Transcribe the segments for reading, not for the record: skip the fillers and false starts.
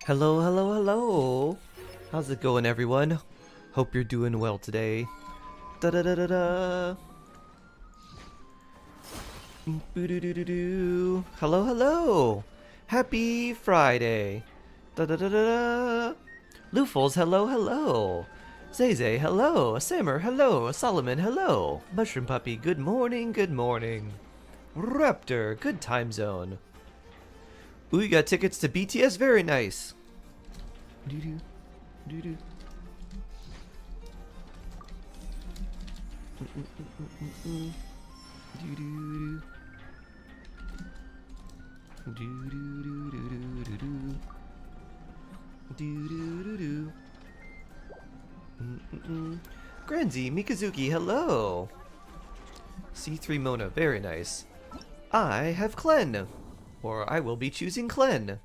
Hello, hello, hello. How's it going, everyone? Hope you're doing well today. Da da da da da. Boo doo doo doo doo. Hello, hello. Happy Friday. Da da da da da. Lufels, hello, hello. Zay, hello. Sammer, hello. Solomon, hello. Mushroom Puppy, good morning, good morning. Raptor, good time zone. Ooh, you got tickets to BTS? Very nice. Doo-doo, doo-doo. Doo-doo-doo. Doo-doo-doo-doo-doo-doo. Doo-doo-doo-doo. Granzi, Mikazuki, hello. C3 Mona, very nice. I have Clen. Or I will be choosing Clen.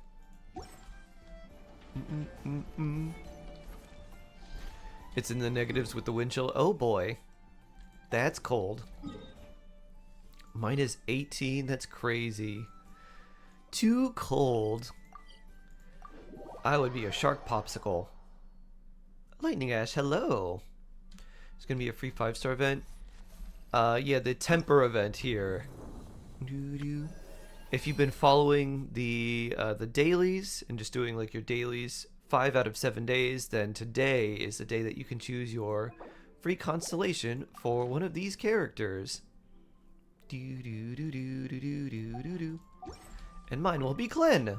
It's in the negatives with the wind chill. Oh boy. That's cold. Minus 18, that's crazy. Too cold. I would be a shark popsicle. Lightning Ash, hello. It's gonna be a free 5-star event. Yeah, the temper event here. Doo-doo. If you've been following the dailies and just doing like your dailies 5 out of 7 days, then today is the day that you can choose your free constellation for one of these characters. Do do do do do do do do do. And mine will be Clen.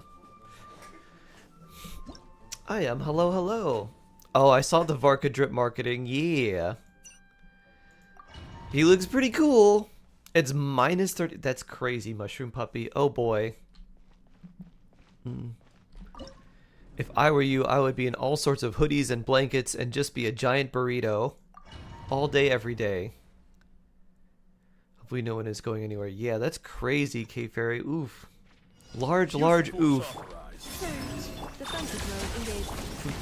I am hello hello. Oh, I saw the Varka drip marketing. Yeah. He looks pretty cool. It's minus 30. That's crazy, Mushroom Puppy. Oh boy. If I were you, I would be in all sorts of hoodies and blankets and just be a giant burrito. All day, every day. Hopefully no one is going anywhere. Yeah, that's crazy, K-Fairy. Oof. Large oof.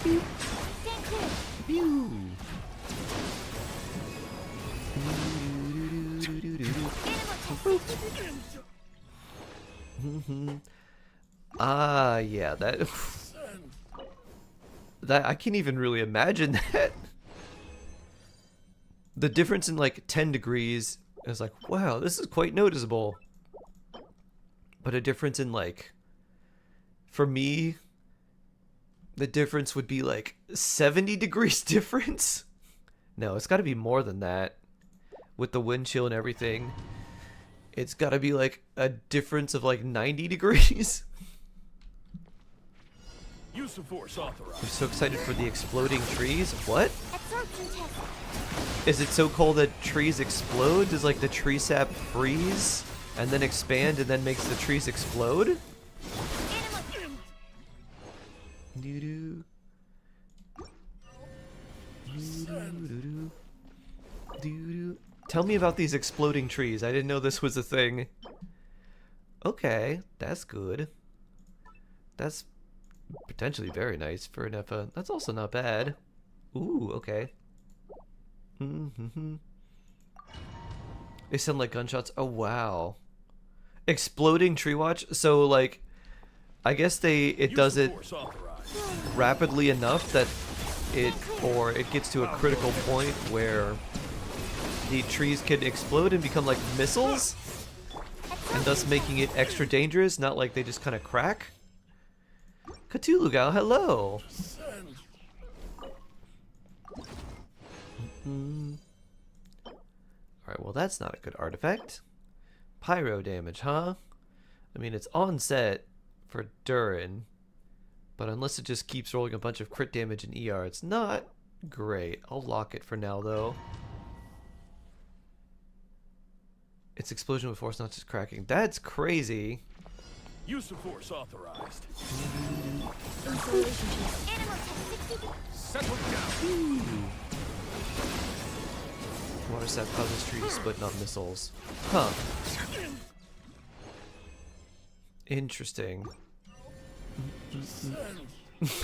Pew. Ah, yeah, that I can't even really imagine that. The difference in like 10 degrees is like, wow, this is quite noticeable. But a difference in like, for me, the difference would be like 70 degrees difference. No, it's got to be more than that. With the wind chill and everything, it's got to be like a difference of like 90 degrees. Use of force authorized. I'm so excited for the exploding trees. What? Is it so cold that trees explode? Does like the tree sap freeze and then expand and then makes the trees explode? Doo-doo. Doo-doo-doo-doo. Doo-doo. Tell me about these exploding trees. I didn't know this was a thing. Okay, that's good. That's potentially very nice for an FA. That's also not bad. Ooh, okay. They sound like gunshots. Oh, wow. Exploding tree watch? So, like, I guess it does it rapidly enough that it gets to a critical point where the trees can explode and become like missiles, and thus making it extra dangerous, not like they just kind of crack. Cthulhu Gal, hello. Alright, well that's not a good artifact. Pyro damage, huh? I mean, it's on set for Durin, but unless it just keeps rolling a bunch of crit damage in ER, it's not great. I'll lock it for now, though. It's explosion with force, not just cracking. That's crazy. Use of force authorized. Settle down. Water sap causes trees to split, not missiles. Huh. Interesting.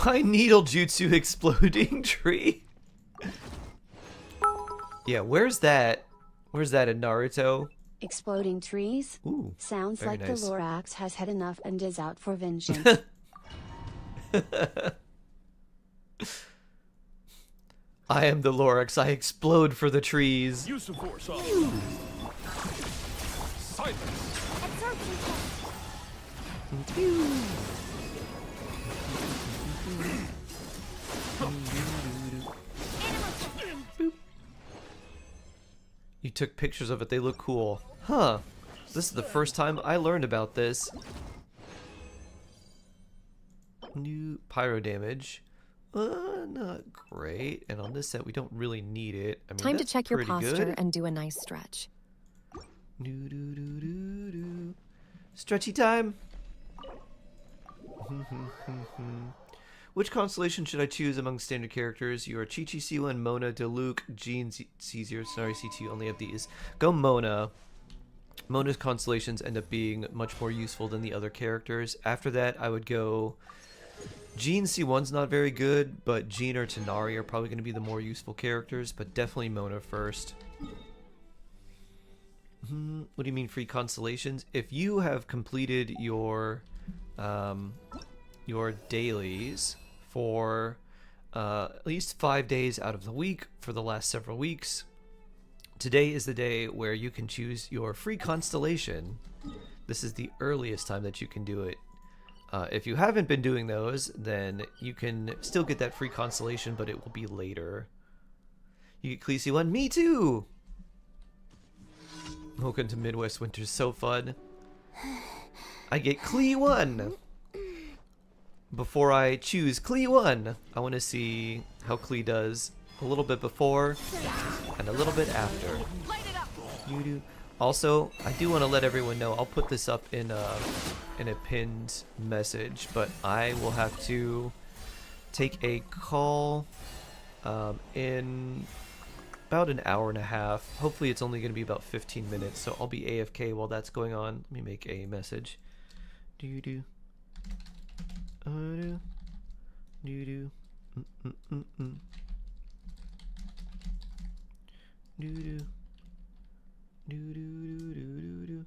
My needle jutsu exploding tree. Yeah, where's that? Where's that in Naruto? Exploding trees? Ooh, sounds very like nice. the Lorax has had enough and is out for vengeance. I am the Lorax. I explode for the trees. Use of force authorized. Silence. Absorption You took pictures of it. They look cool. Huh. This is the first time I learned about this. New pyro damage. Not great. And on this set, we don't really need it. I mean, Time to that's check your pretty posture good. and do a nice stretch. Stretchy time. Which constellation should I choose among standard characters? You are Chi-Chi C1, Mona, Diluc, Jean C0, sorry, C2, only have these. Go Mona. Mona's constellations end up being much more useful than the other characters. After that, I would go... Jean C1's not very good, but Jean or Tanari are probably going to be the more useful characters, but definitely Mona first. What do you mean free constellations? If you have completed your dailies for at least 5 days out of the week for the last several weeks, today is the day where you can choose your free constellation. This is the earliest time that you can do it. If you haven't been doing those, then you can still get that free constellation, but it will be later. You get Khaleesi 1. Me too! Welcome to Midwest Winter's so fun. I get Klee 1! Before I choose Klee 1, I want to see how Klee does a little bit before and a little bit after. Also, I do want to let everyone know, I'll put this up in a pinned message, but I will have to take a call in about an hour and a half. Hopefully it's only going to be about 15 minutes, so I'll be AFK while that's going on. Let me make a message. Do-do. Do-do. Do-do. Mm-mm-mm-mm. Do-do. Do-do-do-do-do-do.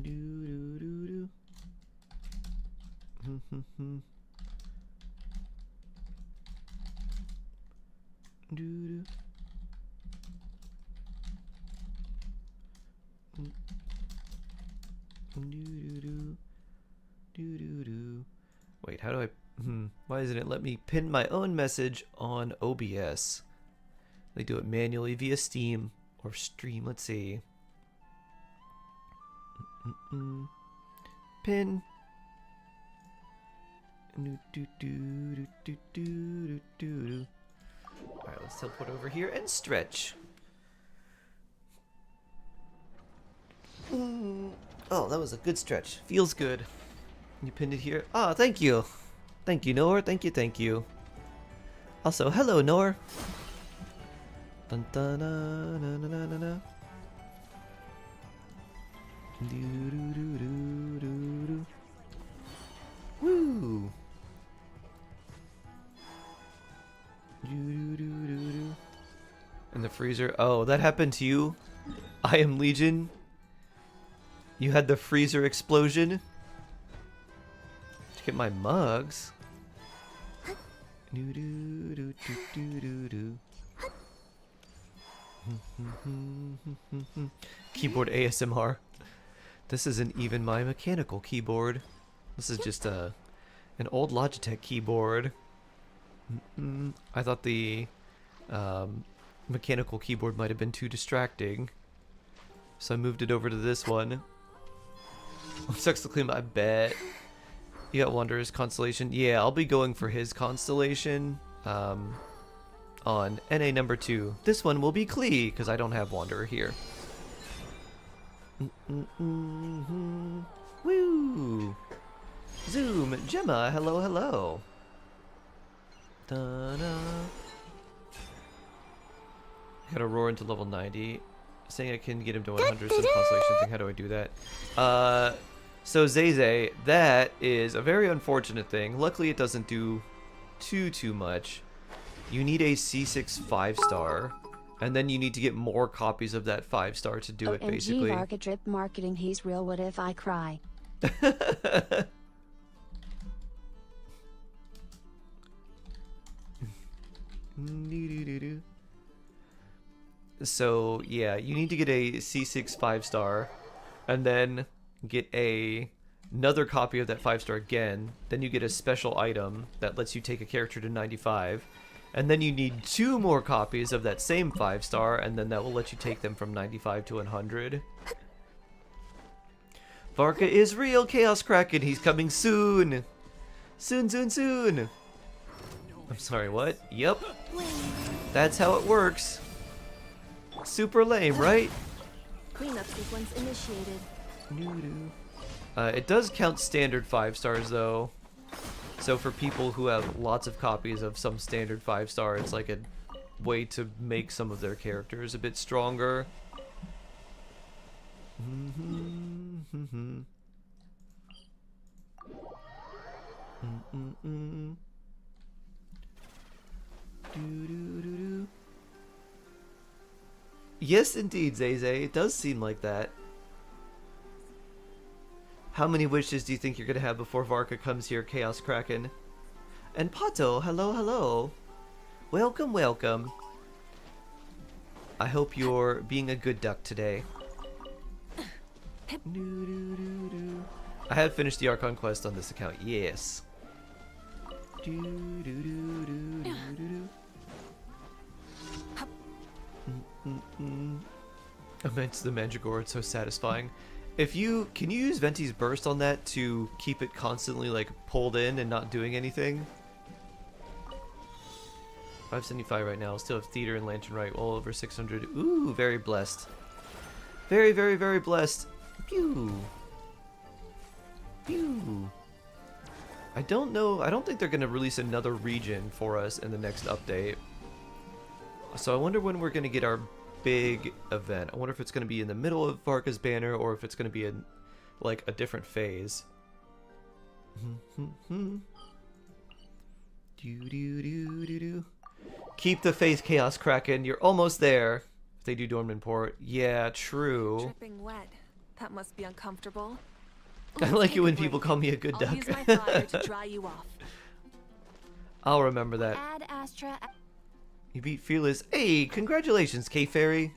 Do-do-do-do. Mm-hmm. Do-do. Do-do-do. Do-do-do. Wait, how do I... Why doesn't it let me pin my own message on OBS? They do it manually via Steam or Stream. Let's see. Pin. Alright, let's teleport over here and stretch. Oh, that was a good stretch. Feels good. You pinned it here. Ah, thank you. Thank you, Nor. Thank you, thank you. Also, hello, Nor. Dun, dun, dun, dun, dun, dun, dun, dun. Woo! In the freezer. Oh, that happened to you? I am Legion. You had the freezer explosion? Did you get my mugs? Keyboard ASMR. This isn't even my mechanical keyboard. This is just an old Logitech keyboard. I thought the mechanical keyboard might have been too distracting, so I moved it over to this one. Sucks to clean, I bet. You got Wanderer's Constellation. Yeah, I'll be going for his Constellation on NA number 2. This one will be Klee, because I don't have Wanderer here. Woo! Zoom! Gemma, hello, hello! Da-da. Gotta roar into level 90. Saying I can get him to 100 so the Constellation thing. How do I do that? So Zay, that is a very unfortunate thing. Luckily it doesn't do too much. You need a C6 5-star, and then you need to get more copies of that 5-star to do it, basically. OMG Drip marketing, he's real, what if I cry? So yeah, you need to get a C6 5-star, and then get another copy of that 5-star again. Then you get a special item that lets you take a character to 95, and then you need 2 more copies of that same 5-star, and then that will let you take them from 95 to 100. Varka is real, Chaos Kraken. He's coming soon. Soon, soon, soon. I'm sorry, what? Yep. That's how it works. Super lame, right? Cleanup sequence initiated. It does count standard 5-stars though. So for people who have lots of copies of some standard 5-star, it's like a way to make some of their characters a bit stronger. Yes, indeed, Zay. It does seem like that. How many wishes do you think you're gonna have before Varka comes here, Chaos Kraken? And Pato, hello, hello. Welcome, welcome. I hope you're being a good duck today. I have finished the Archon quest on this account, yes. Immense the Mandragora, it's so satisfying. Can you use Venti's burst on that to keep it constantly like pulled in and not doing anything? 575 right now. Still have Theater and Lantern right, well over 600. Ooh, very blessed. Very, very, very blessed. Pew. Pew. I don't think they're gonna release another region for us in the next update. So I wonder when we're gonna get our big event. I wonder if it's gonna be in the middle of Varka's banner or if it's gonna be in like a different phase. Keep the faith, Chaos Kraken. You're almost there. If they do Dormant Port. Yeah, true. Dripping wet. That must be uncomfortable. I like it when people call me a good duck. I'll use my fire to dry you off. I'll remember that. Ad Astra. You beat Fearless. Hey, congratulations, K-Fairy.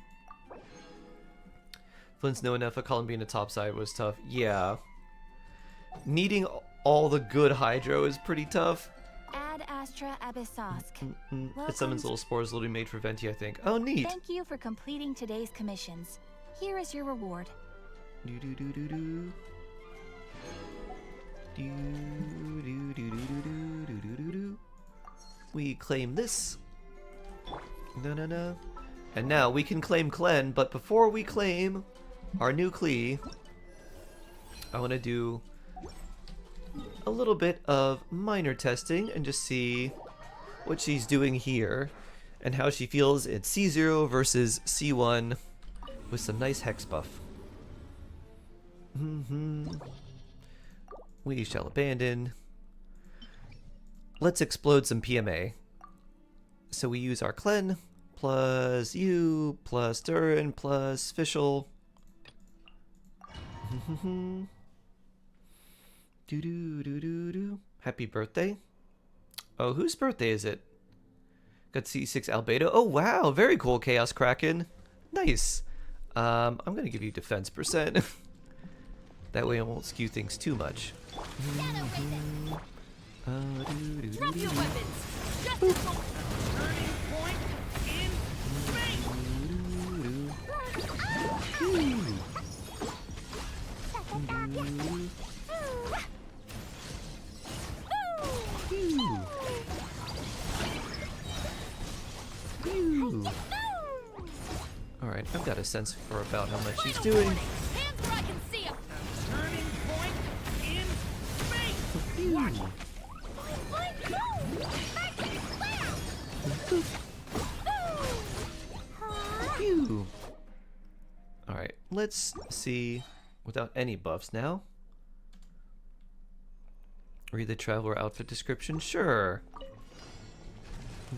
Flint's know enough. Colin being a topside was tough. Yeah. Needing all the good hydro is pretty tough. Ad Astra Abyssosk. It summons little spores literally made for Venti, I think. Oh, neat. Thank you for completing today's commissions. Here is your reward. We claim this. No. And now we can claim Klen, but before we claim our new Klee, I want to do a little bit of minor testing and just see what she's doing here and how she feels at C0 versus C1 with some nice hex buff. We shall abandon. Let's explode some PMA. So we use our Klen plus you plus Durin plus Fischl. Happy birthday. Oh, whose birthday is it? Got C6 Albedo. Oh, wow. Very cool, Chaos Kraken. Nice. I'm going to give you defense percent. That way I won't skew things too much. Drop your weapons. Just Turning point in space. Alright, I've got a sense for about how much she's doing. Hands where I can see 'em. Turning point in space. Alright, let's see without any buffs now. Read the Traveler outfit description? Sure.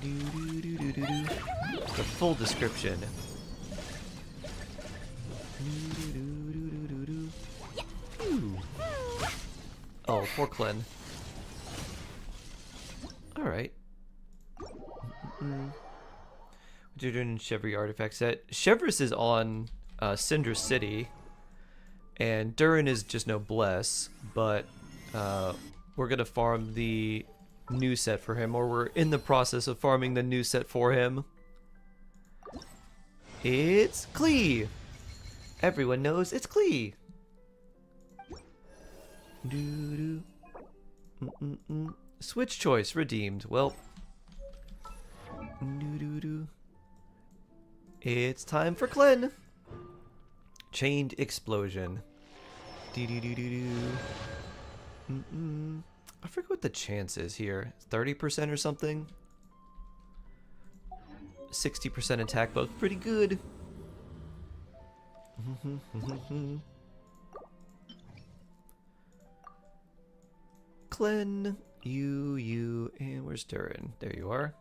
The full description. for Clen. Alright. What you're doing in Chevry artifact set. Chevris is on Cinder City. And Durin is just noblesse. But we're going to farm the new set for him. Or we're in the process of farming the new set for him. It's Klee! Everyone knows it's Klee! Doo-doo. Switch choice redeemed. Well, doo-doo-doo. It's time for Clen. Chained explosion. Doo-doo-doo-doo-doo. I forget what the chance is here. 30% or something. 60% attack, both pretty good. Clen, you, and where's Durin? There you are.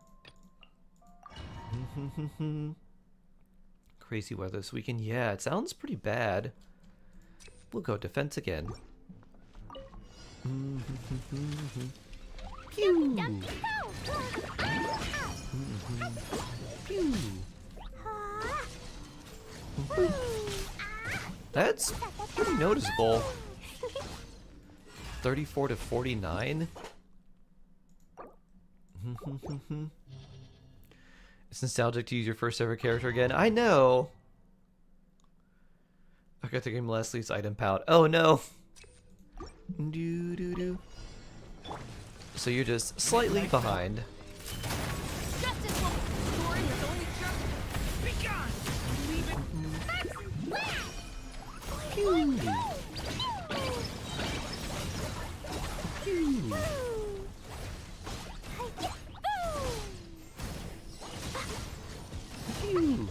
Crazy weather this weekend. Yeah, it sounds pretty bad. We'll go defense again. Pew! Pew! That's pretty noticeable. 34 to 49. It's nostalgic to use your first ever character again. I know. I got the game Leslie's item pout. Oh no. Doo doo doo. So you're just slightly behind. Justice will glory has only just begun. Leave it. Pew. Pew. Pew.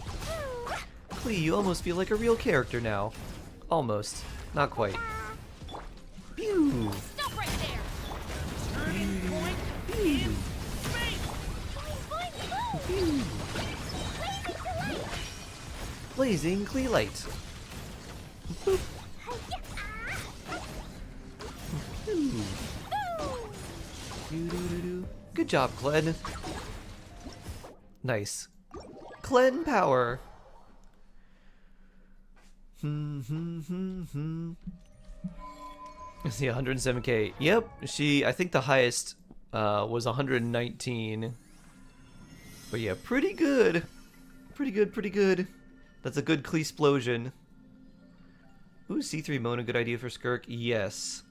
Klee, you almost feel like a real character now. Almost. Not quite. Pew. Stop right there. Turning point in space. Pew. Blazing Klee light. Boop. Pew. Doo-doo-doo-doo. Good job, Clen. Nice. Clen power. See, 107k. Yep, I think the highest was 119. But yeah, pretty good. Pretty good. That's a good Klee-splosion. Ooh, C3 Mona, good idea for Skirk. Yes.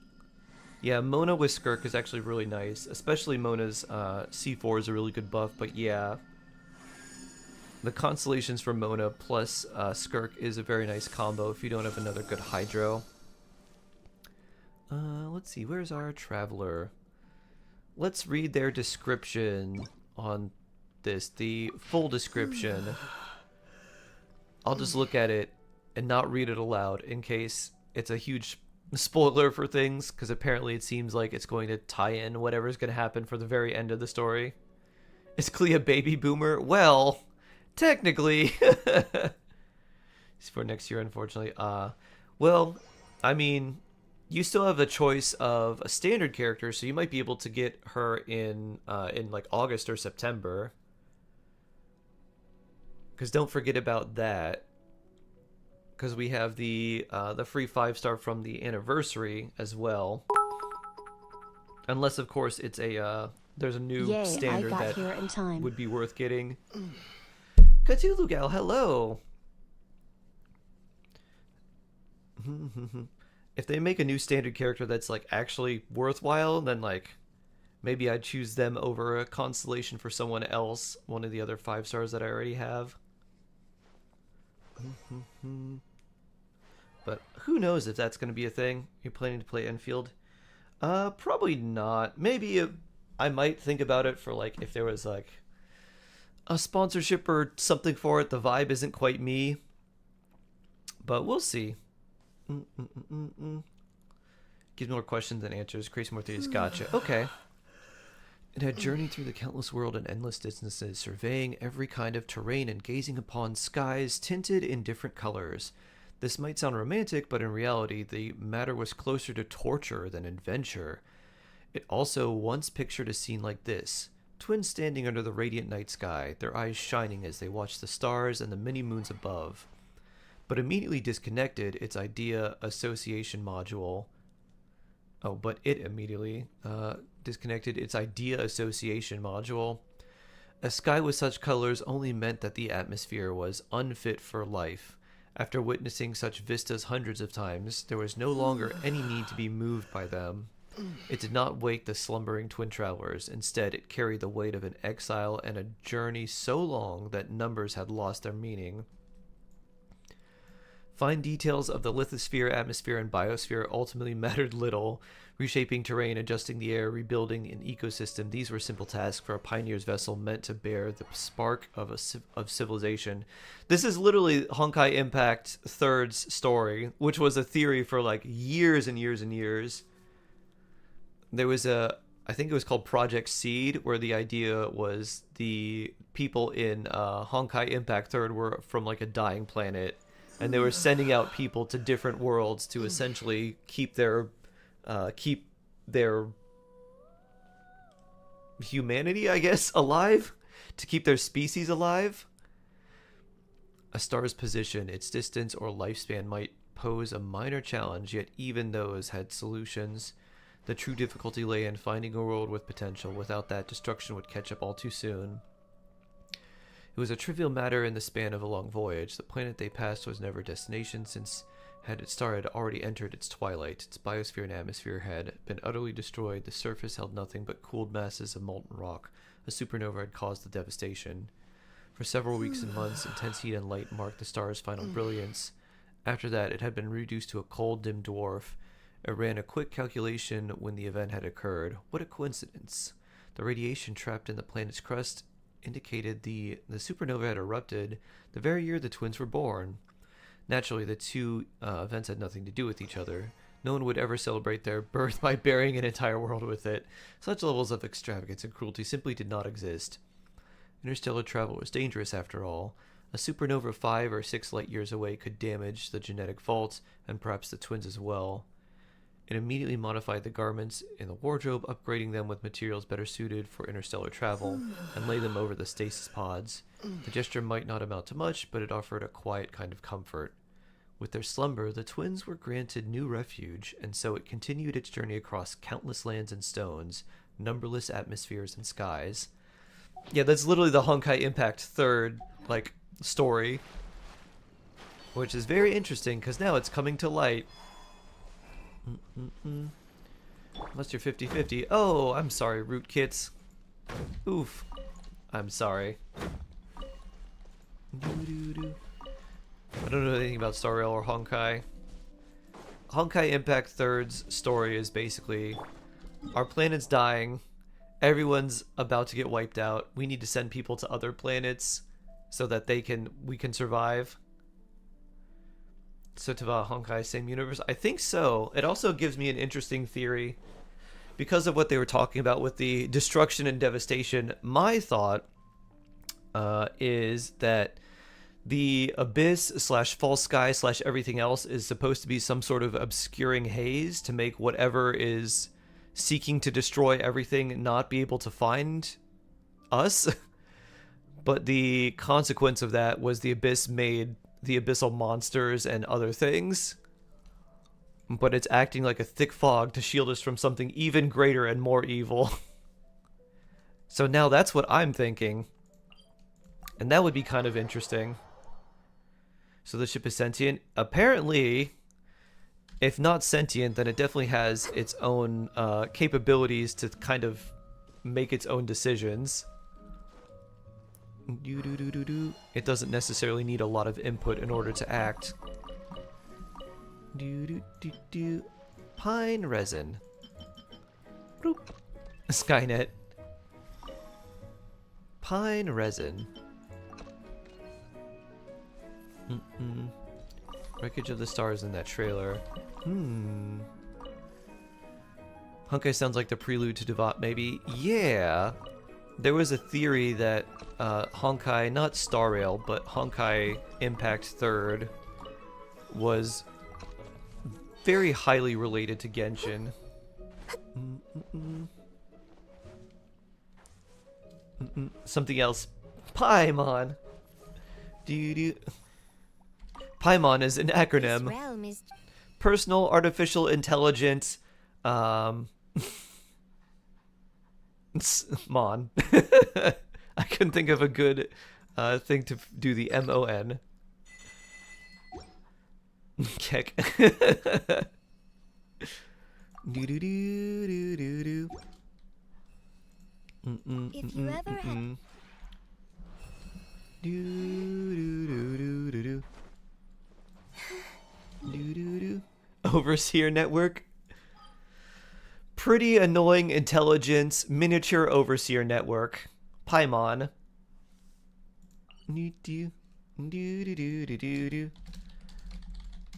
Yeah, Mona with Skirk is actually really nice. Especially Mona's C4 is a really good buff, but yeah. The Constellations for Mona plus Skirk is a very nice combo if you don't have another good Hydro. Let's see, where's our Traveler? Let's read their description on this, the full description. I'll just look at it and not read it aloud in case it's a huge spoiler for things, because apparently it seems like it's going to tie in whatever's going to happen for the very end of the story. Is Klee a baby boomer? Well, technically. It's for next year, unfortunately. Well, I mean, you still have a choice of a standard character, so you might be able to get her in like August or September. Because don't forget about that. Because we have the free 5-star from the anniversary as well. Unless, of course, it's a there's a new standard I got that here in time. would be worth getting. Cthulhu Gal, hello. If they make a new standard character that's like actually worthwhile, then like maybe I'd choose them over a Constellation for someone else, one of the other 5-stars that I already have. But who knows if that's going to be a thing. You're planning to play Enfield? Probably not. Maybe I might think about it for like if there was like a sponsorship or something for it. The vibe isn't quite me, but we'll see. Give more questions than answers. Create more theories. Gotcha. Okay. In a journey through the countless world and endless distances, surveying every kind of terrain and gazing upon skies tinted in different colors. This might sound romantic, but in reality, the matter was closer to torture than adventure. It also once pictured a scene like this. Twins standing under the radiant night sky, their eyes shining as they watched the stars and the many moons above. But immediately disconnected its idea association module. Oh, but it immediately disconnected its idea association module. A sky with such colors only meant that the atmosphere was unfit for life. After witnessing such vistas hundreds of times, there was no longer any need to be moved by them. It did not wake the slumbering twin travelers. Instead, it carried the weight of an exile and a journey so long that numbers had lost their meaning. Fine details of the lithosphere, atmosphere, and biosphere ultimately mattered little. Reshaping terrain, adjusting the air, rebuilding an ecosystem, these were simple tasks for a pioneer's vessel meant to bear the spark of civilization. This is literally Honkai Impact 3rd's story, which was a theory for like years and years and years. There was I think it was called Project Seed, where the idea was the people in Honkai Impact 3rd were from like a dying planet, and they were sending out people to different worlds to essentially keep their humanity, I guess, alive, to keep their species alive. A star's position, its distance, or lifespan might pose a minor challenge, yet even those had solutions. The true difficulty lay in finding a world with potential. Without that, destruction would catch up all too soon. It was a trivial matter in the span of a long voyage. The planet they passed was never a destination, since had its star had already entered its twilight. Its biosphere and atmosphere had been utterly destroyed. The surface held nothing but cooled masses of molten rock. A supernova had caused the devastation. For several weeks and months, intense heat and light marked the star's final brilliance. After that, it had been reduced to a cold, dim dwarf. It ran a quick calculation when the event had occurred. What a coincidence. The radiation trapped in the planet's crust indicated the supernova had erupted the very year the twins were born. Naturally, the two events had nothing to do with each other. No one would ever celebrate their birth by burying an entire world with it. Such levels of extravagance and cruelty simply did not exist. Interstellar travel was dangerous after all. A supernova 5 or 6 light years away could damage the genetic vault, and perhaps the twins as well. It immediately modified the garments in the wardrobe, upgrading them with materials better suited for interstellar travel, and laid them over the stasis pods. The gesture might not amount to much, but it offered a quiet kind of comfort. With their slumber, the twins were granted new refuge, and so it continued its journey across countless lands and stones, numberless atmospheres and skies. Yeah, that's literally the Honkai Impact 3rd, like, story. Which is very interesting, because now it's coming to light. Unless you're 50-50. Oh, I'm sorry, rootkits. Oof. I'm sorry. I don't know anything about Star Rail or Honkai. Honkai Impact 3rd's story is basically, our planet's dying. Everyone's about to get wiped out. We need to send people to other planets so that we can survive. Sotava Honkai, same universe? I think so. It also gives me an interesting theory. Because of what they were talking about with the destruction and devastation, my thought is that the abyss slash false sky slash everything else is supposed to be some sort of obscuring haze to make whatever is seeking to destroy everything not be able to find us. But the consequence of that was the abyss made the abyssal monsters and other things, but it's acting like a thick fog to shield us from something even greater and more evil. So now that's what I'm thinking, and that would be kind of interesting. So the ship is sentient. Apparently, if not sentient, then it definitely has its own capabilities to kind of make its own decisions. It doesn't necessarily need a lot of input in order to act. Pine resin. Boop. Skynet. Pine resin. Wreckage of the stars in that trailer. Honkai sounds like the prelude to Devat, maybe? Yeah. There was a theory that Honkai, not Star Rail, but Honkai Impact 3rd was very highly related to Genshin. Something else. Paimon. Do. Paimon is an This acronym. realm is Personal Artificial Intelligence. Mon. I couldn't think of a good thing to do the MON. Keck. Do do do do do do. if you ever had Do do do do do do. Do do do. Overseer network. Pretty annoying intelligence miniature overseer network. Paimon. Do do do do do do do do.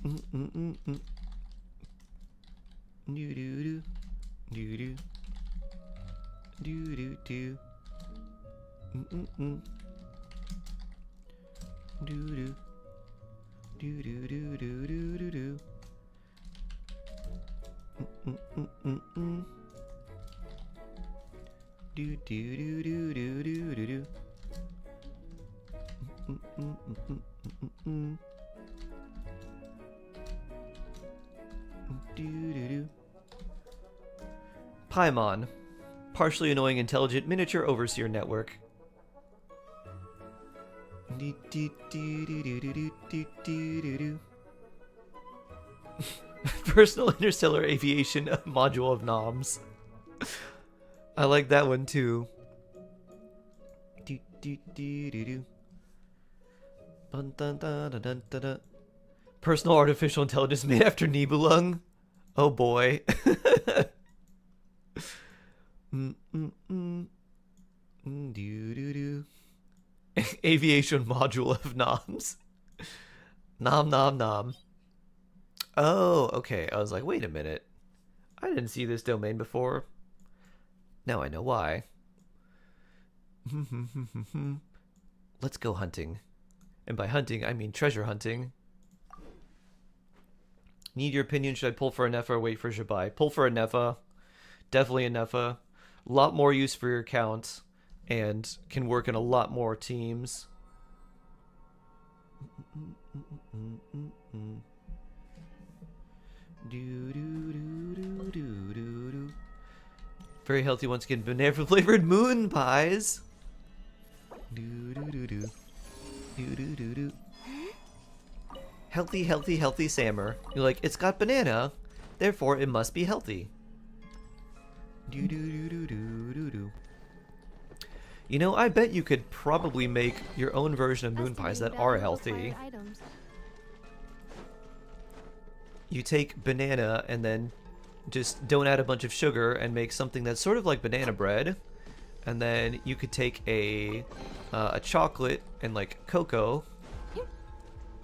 Do do do do do do do. Do do do do do do do do do. Do do do do do do do do. Do do do. Paimon, partially annoying intelligent miniature overseer network. Do do do do do do do do do do. Personal interstellar aviation module of noms. I like that one too. Do do do do do. Dun dun dun dun dun dun dun. Personal artificial intelligence made after Nibelung. Oh boy. Do do do. Aviation module of noms. Nom nom nom. Oh, okay. I was like, wait a minute. I didn't see this domain before. Now I know why. Let's go hunting. And by hunting, I mean treasure hunting. Need your opinion. Should I pull for a Nefa or wait for Shabai? Pull for a Nefa. Definitely a Nefa. A lot more use for your account. And can work in a lot more teams. Very healthy once again. Banana flavored moon pies. Healthy, healthy, healthy Sammer. You're like, it's got banana, therefore it must be healthy. You know, I bet you could probably make your own version of moon pies that are healthy. You take banana and then just don't add a bunch of sugar and make something that's sort of like banana bread. And then you could take a chocolate and like cocoa.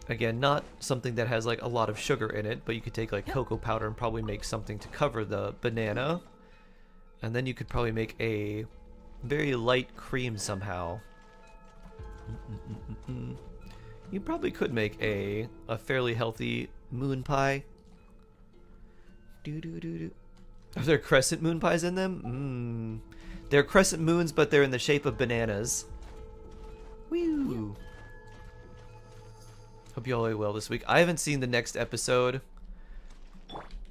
Again, not something that has like a lot of sugar in it, but you could take like cocoa powder and probably make something to cover the banana. And then you could probably make a very light cream somehow. You probably could make a fairly healthy moon pie. Are there crescent moon pies in them? They're crescent moons, but they're in the shape of bananas. Woo! Hope you all are well this week. I haven't seen the next episode.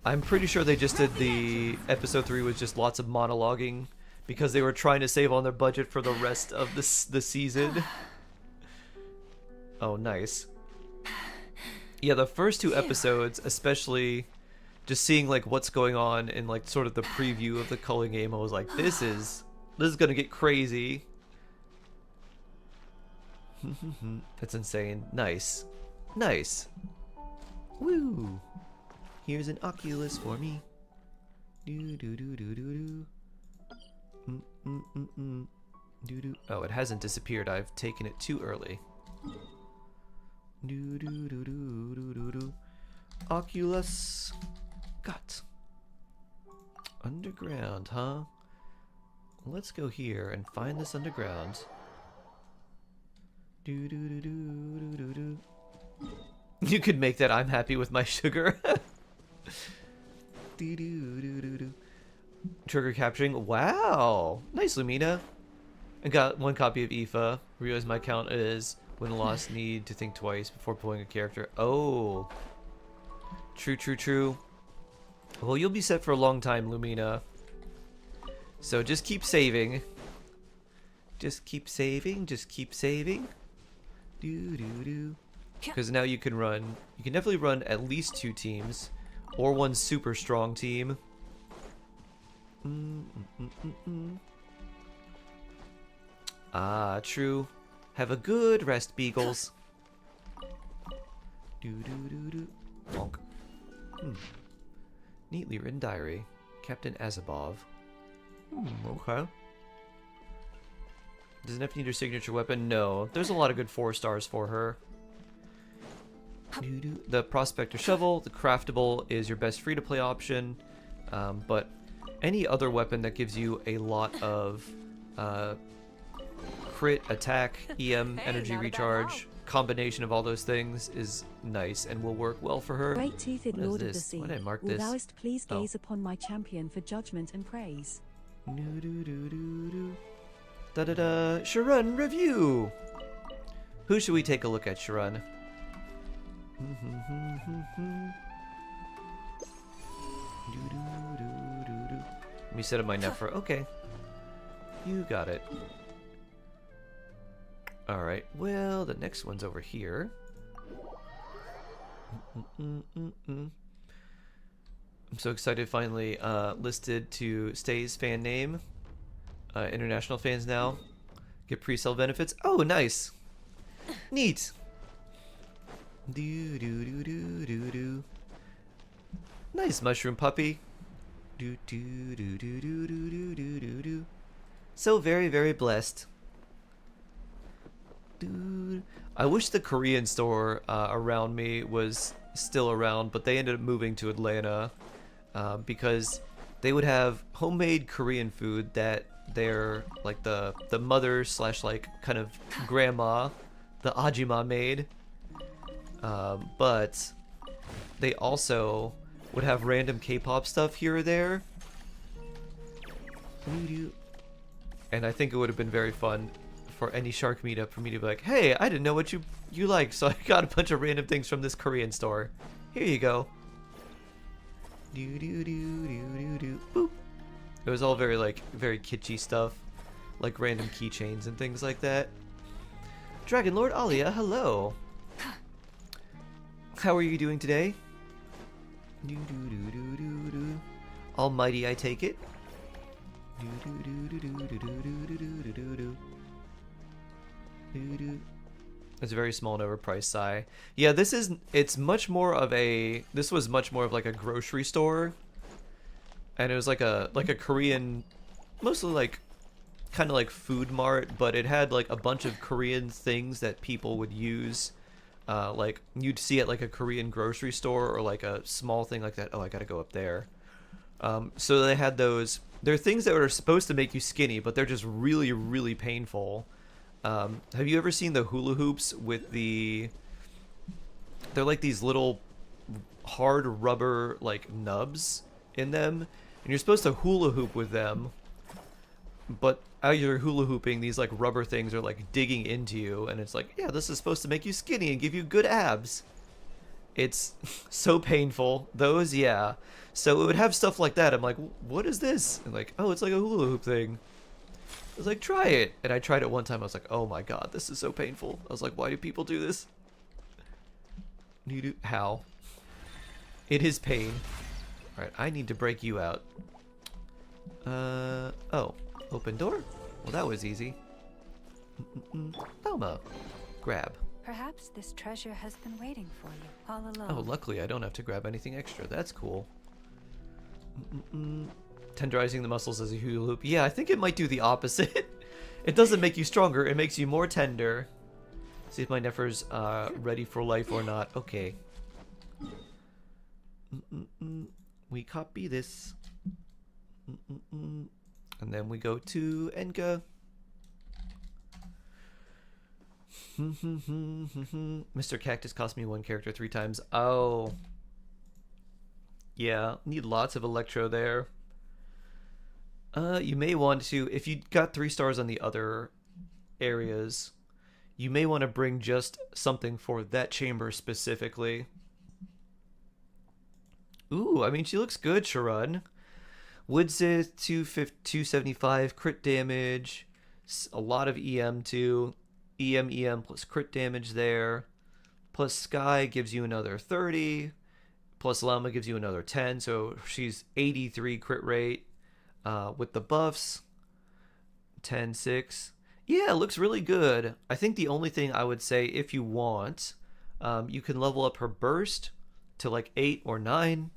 I'm pretty sure they just did the episode 3 was just lots of monologuing because they were trying to save on their budget for the rest of the season. Oh, nice. Yeah, the first 2 episodes, especially just seeing like what's going on in like sort of the preview of the culling game, I was like, this is gonna get crazy. That's insane. Nice. Nice. Woo! Here's an Oculus for me. Do do do do do do. Do do. Oh, it hasn't disappeared. I've taken it too early. Do do do do do do do. Oculus. Got. Underground, huh? Let's go here and find this underground. Do do do do do do do. You could make that I'm happy with my sugar. Do do do do do. Trigger capturing. Wow. Nice, Lumina. I got 1 copy of Aoife. Realize my count is when lost, need to think twice before pulling a character. Oh. True, true, true. Well, you'll be set for a long time, Lumina. So just keep saving. Just keep saving. Just keep saving. Do. Because now you can run. You can definitely run at least 2 teams. Or 1 super strong team. Ah, true. Have a good rest, Beagles. Bonk. Neatly written diary. Captain Azabov. Okay. Does Nef need her signature weapon? No. There's a lot of good 4 stars for her. The Prospector Shovel, the Craftable, is your best free-to-play option. But any other weapon that gives you a lot of crit, attack, EM, energy recharge, combination of all those things is nice and will work well for her. Great-toothed Lord of the Sea, Why did I mark will this? thou'st please gaze upon my champion for judgment and praise. Da-da-da. Sharun review! Who should we take a look at, Sharun? Let me set up my Nephra. Okay. You got it. Alright, well, the next one's over here. I'm so excited finally listed to Stay's fan name. International fans now get pre-sale benefits. Oh, nice. Neat. Do. Nice mushroom puppy. Do. So very, very blessed. Dude, I wish the Korean store around me was still around, but they ended up moving to Atlanta because they would have homemade Korean food that their like the mother slash like kind of grandma, the Ajima made, but they also would have random K-pop stuff here or there. And I think it would have been very fun for any shark meetup for me to be like, hey, I didn't know what you like, so I got a bunch of random things from this Korean store. Here you go. Boop. It was all very very kitschy stuff, like random keychains and things like that. Dragon Lord Alia, hello. How are you doing today? Almighty, I take it. It's a very small and overpriced Psy. Yeah, this was much more of like a grocery store. And it was like a Korean, mostly like kind of like food mart, but it had like a bunch of Korean things that people would use. Like you'd see at like a Korean grocery store or like a small thing like that. Oh, I gotta go up there. So they had those. They're things that are supposed to make you skinny, but they're just really, really painful. Have you ever seen the hula hoops with they're like these little hard rubber like nubs in them, and you're supposed to hula hoop with them, but as you're hula hooping, these like rubber things are like digging into you, and it's like, yeah, this is supposed to make you skinny and give you good abs. It's so painful. Those, yeah. So it would have stuff like that. I'm like, what is this? And like, oh, it's like a hula hoop thing. I was like, try it. And I tried it one time. I was like, oh my god, this is so painful. I was like, why do people do this? How? It is pain. Alright, I need to break you out. Oh. Open door? Well, that was easy. Thelma. Grab. Perhaps this treasure has been waiting for you all along. Oh, luckily I don't have to grab anything extra. That's cool. Tenderizing the muscles as a hula hoop. Yeah, I think it might do the opposite. It doesn't make you stronger. It makes you more tender. See if my Nephra's ready for life or not. Okay. We copy this. And then we go to Enka. Mr. Cactus cost me 1 character 3 times. Oh. Yeah, need lots of Electro there. You may want to, if you got 3 stars on the other areas, you may want to bring just something for that chamber specifically. Ooh, I mean, she looks good, Sharon. Woodsith, 275, crit damage, a lot of EM too. EM plus crit damage there. Plus Sky gives you another 30. Plus Llama gives you another 10. So she's 83 crit rate with the buffs. 10, 6. Yeah, it looks really good. I think the only thing I would say, if you want, you can level up her burst to like 8 or 9.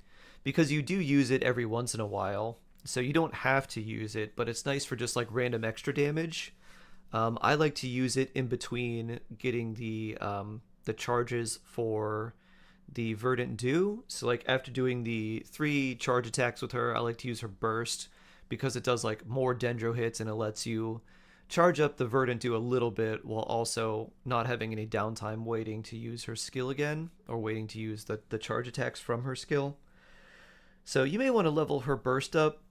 Because you do use it every once in a while. So you don't have to use it, but it's nice for just like random extra damage. I like to use it in between getting the charges for the Verdant Dew. So like after doing the 3 charge attacks with her, I like to use her burst because it does like more dendro hits and it lets you charge up the Verdant Dew a little bit while also not having any downtime waiting to use her skill again or waiting to use the charge attacks from her skill. So you may want to level her burst up,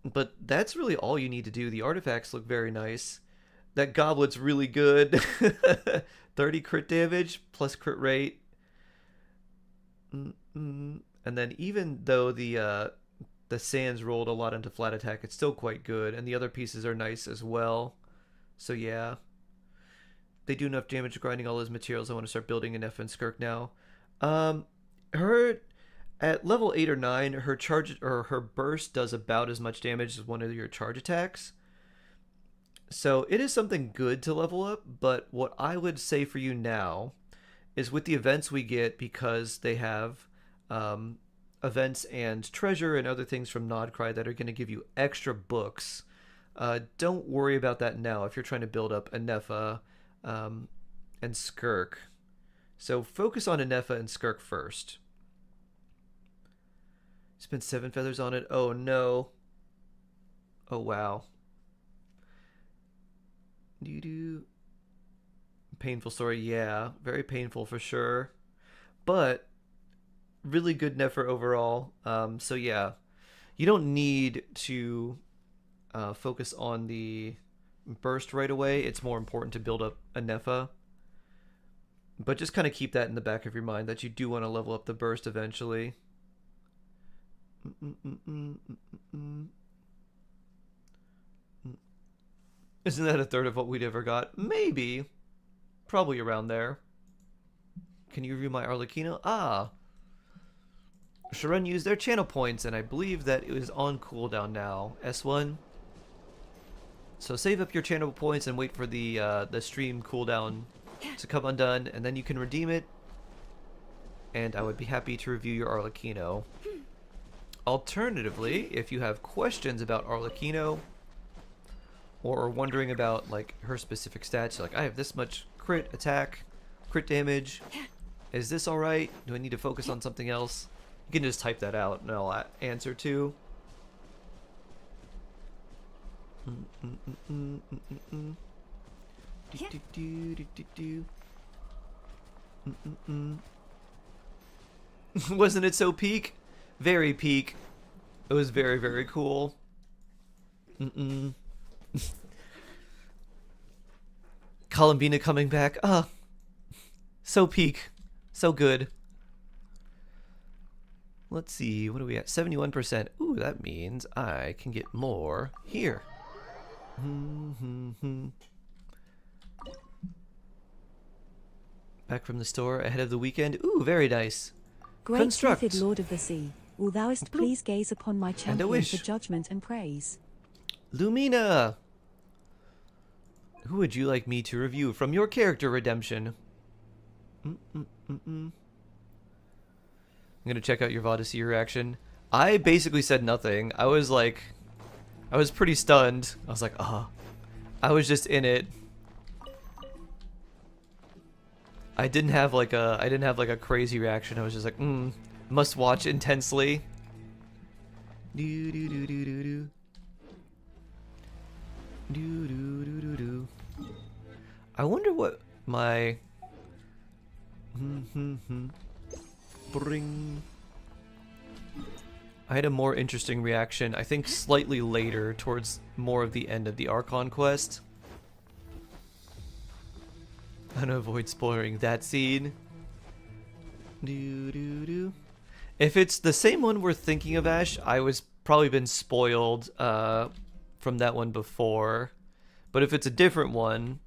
but that's really all you need to do. The artifacts look very nice. That goblet's really good. 30 crit damage plus crit rate. And then even though the sands rolled a lot into flat attack, it's still quite good. And the other pieces are nice as well. So yeah. They do enough damage grinding all those materials. I want to start building an FN Skirk now. Her... At level 8 or 9, her charge or her burst does about as much damage as one of your charge attacks. So it is something good to level up, but what I would say for you now is with the events we get, because they have events and treasure and other things from Nodcry that are going to give you extra books, don't worry about that now if you're trying to build up Anefa and Skirk. So focus on Anefa and Skirk first. Spent 7 feathers on it. Oh no. Oh wow. Painful story, yeah. Very painful for sure. But really good Nefer overall. So yeah. You don't need to focus on the burst right away. It's more important to build up a Nefa. But just kind of keep that in the back of your mind that you do want to level up the burst eventually. Isn't that a third of what we'd ever got? Maybe. Probably around there. Can you review my Arlecchino? Ah. Sharon used their channel points, and I believe that it was on cooldown now. S1. So save up your channel points and wait for the stream cooldown to come undone, and then you can redeem it. And I would be happy to review your Arlecchino. Alternatively, if you have questions about Arlecchino or are wondering about like her specific stats, like I have this much crit attack, crit damage, is this alright? Do I need to focus on something else? You can just type that out and I'll answer too. Wasn't it so peak? Very peak. It was very, very cool. Columbina coming back. Ah. So peak. So good. Let's see. What are we at? 71%. Ooh, that means I can get more here. Back from the store ahead of the weekend. Ooh, very nice. Great-toothed Lord of the Sea, will thou'st please gaze upon my champion for judgment and praise. Lumina! Who would you like me to review from your character redemption? I'm gonna check out your VOD to see your reaction. I basically said nothing. I was pretty stunned. I was like, I was just in it. I didn't have like a crazy reaction. I was just like, must watch intensely. Do do do do do do. Do do do do do. I wonder what my bring. I had a more interesting reaction, I think slightly later, towards more of the end of the Archon quest. I'm gonna avoid spoiling that scene. If it's the same one we're thinking of, Ash, I was probably been spoiled from that one before. But if it's a different one,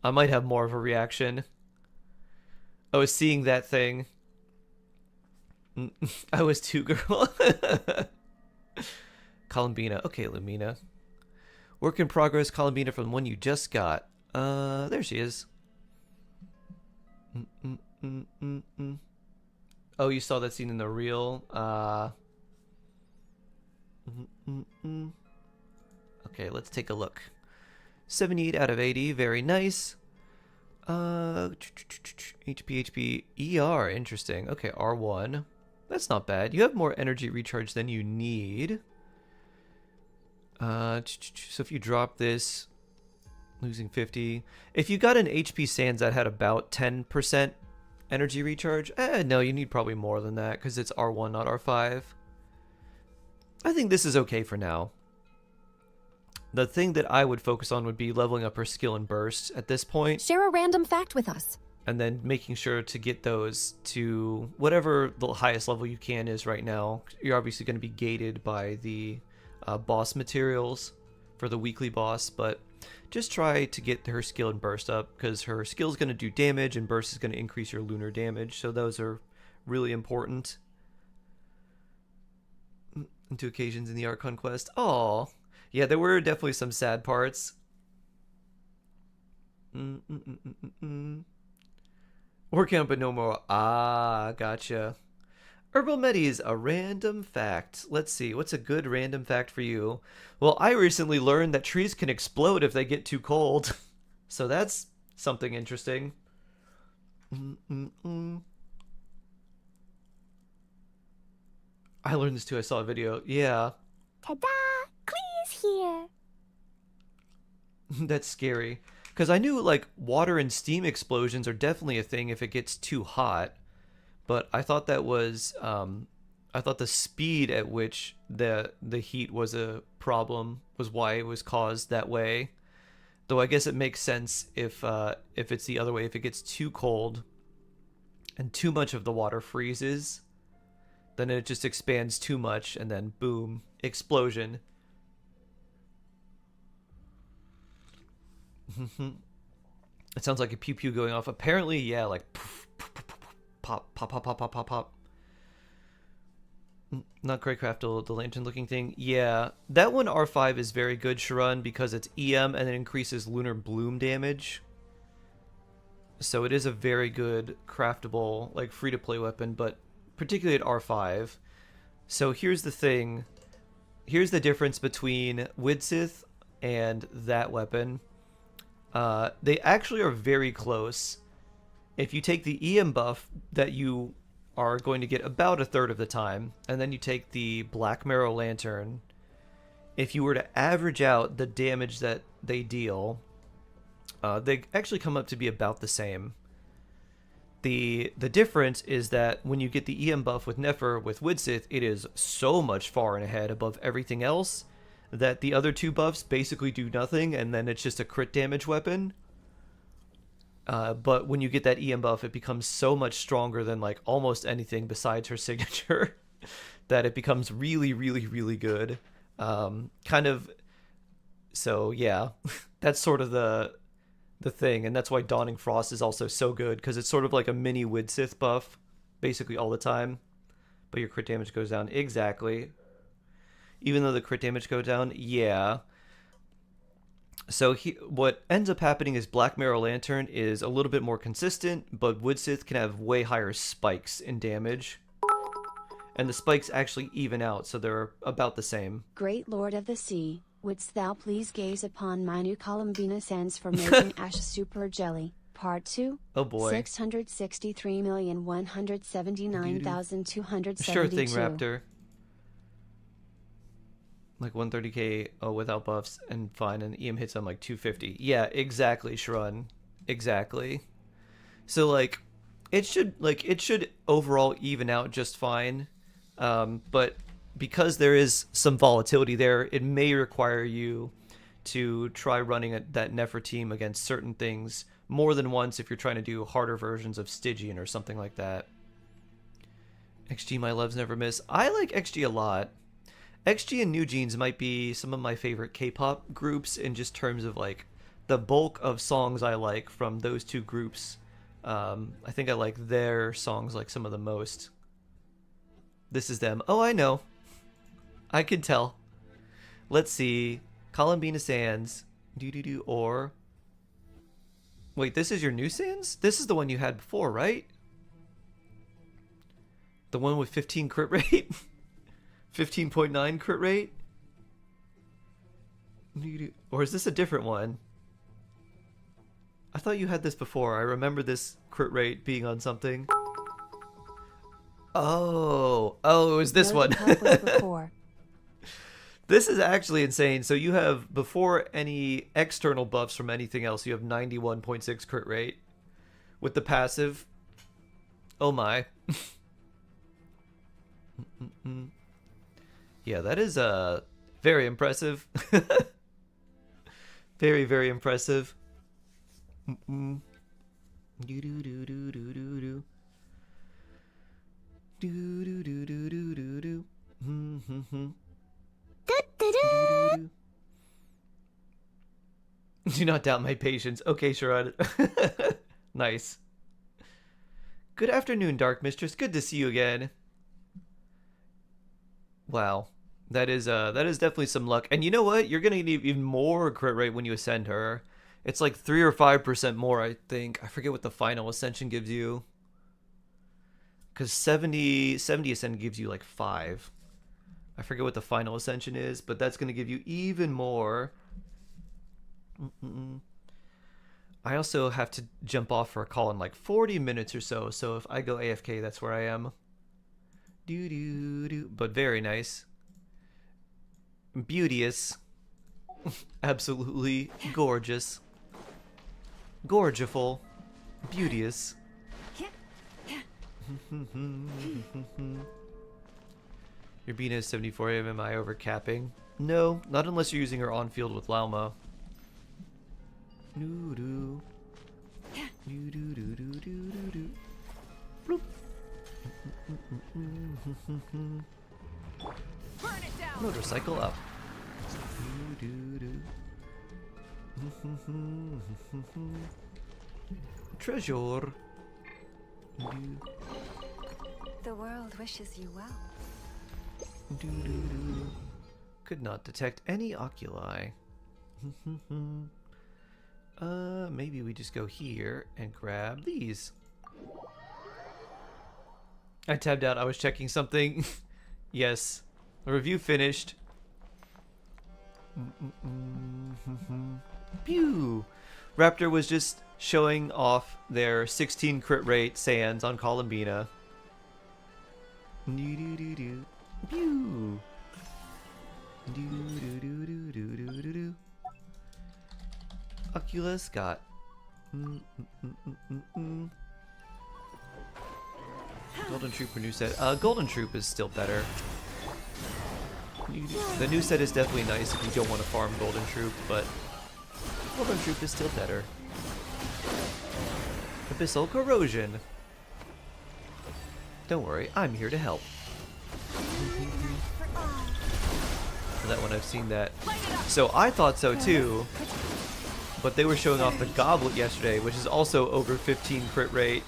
I might have more of a reaction. I was seeing that thing. I was too, girl. Columbina. Okay, Lumina. Work in progress, Columbina, from the one you just got. There she is. Oh, you saw that scene in the reel. Okay, let's take a look. 78 out of 80, very nice. HP, ER, interesting. Okay, R1. That's not bad. You have more energy recharge than you need. So if you drop this, losing 50. If you got an HP Sands that had about 10% energy recharge, no, you need probably more than that because it's R1, not R5. I think this is okay for now. The thing that I would focus on would be leveling up her skill and bursts at this point. Share a random fact with us. And then making sure to get those to whatever the highest level you can is right now. You're obviously going to be gated by the boss materials for the weekly boss, but just try to get her skill and burst up because her skill is going to do damage and burst is going to increase your lunar damage. So those are really important. Into occasions in the Archon quest. Oh, yeah, there were definitely some sad parts. Working on but no more. Ah, gotcha. Herbal Medis, a random fact. Let's see, what's a good random fact for you? Well, I recently learned that trees can explode if they get too cold. So that's something interesting. I learned this too, I saw a video. Yeah. Ta-da! Clee's here. That's scary. Because I knew, like, water and steam explosions are definitely a thing if it gets too hot. But I thought that was, I thought the speed at which the heat was a problem was why it was caused that way. Though I guess it makes sense if it's the other way. If it gets too cold and too much of the water freezes, then it just expands too much and then boom, explosion. It sounds like a pew pew going off. Apparently, yeah, like poof, poof, poof, poof, pop, pop, pop, pop, pop, pop, pop. Not great craft, the lantern looking thing. Yeah, that one R5 is very good, Sharon, because it's EM and it increases lunar bloom damage. So it is a very good craftable, like free to play weapon, but particularly at R5. So here's the thing. Here's the difference between Widsith and that weapon. They actually are very close. If you take the EM buff that you are going to get about a third of the time, and then you take the Black Marrow Lantern, if you were to average out the damage that they deal, they actually come up to be about the same. The difference is that when you get the EM buff with Nefer, with Widsith, it is so much far and ahead above everything else that the other two buffs basically do nothing, and then it's just a crit damage weapon. But when you get that EM buff, it becomes so much stronger than like almost anything besides her signature that it becomes really, really, really good. Kind of. So yeah, that's sort of the thing, and that's why Dawning Frost is also so good because it's sort of like a mini Widsith buff, basically all the time. But your crit damage goes down exactly. Even though the crit damage goes down, yeah. So what ends up happening is Black Marrow Lantern is a little bit more consistent, but Widsith can have way higher spikes in damage. And the spikes actually even out, so they're about the same. Great Lord of the Sea, wouldst thou please gaze upon my new Columbina sands for making Ash Super Jelly? Part 2. Oh boy. 663,179,272. Sure thing, Raptor. Like 130k without buffs and fine, and EM hits on like 250. Yeah, exactly, Shrun. Exactly. So like it should overall even out just fine. But because there is some volatility there, it may require you to try running that Nefertime against certain things more than once if you're trying to do harder versions of Stygian or something like that. XG my loves never miss. I like XG a lot. XG and New Jeans might be some of my favorite K-pop groups in just terms of like the bulk of songs I like from those two groups. I think I like their songs like some of the most. This is them. Oh, I know. I can tell. Let's see. Columbina Sands. Or... Wait, this is your new Sands? This is the one you had before, right? The one with 15 crit rate? 15.9 crit rate? Or is this a different one? I thought you had this before. I remember this crit rate being on something. Oh, it was this one. This is actually insane. So you have, before any external buffs from anything else, you have 91.6 crit rate. With the passive, oh my. Yeah, that is very impressive. Very, very impressive. Do not doubt my patience. Okay, Sharad. Nice. Good afternoon, Dark Mistress. Good to see you again. Wow. That is definitely some luck. And you know what? You're gonna get even more crit rate when you ascend her. It's like 3 or 5% more, I think. I forget what the final ascension gives you. Because 70 ascend gives you like 5. I forget what the final ascension is, but that's going to give you even more. I also have to jump off for a call in like 40 minutes or so. So if I go AFK, that's where I am. But very nice. Beauteous. Absolutely gorgeous. Gorgiful. Beauteous. Your Bina is 74 MMI over capping. No, not unless you're using her on field with Lauma. Bloop. Burn it down. Motorcycle up. Treasure. The world wishes you well. Could not detect any oculi. Maybe we just go here and grab these. I tabbed out. I was checking something. Yes. The review finished. Pew! Raptor was just showing off their 16 crit rate sands on Columbina. Pew! Oculus got. Golden Trooper new set. Golden Troop is still better. The new set is definitely nice if you don't want to farm Golden Troop, but Golden Troop is still better. Abyssal Corrosion. Don't worry, I'm here to help. For that one, I've seen that. So I thought so too, but they were showing off the Goblet yesterday, which is also over 15 crit rate.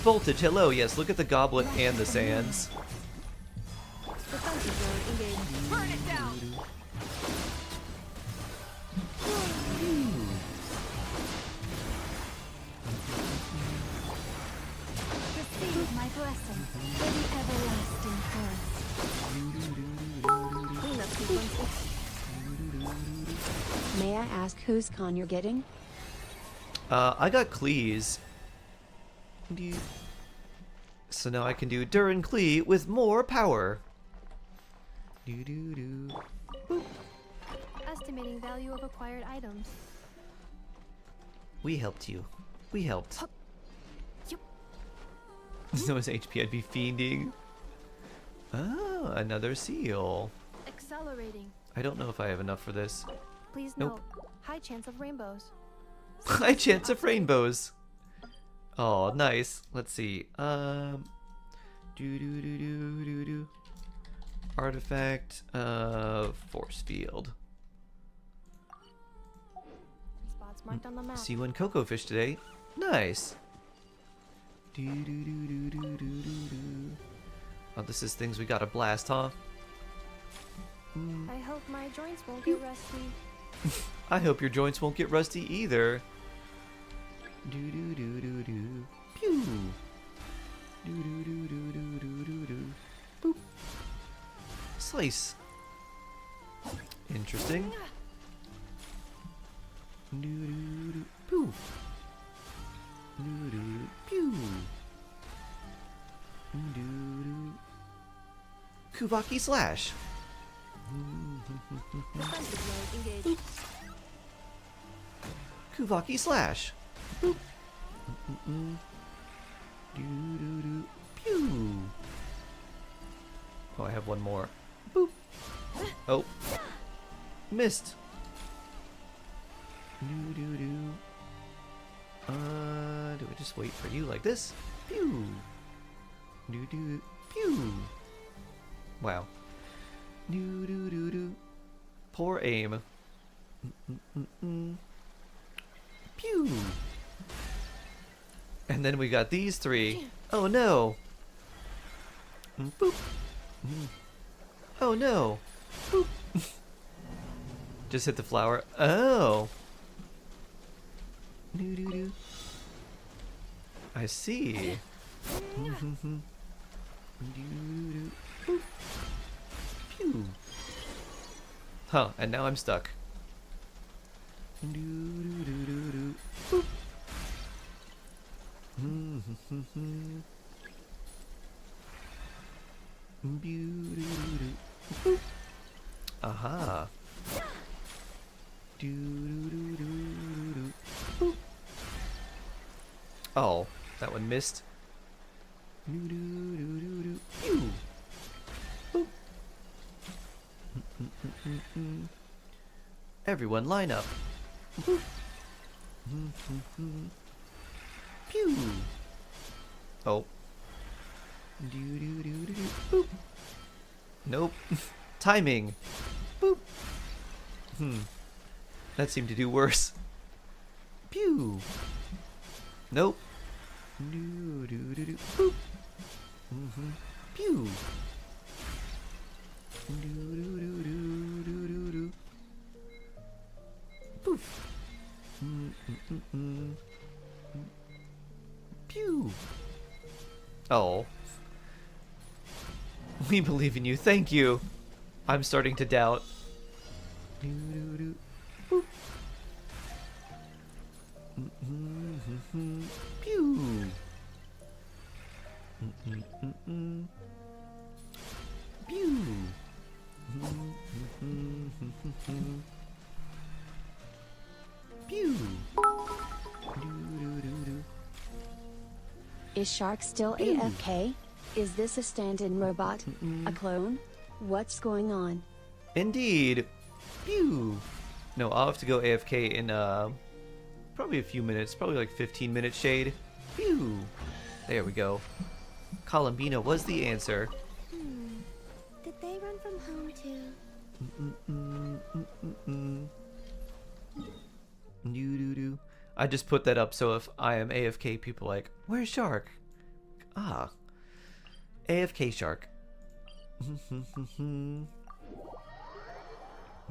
Voltage, hello, yes, look at the Goblet and the Sands. Burn it down. Receive my blessing for the everlasting forest. May I ask whose con you're getting? I got Cleese. So now I can do Durin Clee with more power. Boop. Estimating value of acquired items. We helped you. We helped. So much HP, I'd be fiending. Oh, another seal. Accelerating. I don't know if I have enough for this. Please Nope. note, high chance of rainbows. High chance of rainbows. Oh, nice. Let's see. Do do do do do do. Artifact of force field. Spots marked on the map. See one cocoa fish today. Nice. Do do do do do do do. Oh, this is things we gotta blast, huh? I hope my joints won't get rusty. I hope your joints won't get rusty either. Do do do do do. Pew. Do do do do do do do do. Boop. Slice. Interesting. Do do do. Poof. Do do do. Pew. Do do. Kuvaki slash. Defensive mode engaged. Kuvaki slash. Boop. Do do do. Pew. Oh, I have one more. Boop. Oh. Missed. Do do do. Do we just wait for you like this? Pew. Do do. Pew. Wow. Do do do do. Poor aim. Pew. And then we got these three. Oh no. Boop. Oh no. Boop. Just hit the flower. Oh. Do do do. I see. Do do. Boop. Pew. Huh, and now I'm stuck. Do do do do do. Boop. Boop. Aha. Do do do do do. Boop. Oh, that one missed. Do do do do do. Pew. Boop. Everyone line up. Boop. Pew. Oh. Do do do do do. Boop. Nope. Timing. Boop. That seemed to do worse. Pew. Nope. Do do do do. Boop. Pew. Do do do do do do do. Poof. Pew. Oh. We believe in you. Thank you. I'm starting to doubt. Do do do. Boop. Pew. Pew. Pew. Is Shark still AFK? Is this a stand-in robot? A clone? What's going on? Indeed. Pew. No, I'll have to go AFK in probably a few minutes, probably like 15 minutes shade. Pew. There we go. Columbina was the answer. Did they run from home too? Doo-doo-doo. I just put that up so if I am AFK, people are like, where's Shark? Ah. AFK Shark.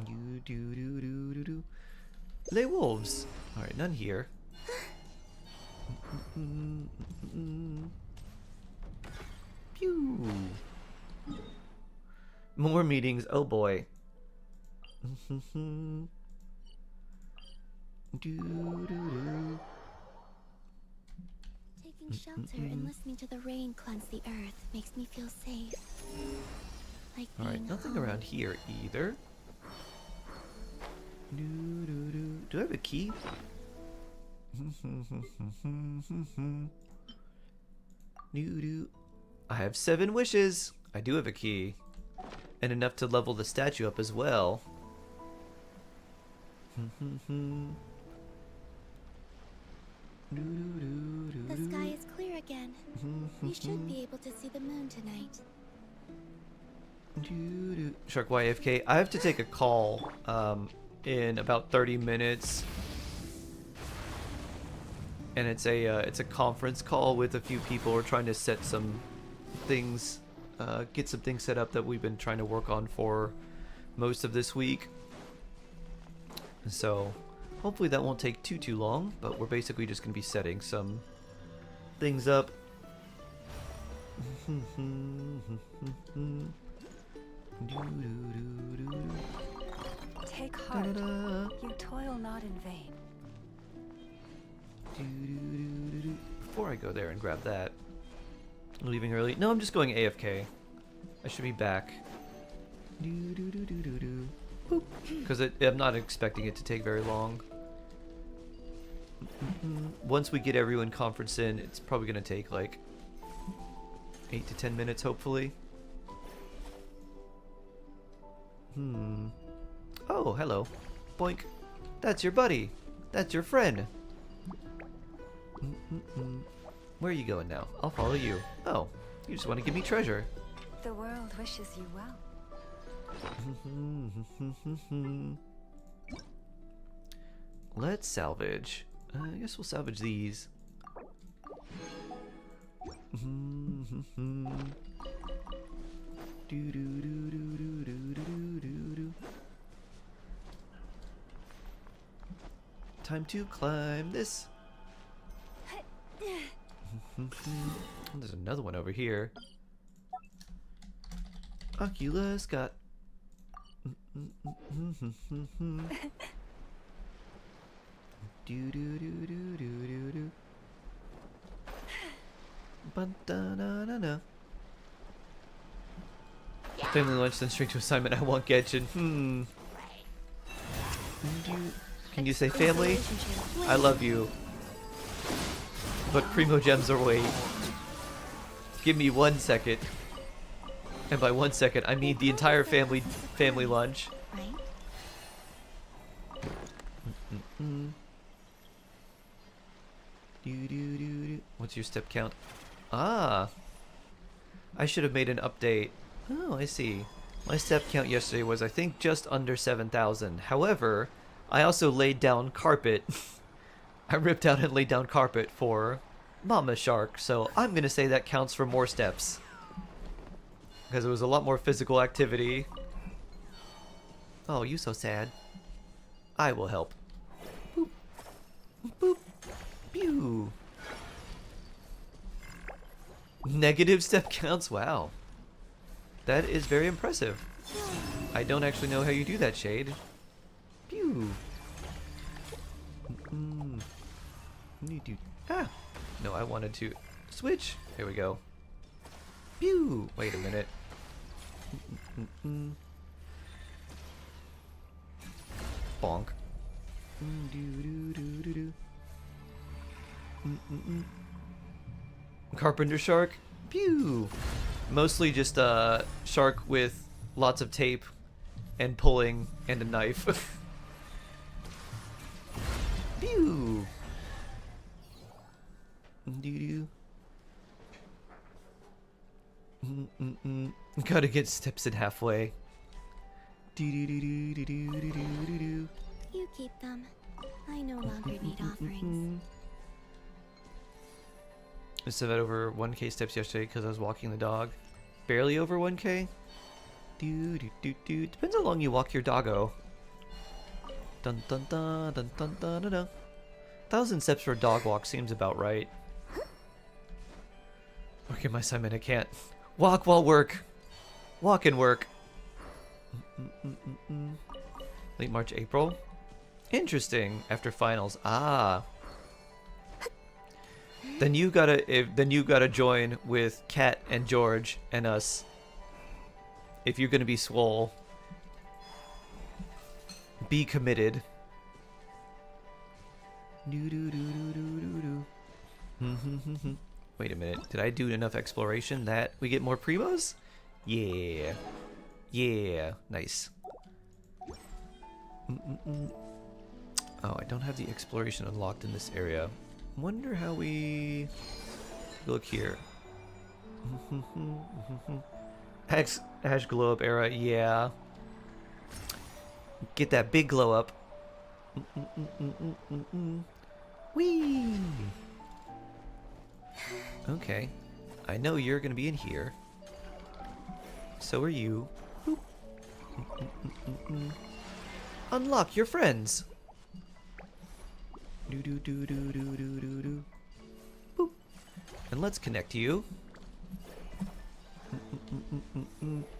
Doo-doo-doo-doo-doo-doo. Lay wolves. Alright, none here. Pew. More meetings. Oh boy. Doo-doo-doo. Taking shelter and listening to the rain cleanse the earth makes me feel safe. Like Alright, being nothing home. around here either. Doo-doo-doo. Do I have a key? Doo-doo. I have 7 wishes. I do have a key. And enough to level the statue up as well. The sky is clear again. We should be able to see the moon tonight. Shark YFK. I have to take a call in about 30 minutes. And it's a conference call with a few people. We're trying to set some things, get some things set up that we've been trying to work on for most of this week. So hopefully that won't take too long, but we're basically just going to be setting some things up. Take heart. You toil not in vain. Before I go there and grab that, I'm leaving early. No, I'm just going AFK. I should be back. Because I'm not expecting it to take very long. Once we get everyone conferenced in, it's probably going to take like 8 to 10 minutes, hopefully. Oh, hello. Boink. That's your buddy. That's your friend. Where are you going now? I'll follow you. Oh, you just want to give me treasure. The world wishes you well. Let's salvage. I guess we'll salvage these. Time to climb this. There's another one over here. Oculus got. Ba-da-na-na-na. Family lunch, then straight to assignment. I want Genshin. Can you say family? I love you. But Primo Gems are wait. Give me 1 second. And by 1 second, I mean the entire family lunch. Right? What's your step count? Ah. I should have made an update. Oh, I see. My step count yesterday was, I think, just under 7,000. However, I also laid down carpet. I ripped out and laid down carpet for Mama Shark, so I'm gonna say that counts for more steps. Because it was a lot more physical activity. Oh, you so sad. I will help. Boop. Boop. Pew. Negative step counts? Wow. That is very impressive. I don't actually know how you do that, Shade. Pew. Ah! No, I wanted to switch. Here we go. Pew! Wait a minute. Bonk. Carpenter Shark. Pew! Mostly just a shark with lots of tape and pulling and a knife. Pew! Gotta get steps in halfway. You keep them. I no longer need offerings. I said that over 1k steps yesterday because I was walking the dog. Barely over 1k. Depends how long you walk your doggo. Dun dun dun dun dun dun dun dun. 1,000 steps for a dog walk seems about right. Okay, my assignment, I can't. Walk while work. Walk and work. Late March, April. Interesting. After finals. Ah. Then you gotta join with Kat and George and us. If you're gonna be swole. Be committed. Wait a minute. Did I do enough exploration that we get more primos? Yeah. Yeah. Nice. Oh, I don't have the exploration unlocked in this area. Wonder how we look here. Ash glow up era, yeah. Get that big glow up. Whee! Okay. I know you're gonna be in here. So are you. Boop. Unlock your friends. Do do do do do do do do. Boop. And let's connect you.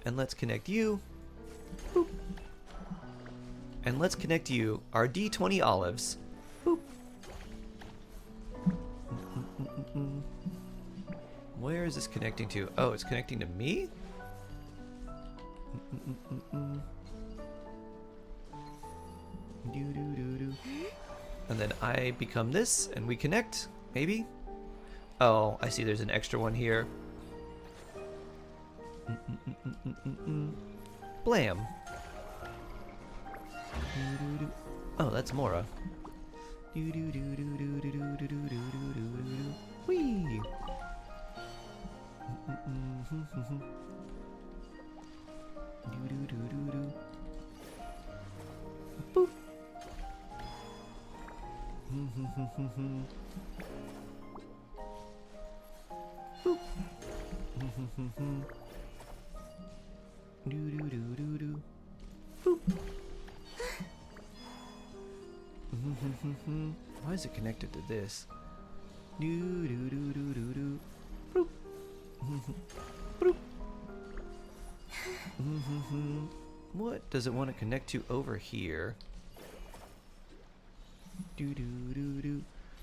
And let's connect you. Boop. And let's connect you. Our D20 olives. Boop. Where is this connecting to? Oh, it's connecting to me? And then I become this, and we connect, maybe? Oh, I see there's an extra one here. Blam. Oh, that's Mora. Whee! Boop. Boop. Boop. Why is it connected to this? Boop. Boop. What does it want to connect to over here?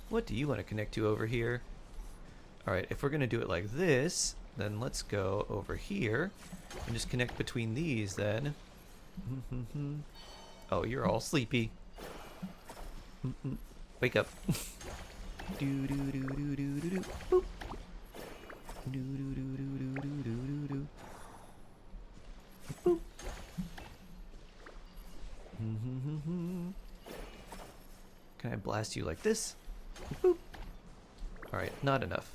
What do you want to connect to over here? Alright, if we're going to do it like this, then let's go over here and just connect between these then. Oh, you're all sleepy. Wake up. Boop. Boop. Can I blast you like this? Boop. Alright, not enough.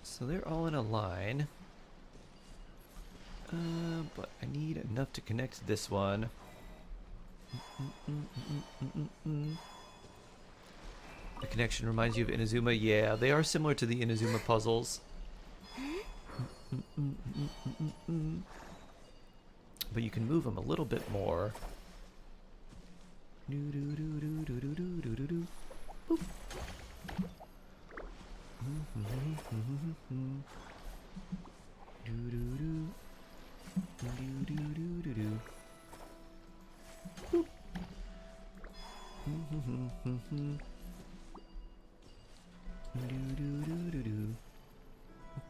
So they're all in a line. But I need enough to connect to this one. The connection reminds you of Inazuma. Yeah, they are similar to the Inazuma puzzles. But you can move them a little bit more. Boop.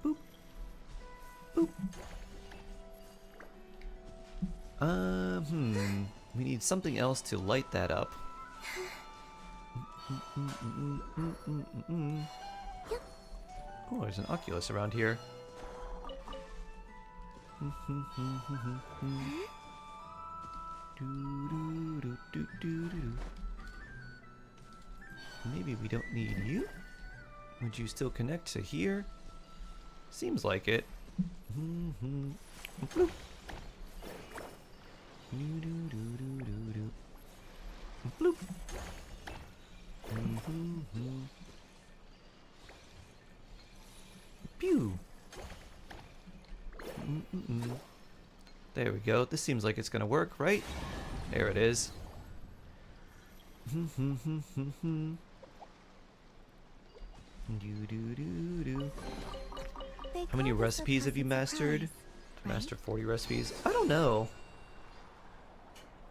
Boop. Boop. We need something else to light that up. Oh, there's an Oculus around here. Maybe we don't need you? Would you still connect to here? Seems like it. Bloop. Bloop. Pew. There we go. This seems like it's gonna work, right? There it is. How many recipes have you mastered? Master 40 recipes? I don't know.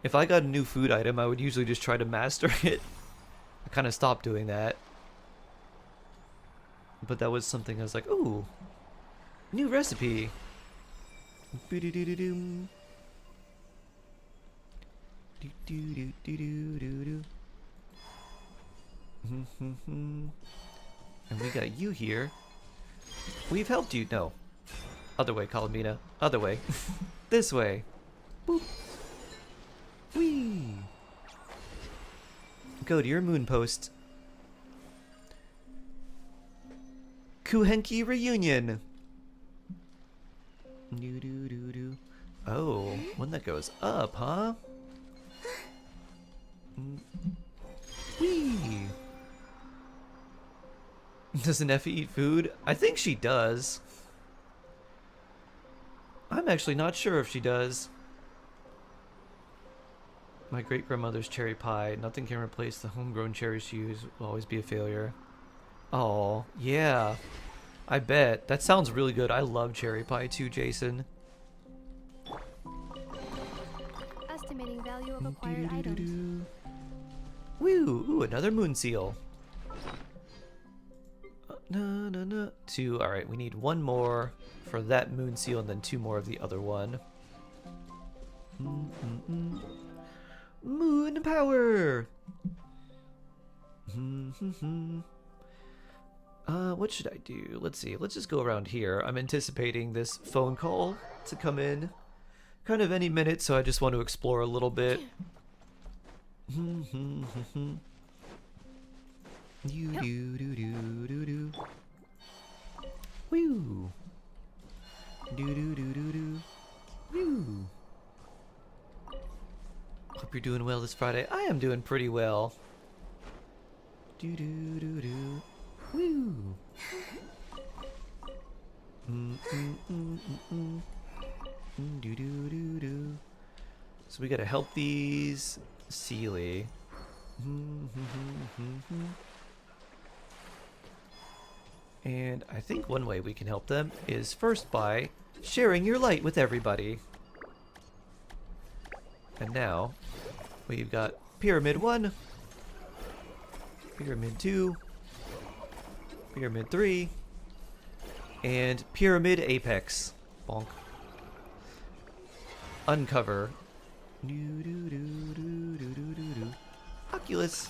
If I got a new food item, I would usually just try to master it. I kind of stopped doing that. But that was something I was like, ooh, new recipe. Boo-doo-doo-doo-doom. Do-do-do-do-do-do-do. And we got you here. We've helped you. No. Other way, Columbina. Other way. This way. Boop. Whee! Go to your moon post. Kuhenki reunion. Doo doo doo doo. Oh, one that goes up, huh? Whee! Does an Effie eat food? I think she does. I'm actually not sure if she does. My great-grandmother's cherry pie. Nothing can replace the homegrown cherries she used. Will always be a failure. Oh, yeah. I bet. That sounds really good. I love cherry pie too, Jason. Estimating value of acquired items. Woo! Ooh, another moon seal. Two. Alright, we need one more for that moon seal and then two more of the other one. Moon power! What should I do? Let's see. Let's just go around here. I'm anticipating this phone call to come in kind of any minute, so I just want to explore a little bit. You do do do do do. Woo. Do do do do do. Woo. Hope you're doing well this Friday. I am doing pretty well. Do do do do. Woo. Do do do do. So we gotta help these Sealy. And I think one way we can help them is first by sharing your light with everybody. And now we've got Pyramid 1, Pyramid 2, Pyramid 3, and Pyramid Apex. Bonk. Uncover. Oculus.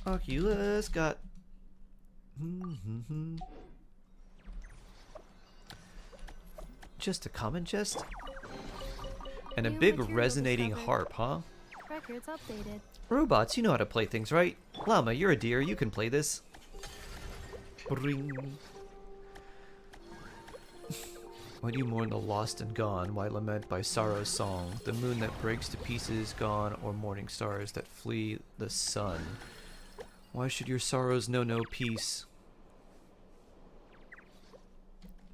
Oculus got. Just a common chest? And a New big material resonating discovered. harp, huh? Records updated. Robots, you know how to play things, right? Llama, you're a deer, you can play this. Bring. When you mourn the lost and gone, why lament by sorrow's song? The moon that breaks to pieces gone, or morning stars that flee the sun. Why should your sorrows know no peace?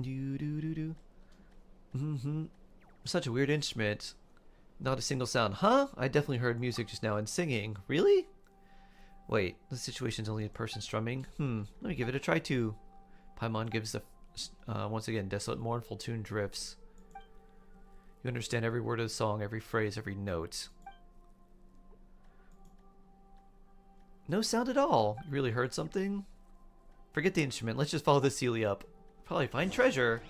Do do do do. Such a weird instrument. Not a single sound. Huh? I definitely heard music just now and singing. Really? Wait, the situation's only a person strumming? Let me give it a try too. Paimon gives the once again, desolate, mournful tune drifts. You understand every word of the song, every phrase, every note. No sound at all. You really heard something? Forget the instrument. Let's just follow the Celia up. Probably find treasure.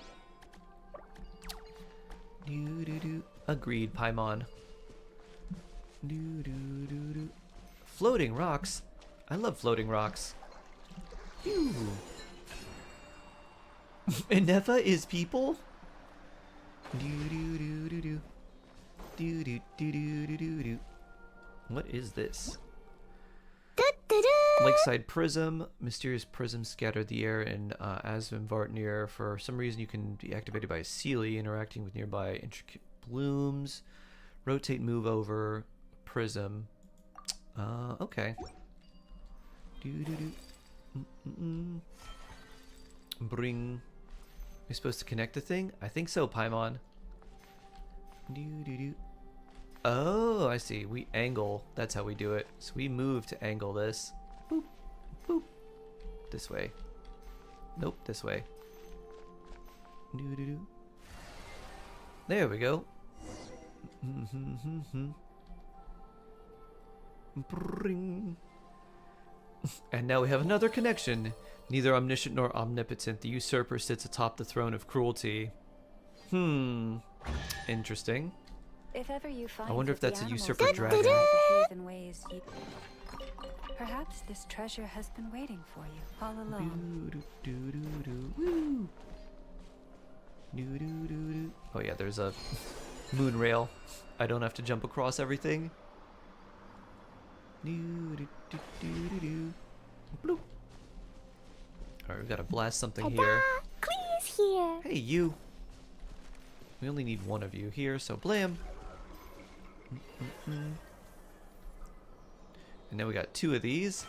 Agreed, Paimon. Floating rocks. I love floating rocks. Phew. Inefa is people? What is this? Lakeside Prism. Mysterious prisms scatter the air in Asvenvartnir. For some reason you can be activated by a Sealy, interacting with nearby intricate blooms. Rotate, move over. Prism. Okay. Bring. You're supposed to connect the thing? I think so, Paimon. Oh, I see. We angle. That's how we do it. So we move to angle this. Boop. Boop. This way. Nope, this way. There we go. Bring. And now we have another connection. Neither omniscient nor omnipotent, the usurper sits atop the throne of cruelty. Interesting. If ever you find I wonder if that that's the a animals usurper don't dragon. behave in ways you... Perhaps this treasure has been waiting for you all along. Woo. Doo-doo-doo-doo. Oh yeah, there's a moon rail. I don't have to jump across everything. Doo-doo-doo-doo-doo-doo. Bloop. Alright, we gotta blast something here. Clee's here. Hey, you. We only need one of you here, so blam. And now we got two of these.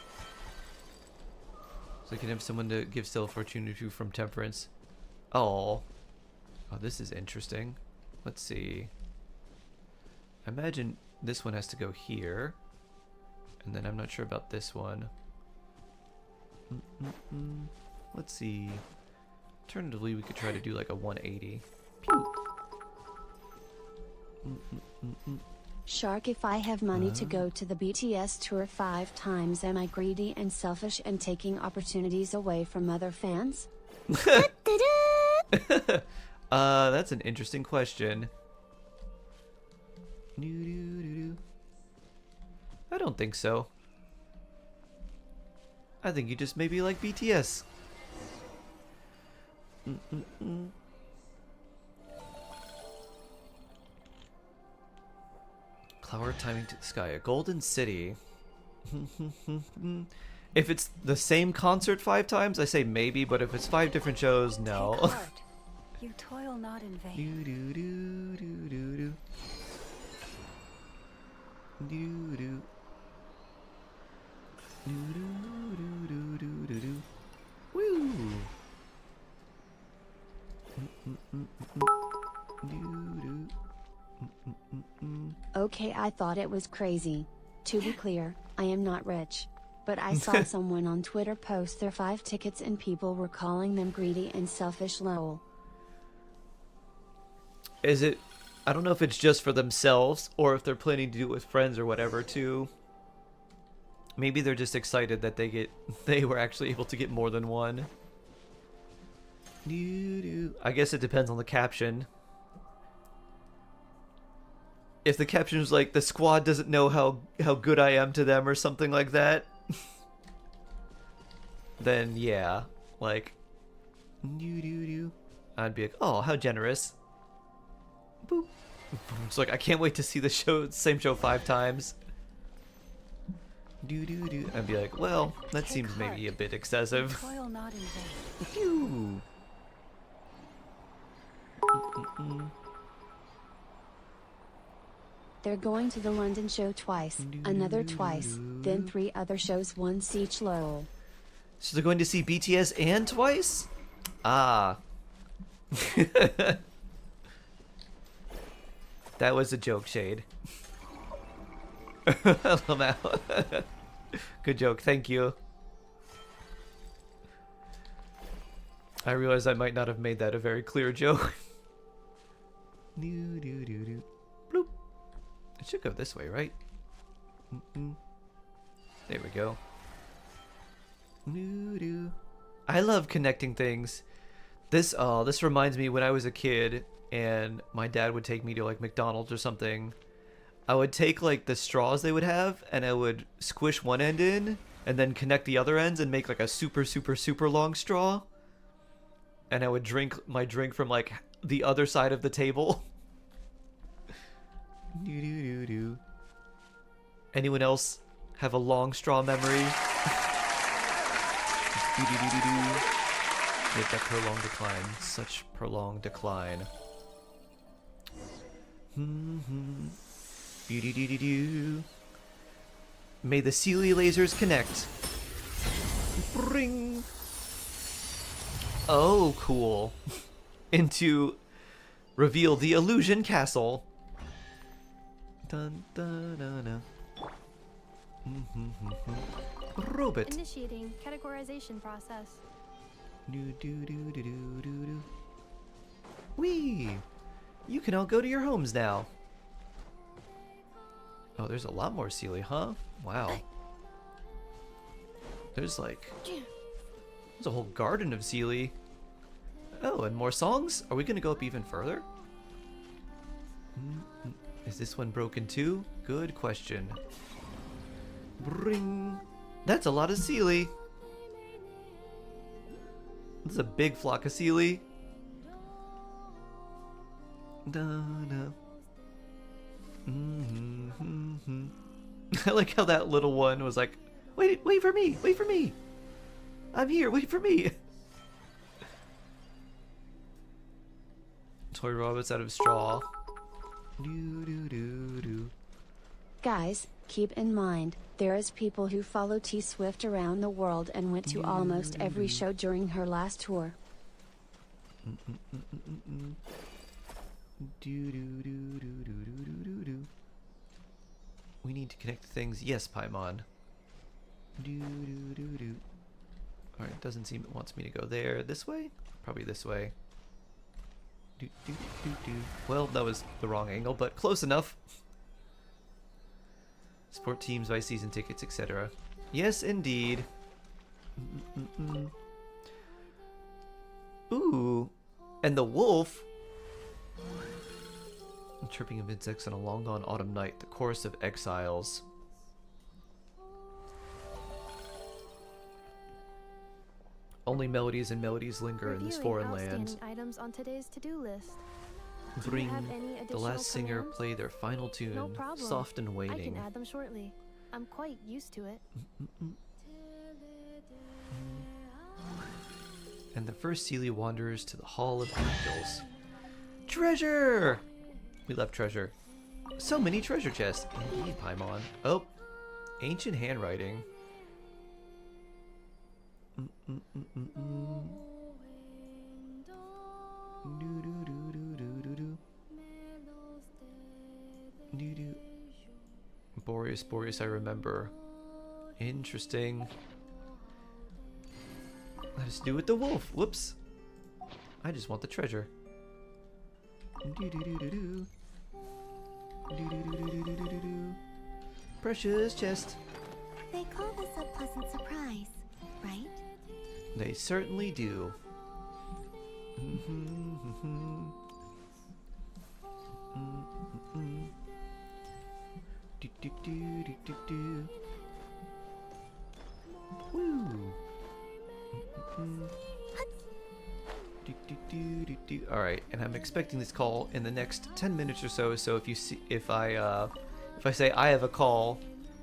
So we can have someone to give Still Fortune to from Temperance. Oh. Oh, this is interesting. Let's see. I imagine this one has to go here. And then I'm not sure about this one. Let's see. Alternatively, we could try to do like a 180. Pew. Shark, if I have money to go to the BTS tour 5 times, am I greedy and selfish and taking opportunities away from other fans? That's an interesting question. I don't think so. I think you just maybe like BTS. Cloud timing to the sky. A golden city. If it's the same concert 5 times, I say maybe, but if it's 5 different shows, no. Take heart. You toil not in vain. Do-do-do-do-do-do. Do-do. Do-do-do-do-do-do-do. Woo! Do-do. Okay, I thought it was crazy. To be clear, I am not rich. But I saw someone on Twitter post their 5 tickets and people were calling them greedy and selfish, lol. Is it... I don't know if it's just for themselves or if they're planning to do it with friends or whatever too. Maybe they're just excited that they were actually able to get more than one. I guess it depends on the caption. If the caption is like, the squad doesn't know how good I am to them or something like that, then yeah, like, I'd be like, oh, how generous. Boop. It's like, I can't wait to see the same show 5 times. I'd be like, well, that Take seems maybe a heart. bit excessive. You toil not in vain. Phew. They're going to the London show twice, another twice, then 3 other shows once each, lol. So they're going to see BTS and twice? Ah. That was a joke, Shade. Lamau. Good joke, thank you. I realize I might not have made that a very clear joke. Bloop. It should go this way, right? There we go. I love connecting things. This reminds me when I was a kid and my dad would take me to like McDonald's or something. I would take like the straws they would have and I would squish one end in and then connect the other ends and make like a super long straw. And I would drink my drink from like the other side of the table. Anyone else have a long straw memory? With that prolonged decline. Such prolonged decline. May the Sealy lasers connect. Bring. Oh, cool. Into reveal the illusion castle. Dun dun dun dun. Robot. Initiating categorization process. Wee! You can all go to your homes now. Oh, there's a lot more Sealy, huh? Wow. There's like... There's a whole garden of Sealy. Oh, and more songs? Are we gonna go up even further? Is this one broken too? Good question. Bring. That's a lot of Sealy. This is a big flock of Sealy. Da-da. I like how that little one was like, wait for me, wait for me. I'm here, wait for me. Toy robots out of straw. Guys, keep in mind, there is people who follow T Swift around the world and went to almost every show during her last tour. We need to connect things. Yes, Paimon. Alright, doesn't seem it wants me to go there. This way? Probably this way. Well, that was the wrong angle, but close enough. Support teams, buy season tickets, etc. Yes, indeed. Ooh, and the wolf. The chirping of insects on a long gone autumn night. The chorus of exiles. Only melodies and melodies linger in this foreign land. Items on today's to-do list. Bring the last singer play their final tune, No problem. soft and I waning. can add them shortly. I'm quite used to it. And the first Sealy wanders to the Hall of Angels. Treasure! We love treasure. So many treasure chests. Indeed, Paimon. Oh, ancient handwriting. Boreas, I remember. Interesting. Let us do with the wolf. Whoops. I just want the treasure. Precious chest. They call this a pleasant surprise, right? They certainly do. Woo. All right, and I'm expecting this call in the next 10 minutes or so. So if you see, if I say I have a call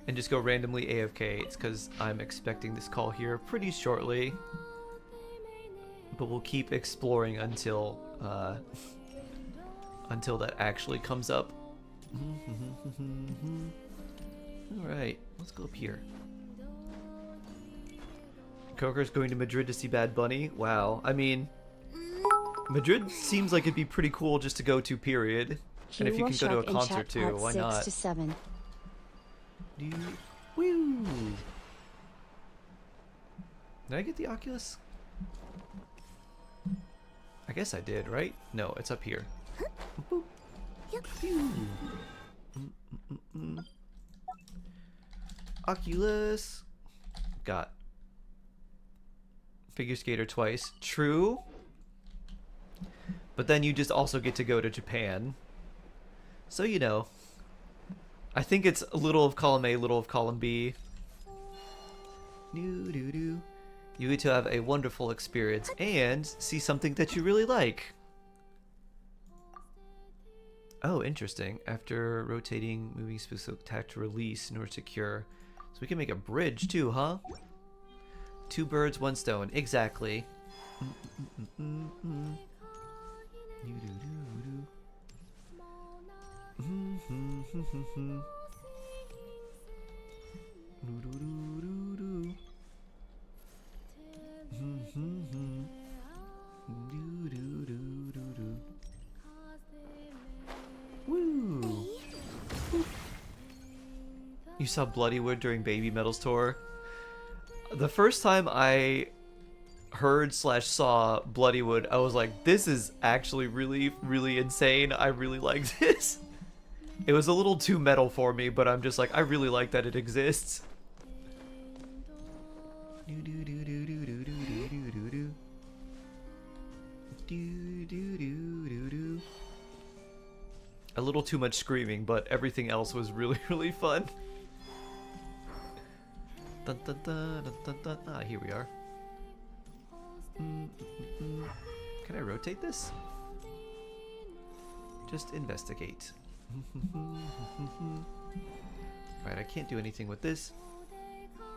and just go randomly AFK, it's because I'm expecting this call here pretty shortly. But we'll keep exploring until until that actually comes up. All right, let's go up here. Coker's going to Madrid to see Bad Bunny. Wow, I mean, Madrid seems like it'd be pretty cool just to go to, period. And if you can go to a concert too, why not? 6 to 7. Woo! Did I get the Oculus? I guess I did, right? No, it's up here. Boop. Phew. Oculus. Got figure skater twice. True. But then you just also get to go to Japan. So, you know. I think it's a little of column A, little of column B. You get to have a wonderful experience and see something that you really like. Oh, interesting. After rotating, moving specific attack to release in order to secure. So we can make a bridge too, huh? 2 birds, 1 stone. Exactly. Woo! You saw Bloodywood during Baby Metal's tour? The first time I heard/saw Bloodywood, I was like, this is actually really insane. I really like this. It was a little too metal for me, but I'm just like, I really like that it exists. A little too much screaming, but everything else was really, really fun. Dun, dun, dun, dun, dun, dun. Ah, here we are. Can I rotate this? Just investigate. Alright, I can't do anything with this.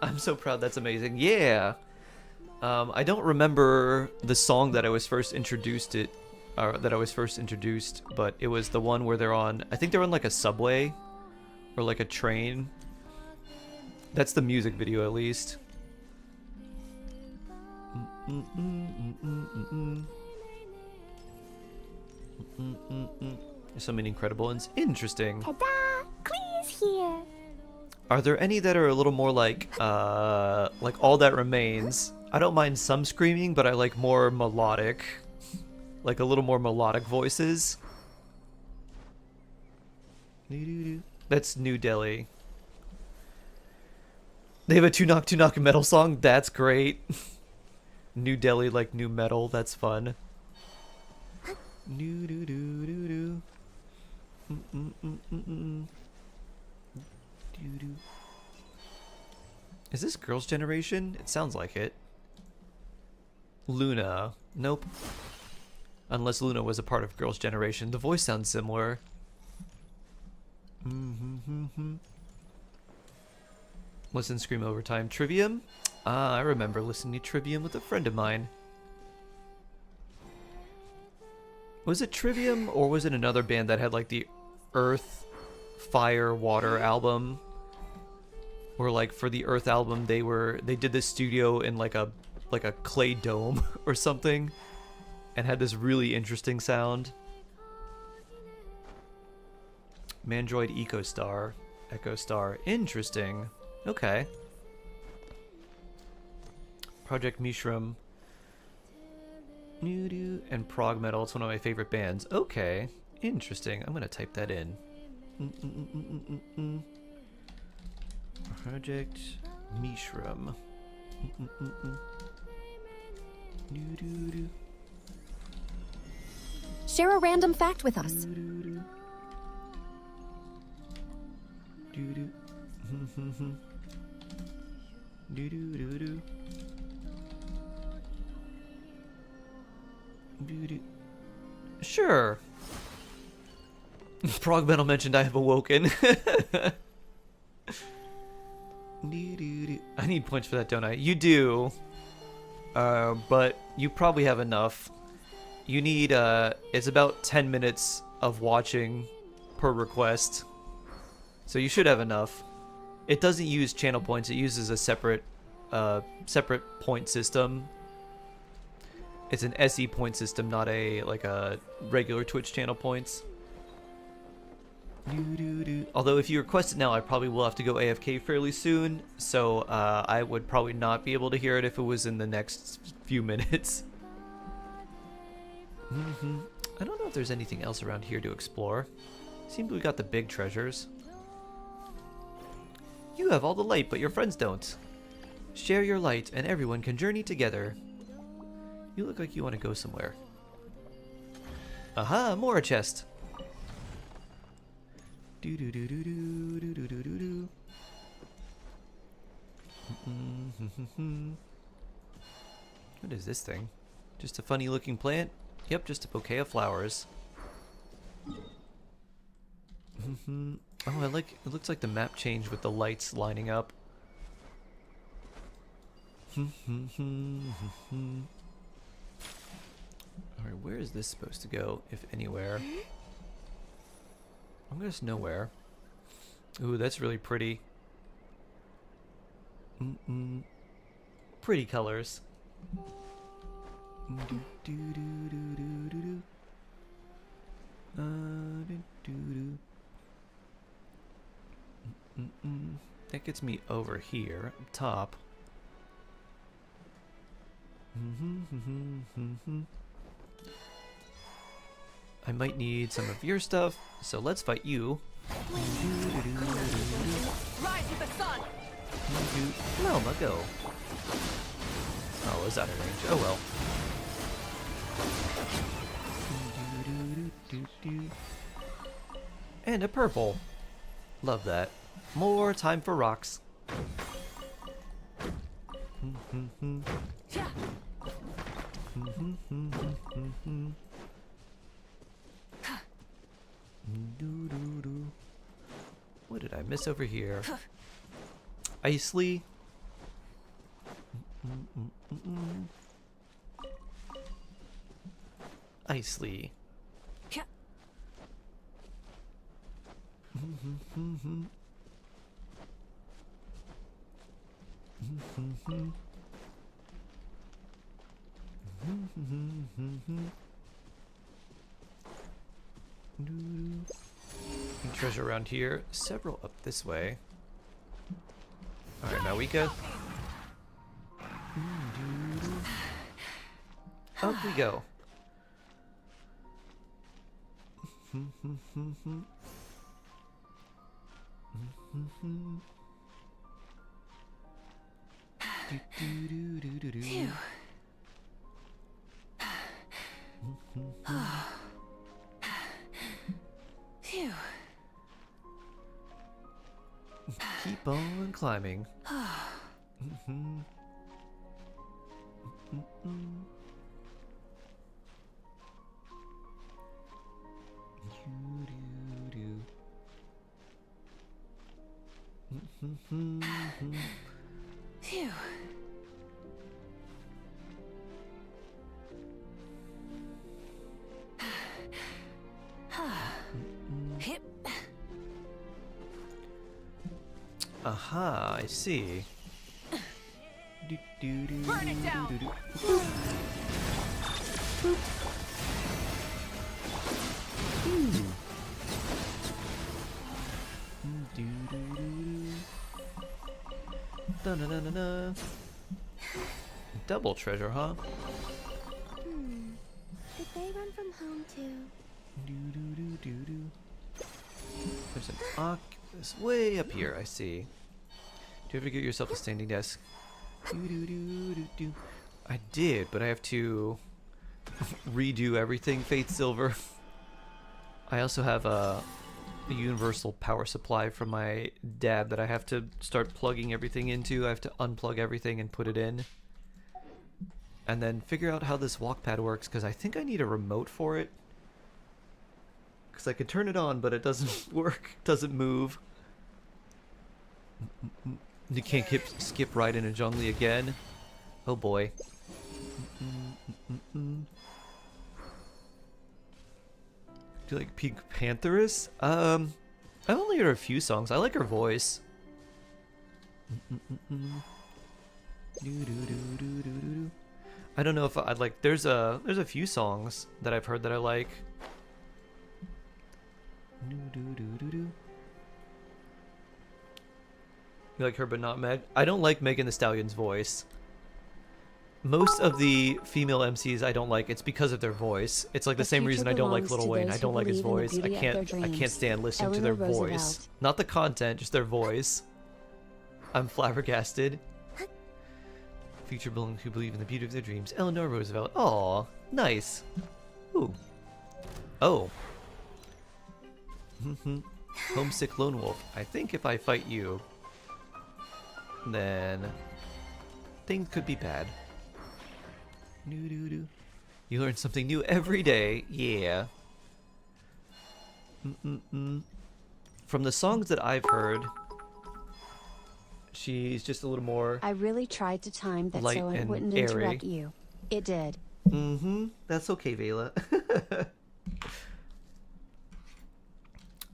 I'm so proud, that's amazing. Yeah! I don't remember the song that I was first introduced but it was the one where they're on, I think they're on like a subway or like a train. That's the music video at least. There's so many incredible ones. Interesting. Ta-da! Clee's here. Are there any that are a little more like All That Remains? I don't mind some screaming, but I like more melodic. Like a little more melodic voices. That's New Delhi. They have a two knock metal song? That's great. New Delhi like new metal, that's fun. New do do do do. Is this Girls' Generation? It sounds like it. Luna. Nope. Unless Luna was a part of Girls' Generation. The voice sounds similar. Listen, scream over time. Trivium? Ah, I remember listening to Trivium with a friend of mine. Was it Trivium or was it another band that had like the Earth, Fire, Water album? Or like for the Earth album they did this studio in like a clay dome or something and had this really interesting sound. Mandroid Echo Star. Interesting. Okay. Project Mishram. And prog metal. It's one of my favorite bands. Okay. Interesting. I'm gonna type that in. Project Mishram. Share a random fact with us. Sure. Prog metal mentioned I have awoken. I need points for that, don't I? You do. But you probably have enough. You need, it's about 10 minutes of watching per request. So you should have enough. It doesn't use channel points. It uses a separate point system. It's an SE point system, not a regular Twitch channel points. Although if you request it now, I probably will have to go AFK fairly soon, so I would probably not be able to hear it if it was in the next few minutes. I don't know if there's anything else around here to explore. Seems we got the big treasures. You have all the light, but your friends don't. Share your light, and everyone can journey together. You look like you want to go somewhere. Aha, more a chest. What is this thing? Just a funny looking plant? Yep, just a bouquet of flowers. Oh, I like, it looks like the map changed with the lights lining up. Alright, where is this supposed to go, if anywhere? I'm gonna guess nowhere. Ooh, that's really pretty. Pretty colors. That gets me over here, up top. I might need some of your stuff, so let's fight you. Rise with the sun. Lelma, go. Oh, is that a range? Oh well. And a purple. Love that. More time for rocks. Yeah. What did I miss over here? Icely. Icely. Yeah. Treasure around here. Several up this way. Alright, now we go. Up we go. Phew. Phew. Keep on climbing. Phew. Hip. Aha, I see. Burn it down. Da-na-na-na-na. Double treasure, huh? Did they run from home too? There's an octopus way up here, I see. Do you ever get yourself a standing desk? I did, but I have to redo everything, Faith Silver. I also have a universal power supply from my dad that I have to start plugging everything into. I have to unplug everything and put it in. And then figure out how this walk pad works, because I think I need a remote for it. Because I could turn it on, but it doesn't work. Doesn't move. You can't skip right into Zhongli again. Oh boy. Do you like Pink Pantheress? I only heard a few songs. I like her voice. I don't know if I'd like. There's a few songs that I've heard that I like. You like her, but not Meg. I don't like Megan Thee Stallion's voice. Most of the female MCs I don't like. It's because of their voice. It's like the same reason I don't like Lil Wayne. I don't like his voice. I can't stand listening to their voice. Not the content, just their voice. I'm flabbergasted. Future belong who believe in the beauty of their dreams. Eleanor Roosevelt. Aw, nice. Ooh. Oh. Homesick lone wolf. I think if I fight you, then things could be bad. You learn something new every day. Yeah. From the songs that I've heard, she's just a little more. I really tried to time that light so it and wouldn't airy. interrupt you. It did. That's okay, Vela.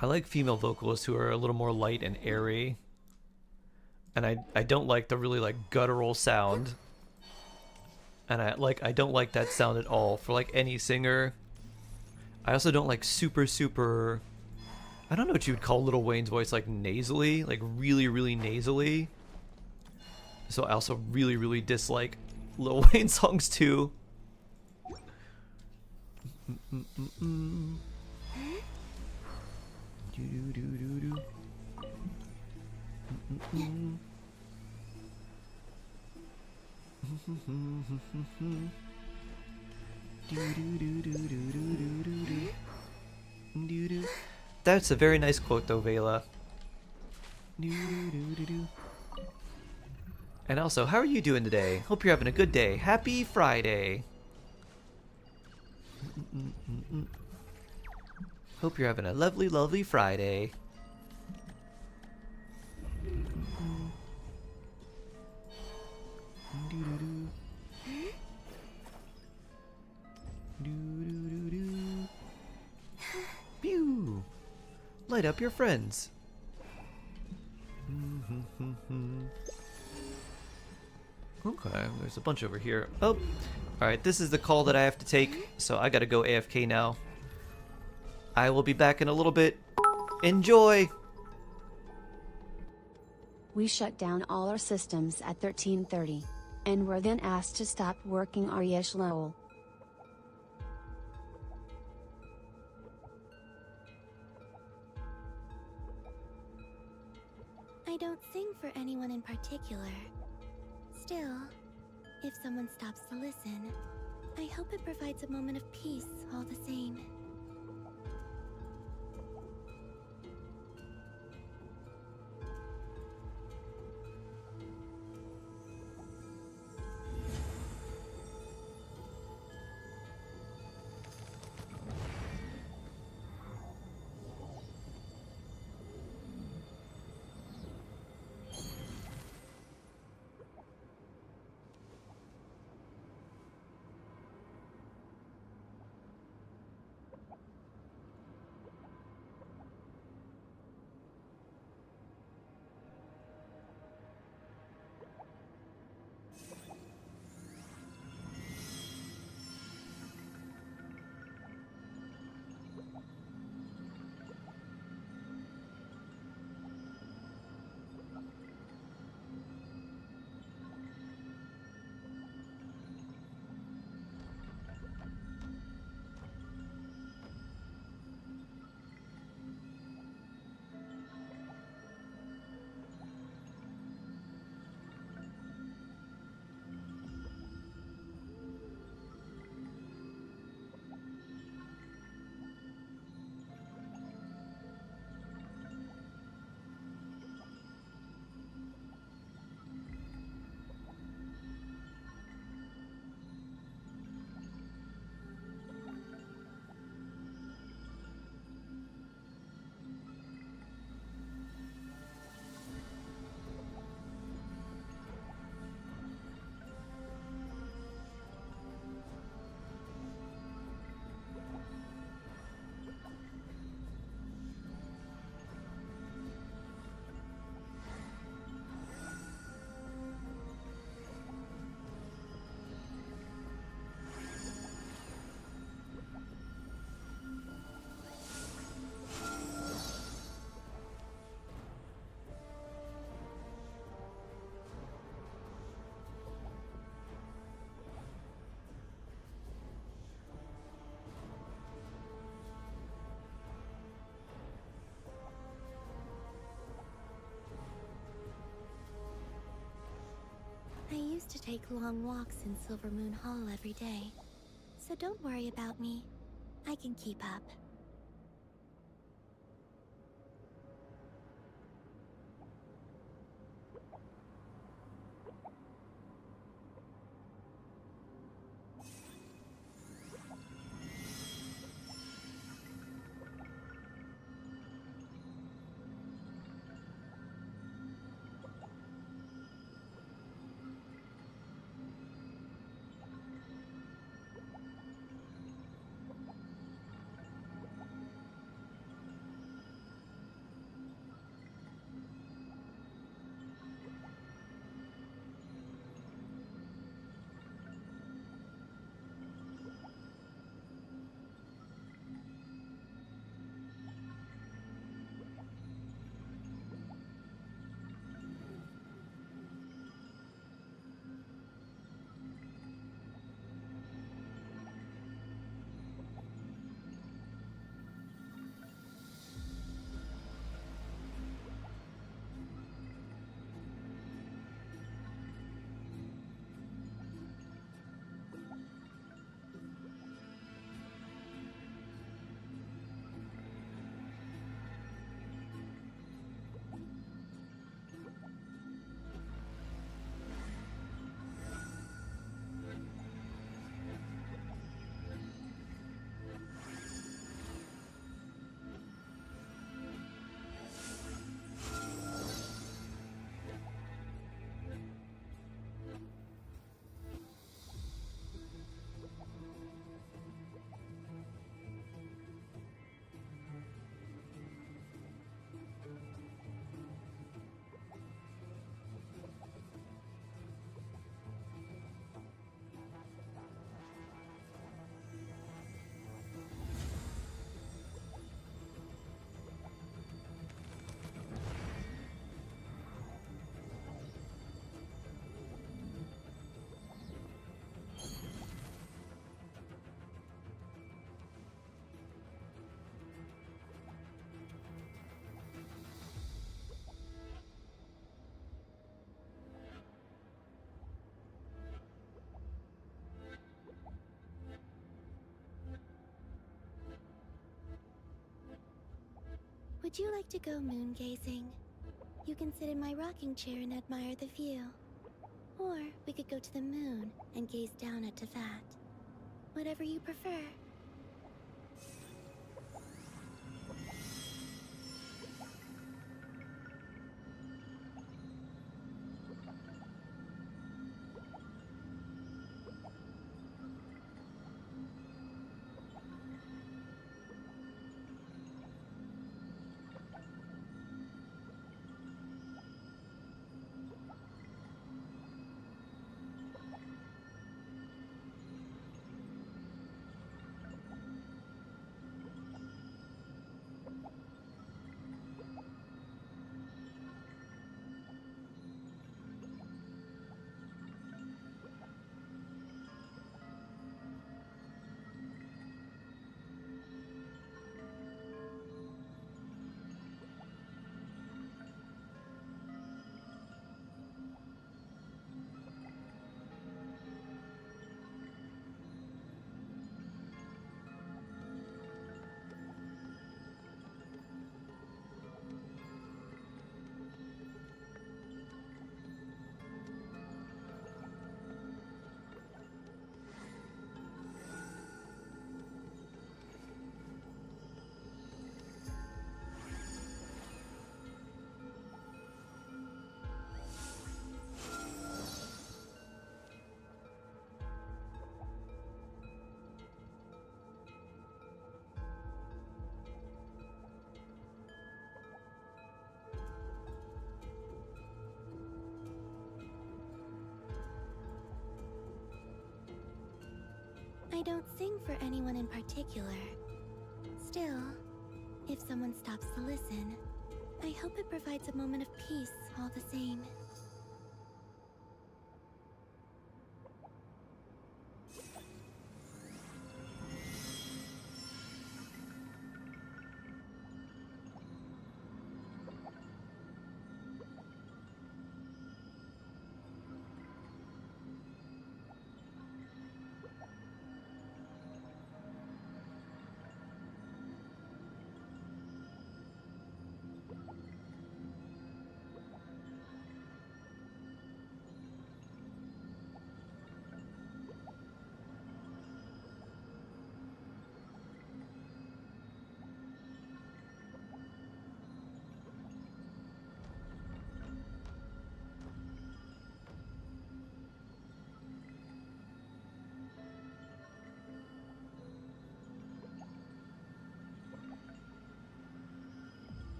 I like female vocalists who are a little more light and airy. And I don't like the really like guttural sound. And I don't like that sound at all for like any singer. I also don't like super I don't know what you would call Lil Wayne's voice, like nasally, like really nasally. So I also really dislike Lil Wayne songs too. That's a very nice quote though, Vela. Doo-doo-doo-doo-doo. And also, how are you doing today? Hope you're having a good day. Happy Friday. Hope you're having a lovely, lovely Friday. Doo-doo-doo. Doo-doo-doo-doo. Pew! Light up your friends. Okay, there's a bunch over here. Oh, alright, this is the call that I have to take, so I gotta go AFK now. I will be back in a little bit. Enjoy! We shut down all our systems at 13:30. And were then asked to stop working Aryesh lol. I don't sing for anyone in particular. Still, if someone stops to listen, I hope it provides a moment of peace all the same. I used to take long walks in Silver Moon Hall every day, so don't worry about me. I can keep up. Would you like to go moon gazing? You can sit in my rocking chair and admire the view. Or we could go to the moon and gaze down at Tefat. Whatever you prefer. I don't sing for anyone in particular. Still, if someone stops to listen, I hope it provides a moment of peace all the same.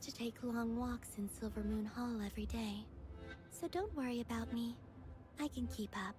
used to take long walks in Silver Moon Hall every day. So don't worry about me. I can keep up.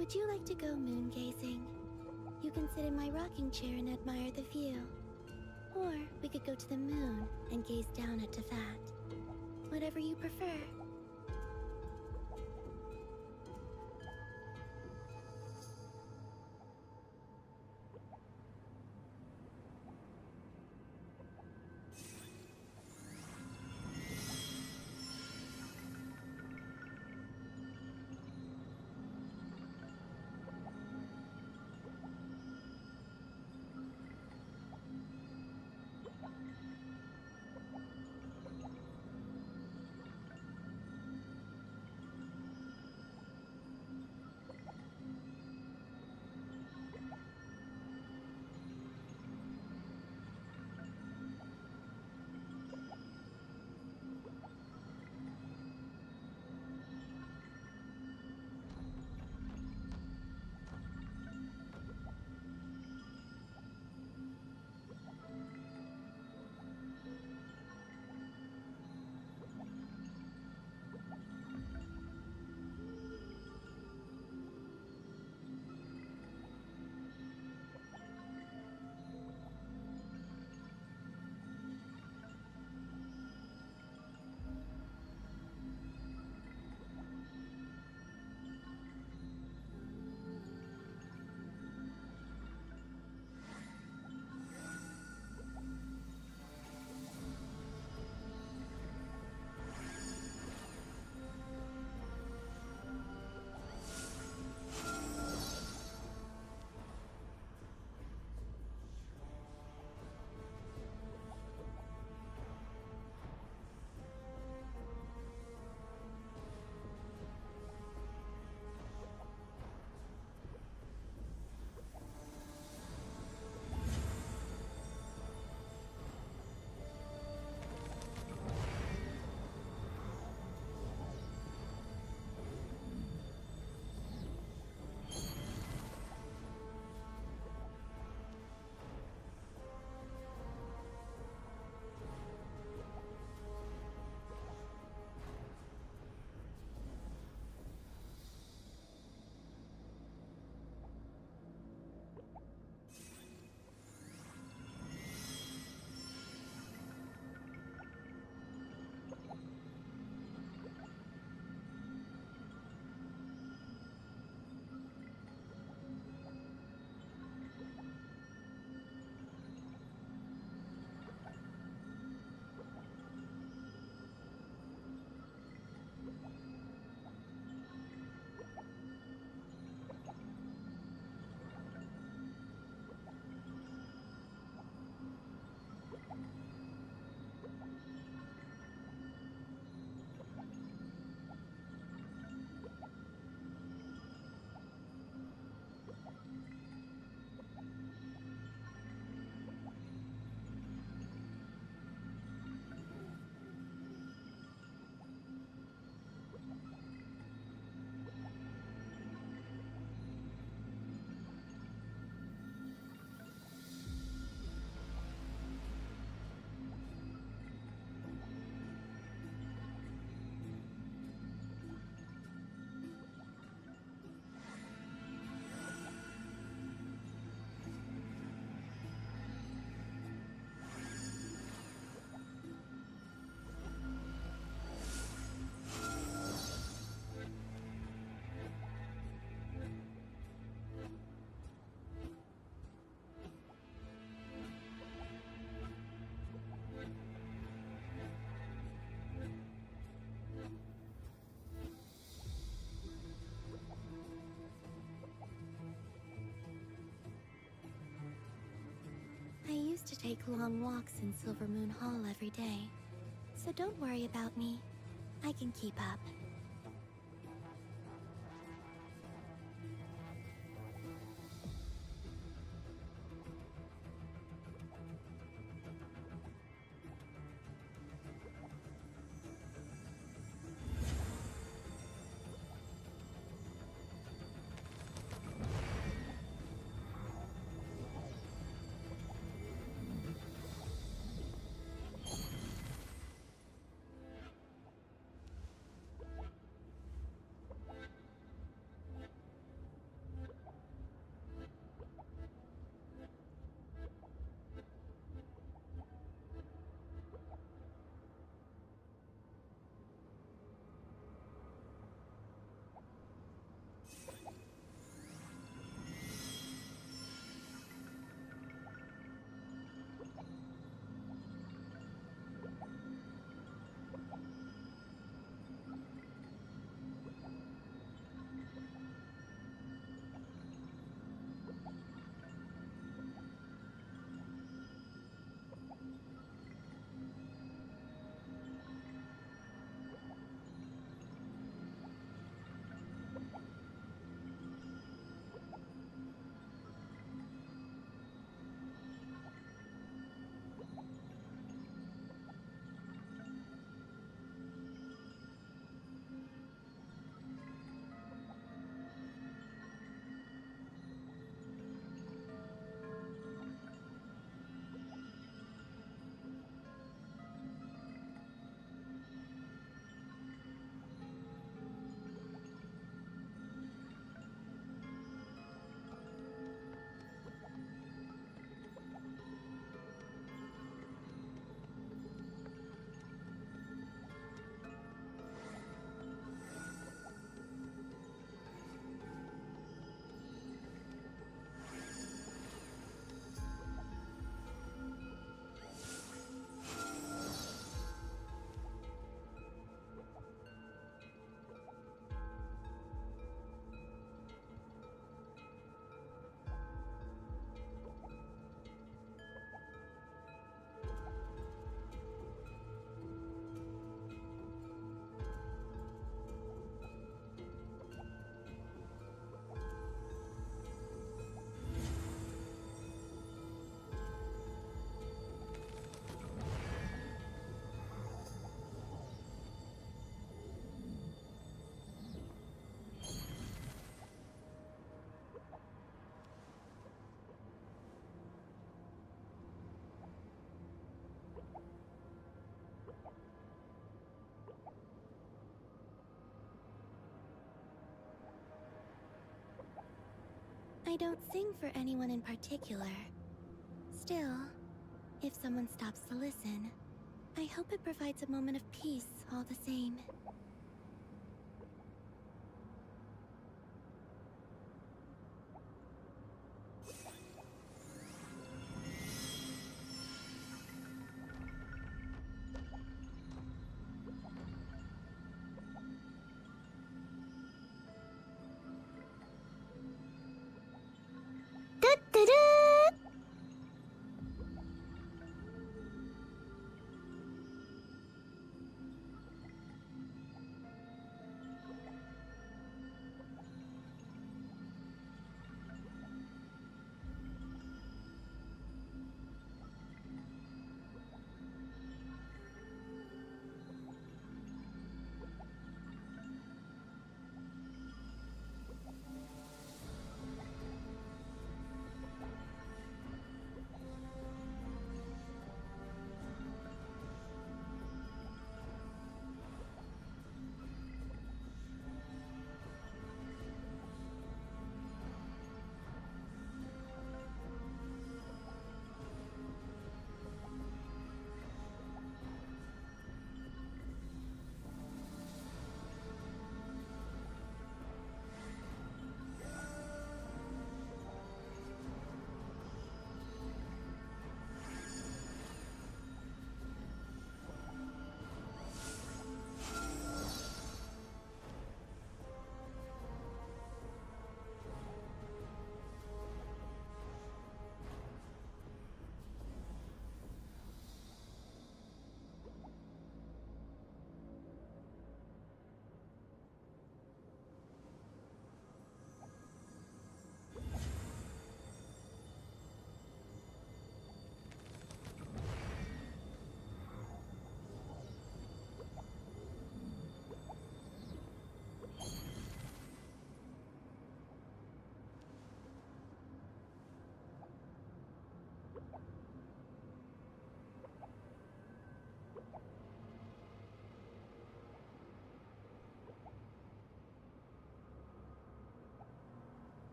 Would you like to go moon gazing? You can sit in my rocking chair and admire the view. Or we could go to the moon and gaze down at Tefat. Whatever you prefer. used to take long walks in Silver Moon Hall every day. So don't worry about me. I can keep up. I don't sing for anyone in particular. Still, if someone stops to listen, I hope it provides a moment of peace all the same.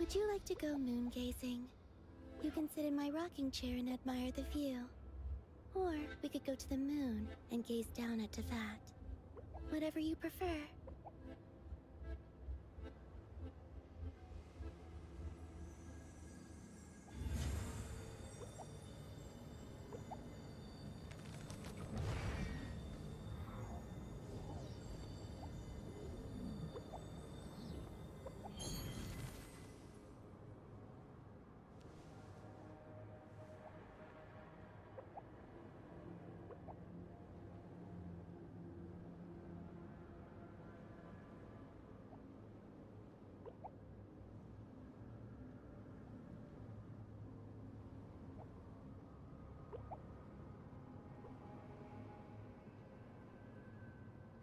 Would you like to go moon gazing? You can sit in my rocking chair and admire the view. Or we could go to the moon and gaze down at Tefat. Whatever you prefer.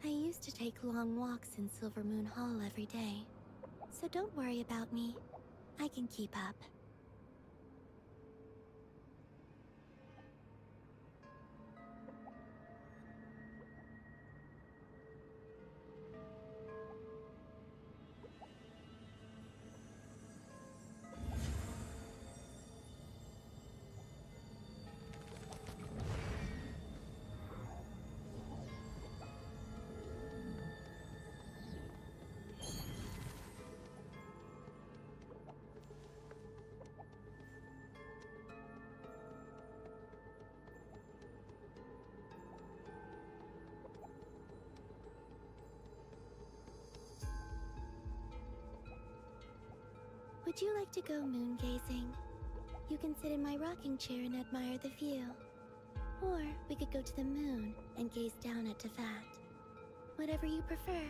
I used to take long walks in Silver Moon Hall every day, so don't worry about me. I can keep up. Would you like to go moon gazing? You can sit in my rocking chair and admire the view. Or we could go to the moon and gaze down at Tefat. Whatever you prefer.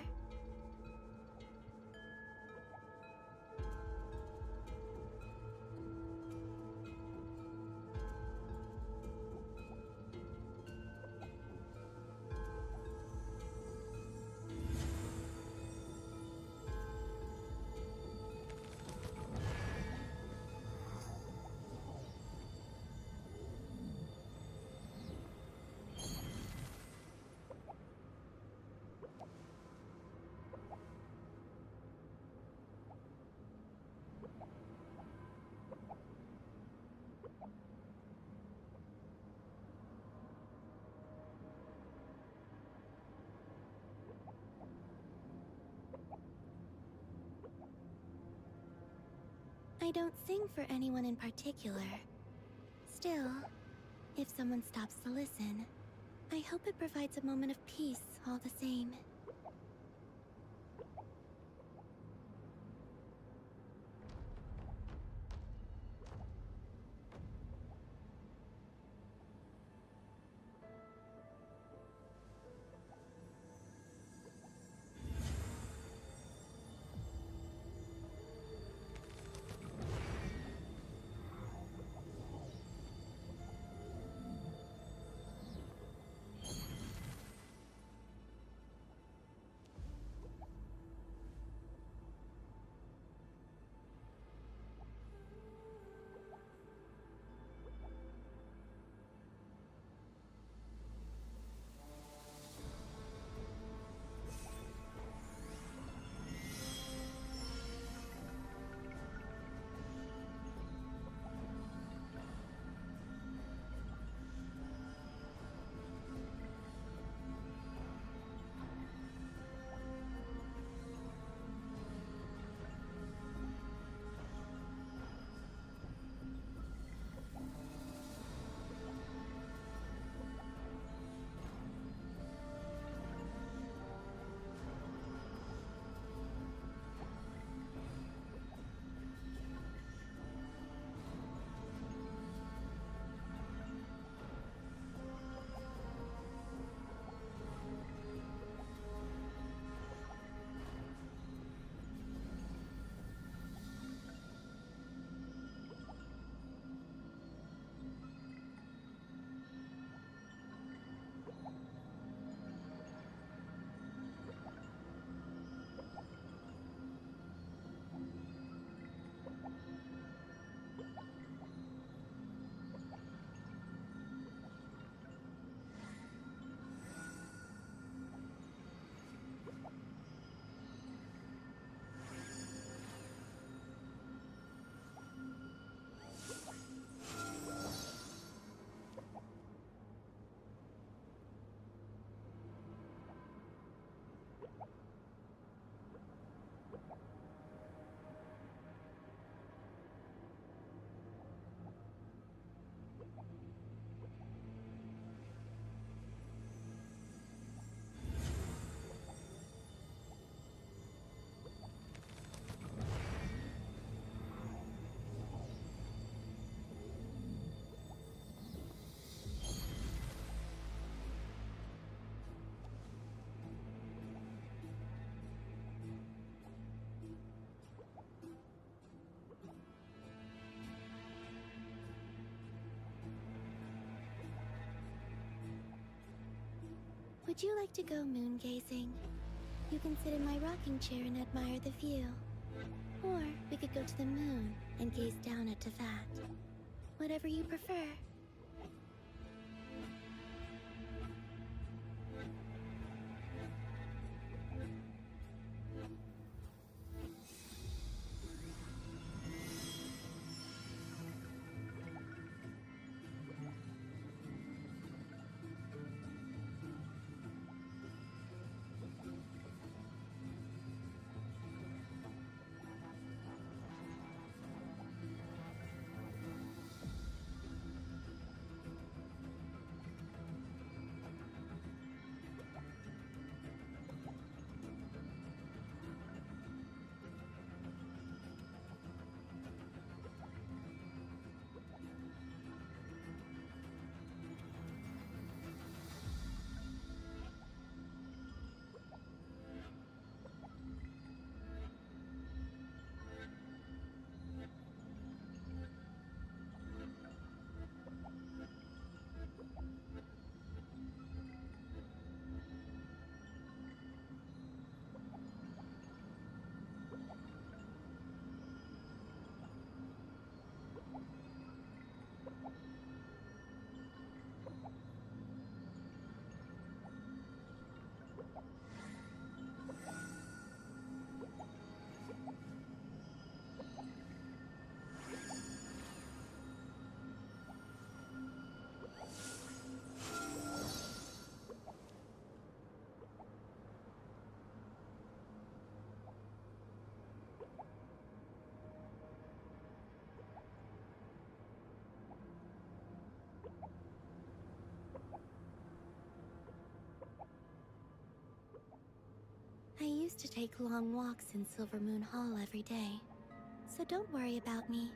I don't sing for anyone in particular. Still, if someone stops to listen, I hope it provides a moment of peace all the same. Would you like to go moon gazing? You can sit in my rocking chair and admire the view. Or we could go to the moon and gaze down at Tefat. Whatever you prefer. I used to take long walks in Silver Moon Hall every day. So don't worry about me.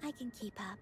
I can keep up.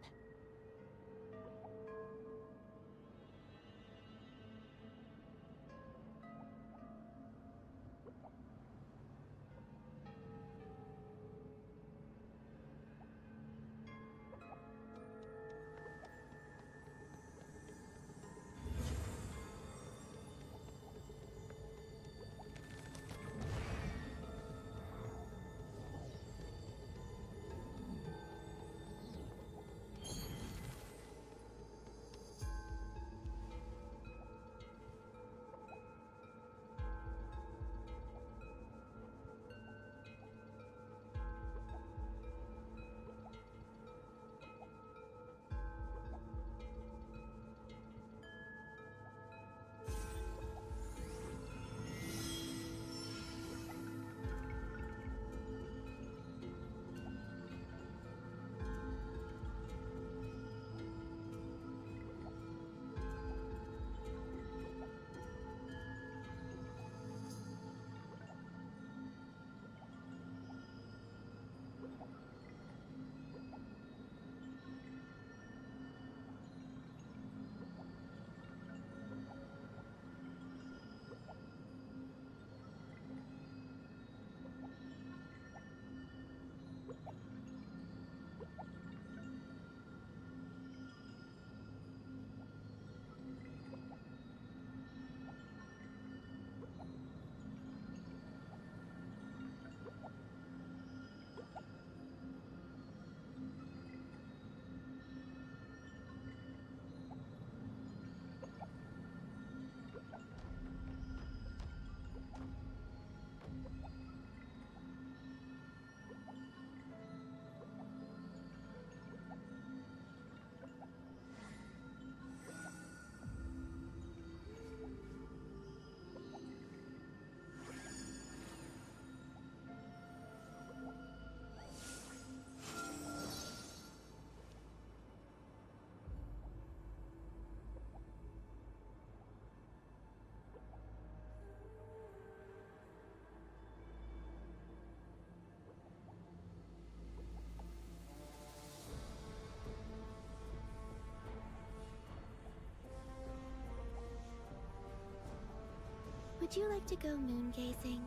Would you like to go moon gazing?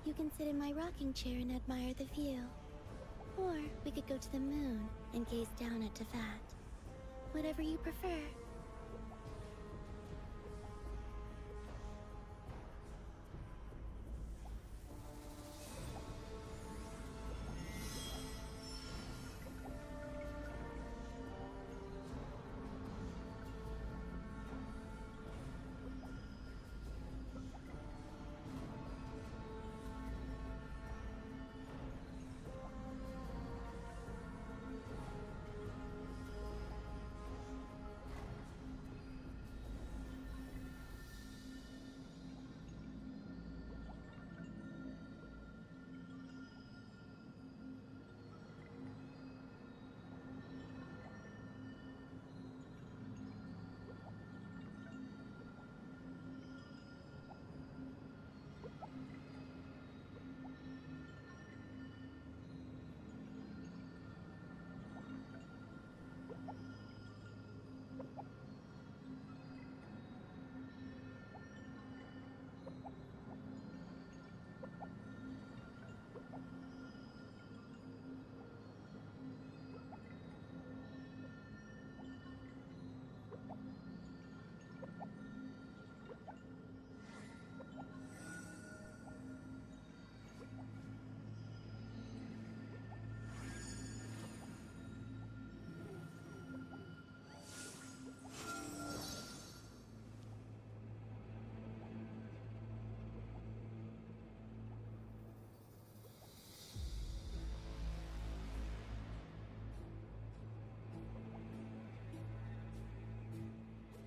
You can sit in my rocking chair and admire the view. Or we could go to the moon and gaze down at Tefat. Whatever you prefer.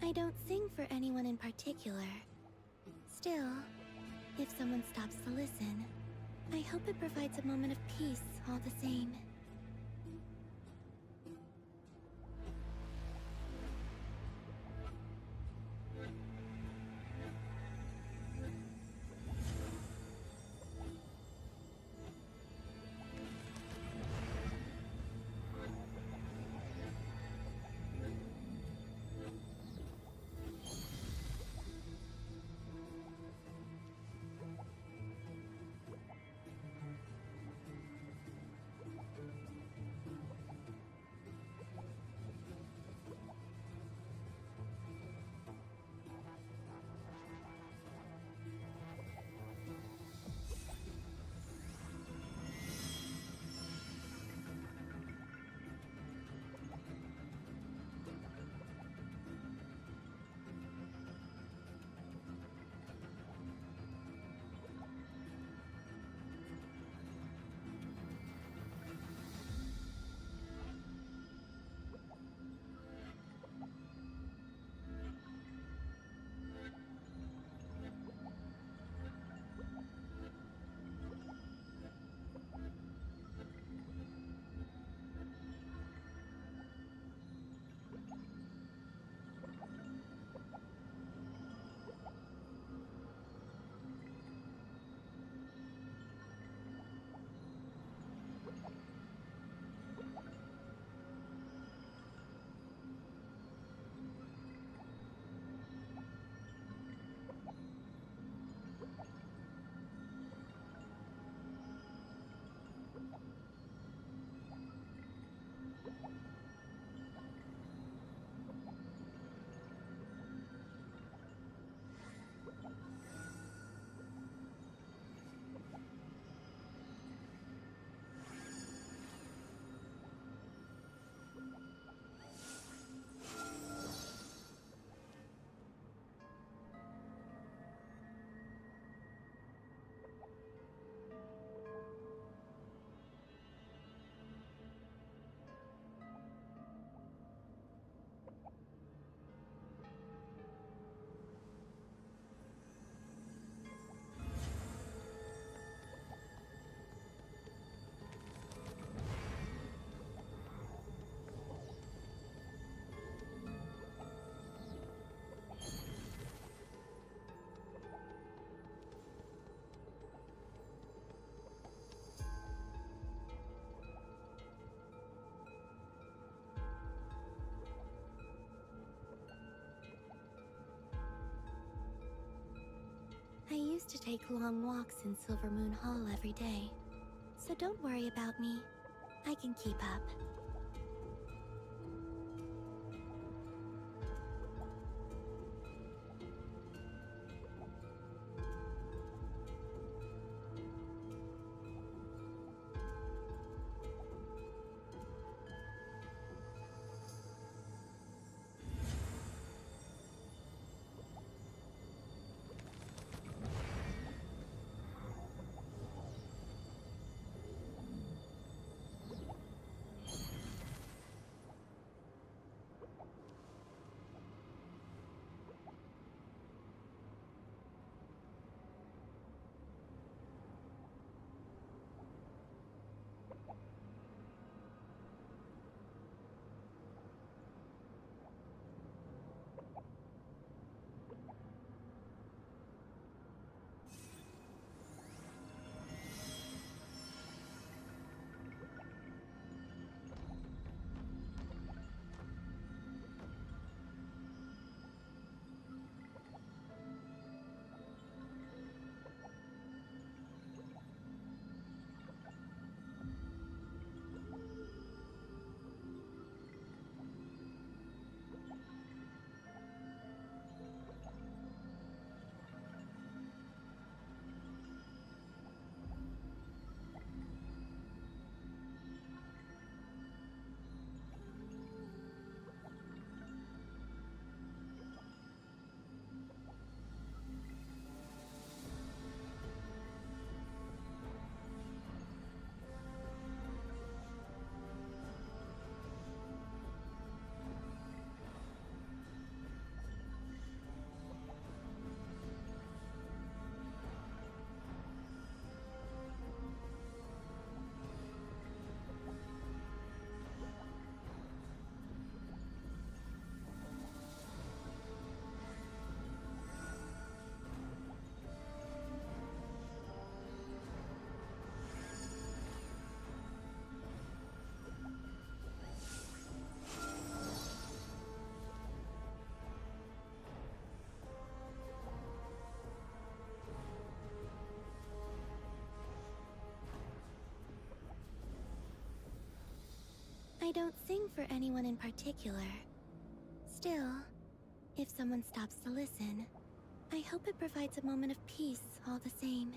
I don't sing for anyone in particular. Still, if someone stops to listen, I hope it provides a moment of peace all the same. Thank you. I used to take long walks in Silver Moon Hall every day, so don't worry about me. I can keep up. I don't sing for anyone in particular. Still, if someone stops to listen, I hope it provides a moment of peace all the same.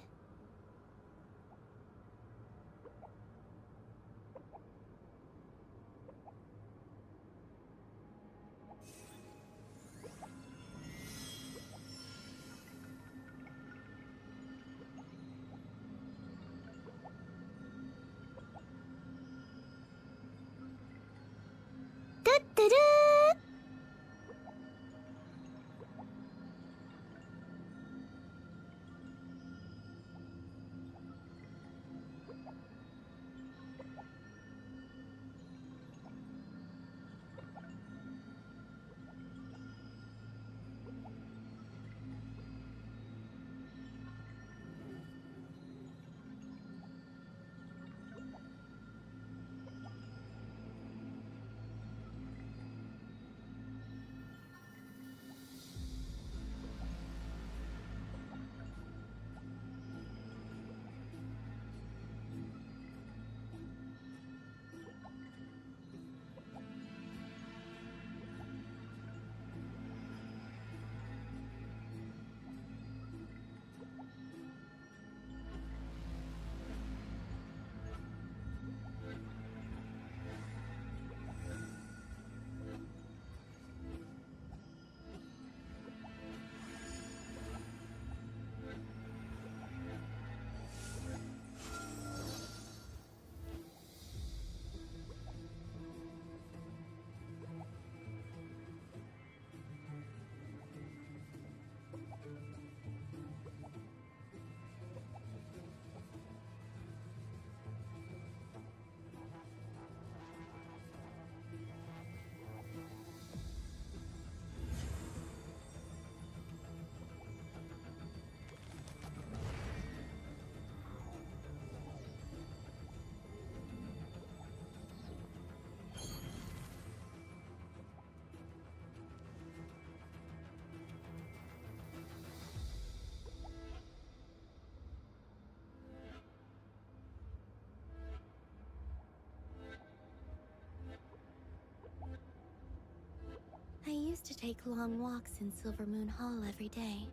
I used to take long walks in Silver Moon Hall every day,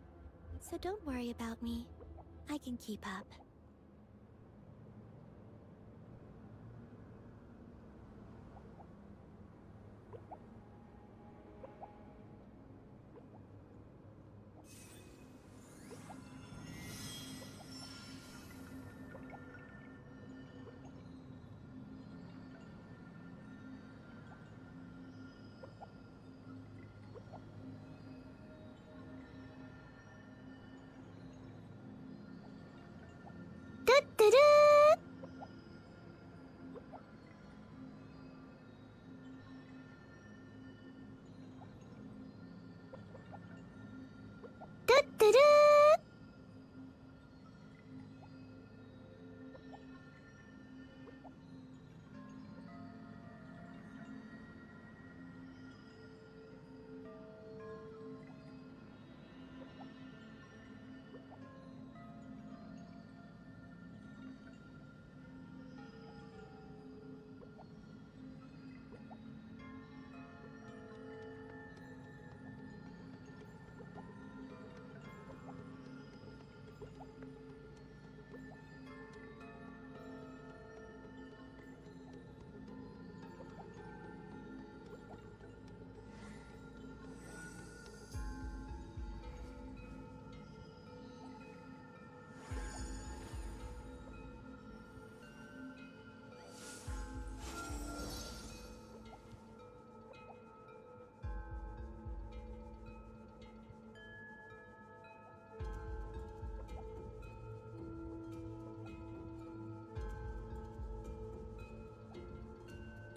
so don't worry about me. I can keep up.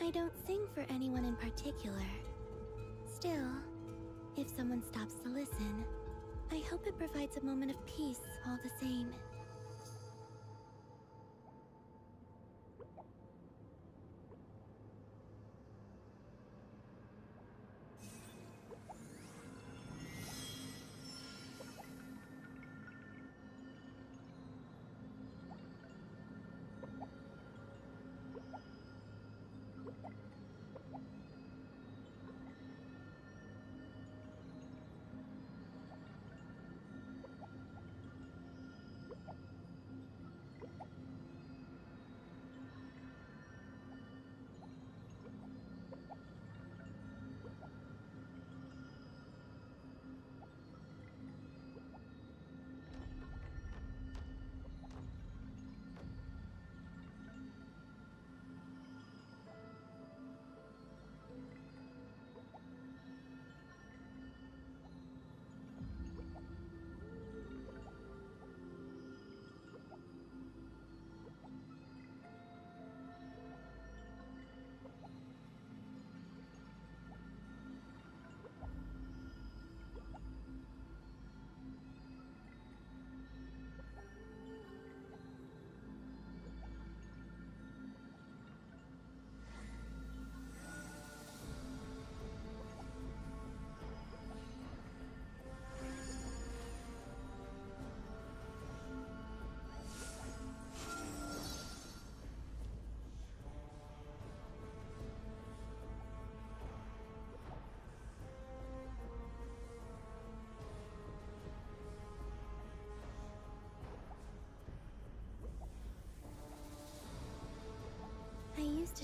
I don't sing for anyone in particular. Still, if someone stops to listen, I hope it provides a moment of peace all the same.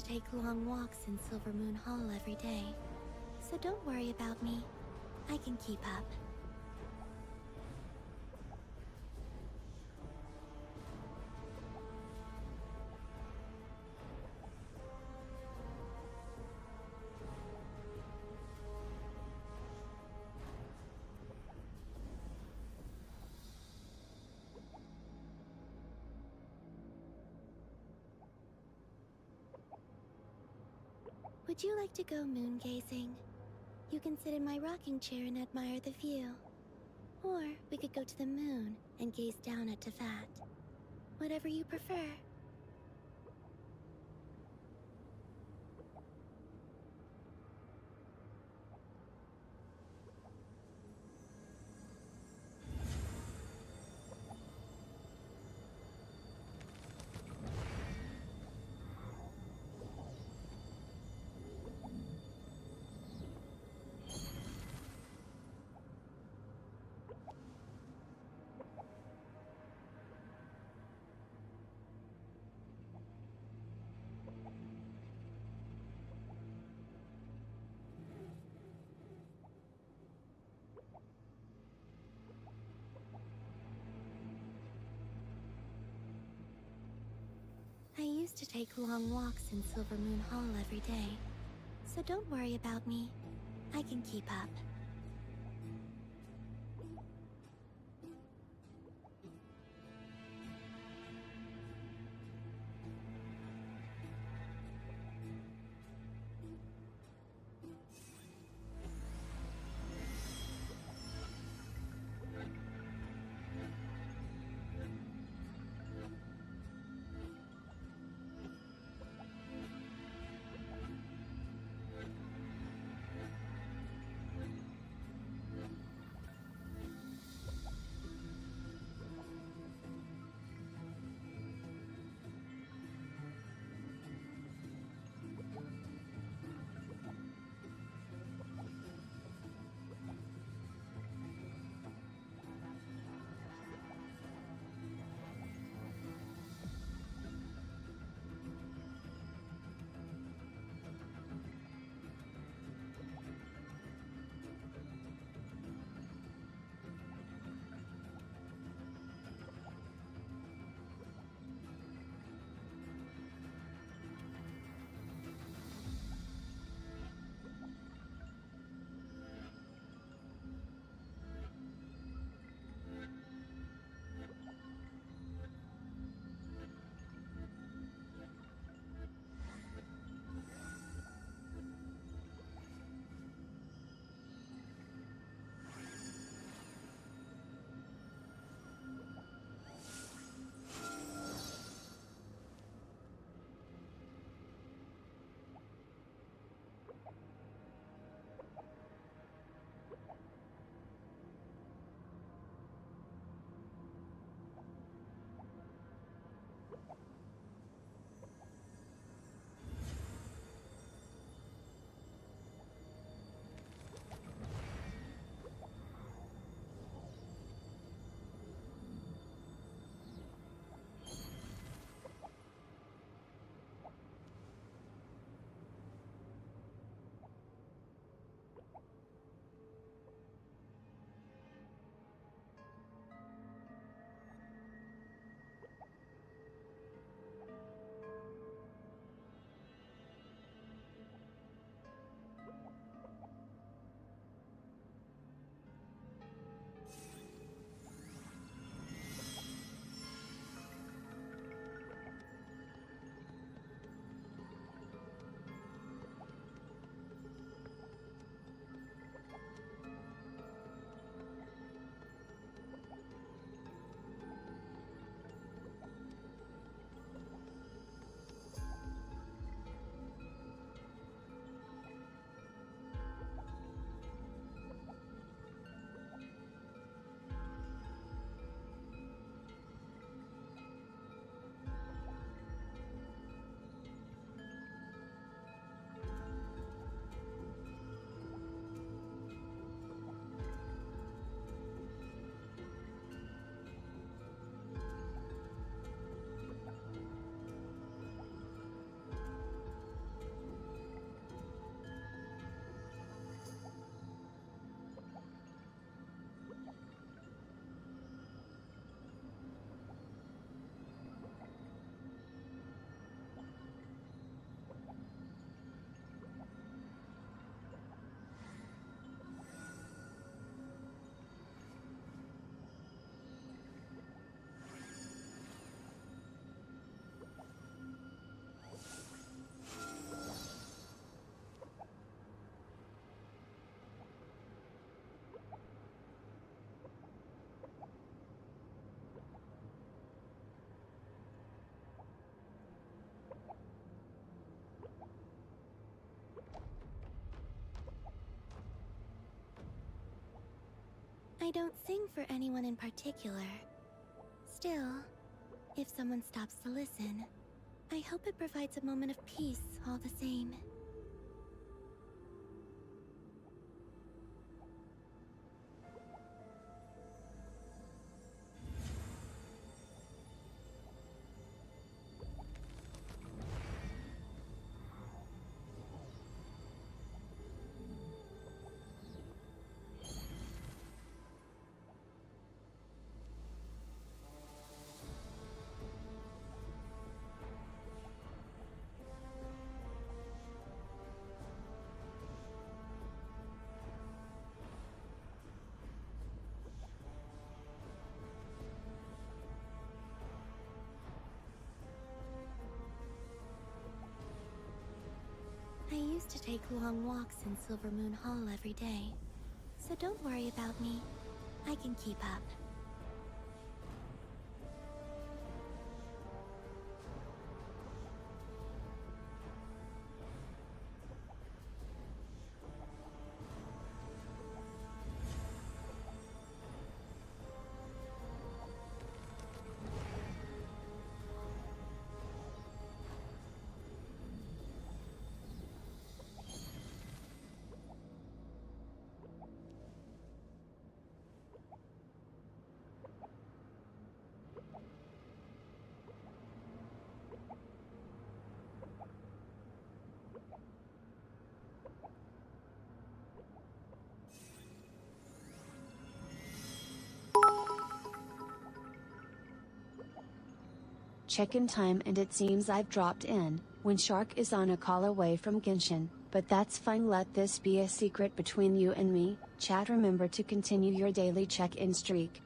take long walks in Silver Moon Hall every day, so don't worry about me. I can keep up. Would you like to go moon gazing? You can sit in my rocking chair and admire the view. Or we could go to the moon and gaze down at Tefat. Whatever you prefer. I used to take long walks in Silver Moon Hall every day, so don't worry about me. I can keep up. I don't sing for anyone in particular. Still, if someone stops to listen, I hope it provides a moment of peace all the same. I used to take long walks in Silver Moon Hall every day, so don't worry about me. I can keep up. Check-in time, and it seems I've dropped in when Shark is on a call away from Genshin, but that's fine. Let this be a secret between you and me. Chat, remember to continue your daily check-in streak.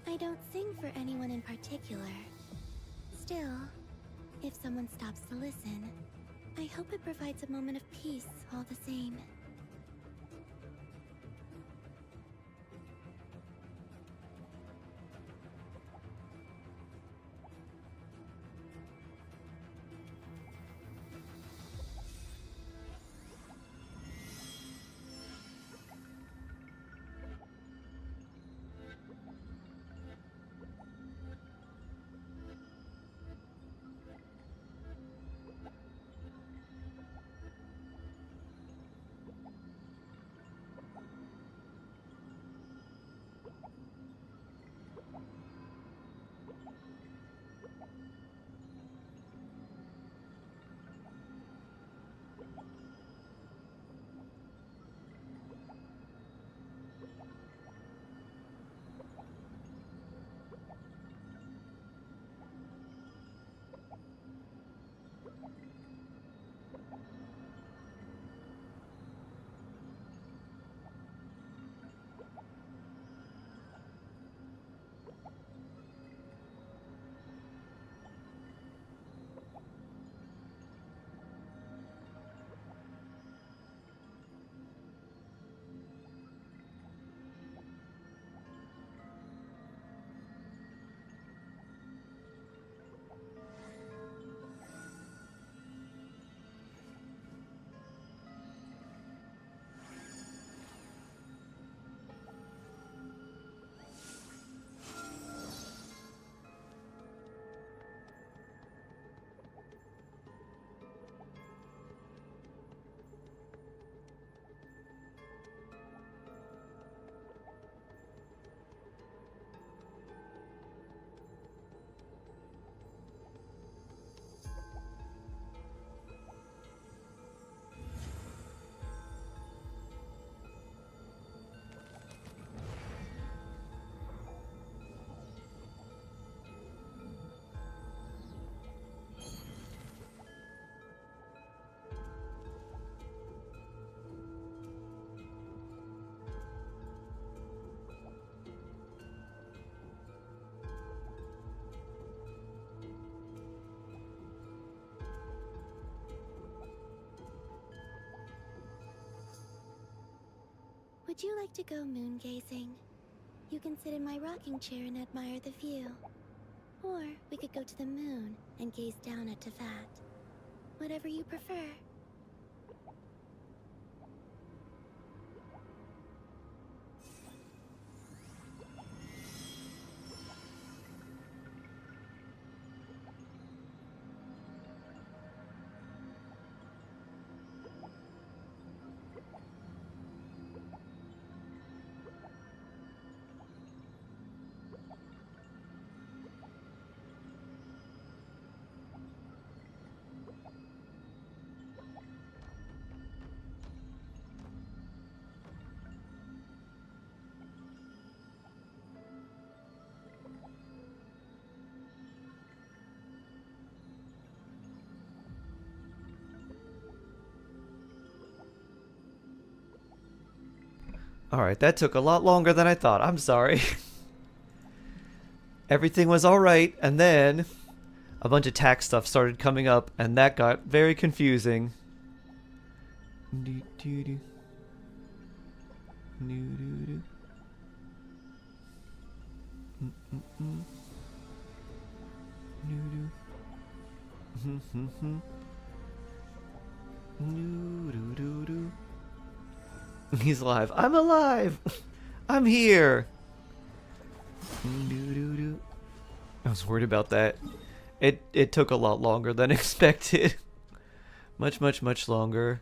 I don't sing for anyone in particular. Still, if someone stops to listen, I hope it provides a moment of peace all the same. Would you like to go moon gazing? You can sit in my rocking chair and admire the view. Or we could go to the moon and gaze down at Tefat. Whatever you prefer. Alright, that took a lot longer than I thought. I'm sorry. Everything was alright, and then a bunch of tax stuff started coming up, and that got very confusing. He's alive. I'm alive. I'm here. I was worried about that. It took a lot longer than expected. Much longer.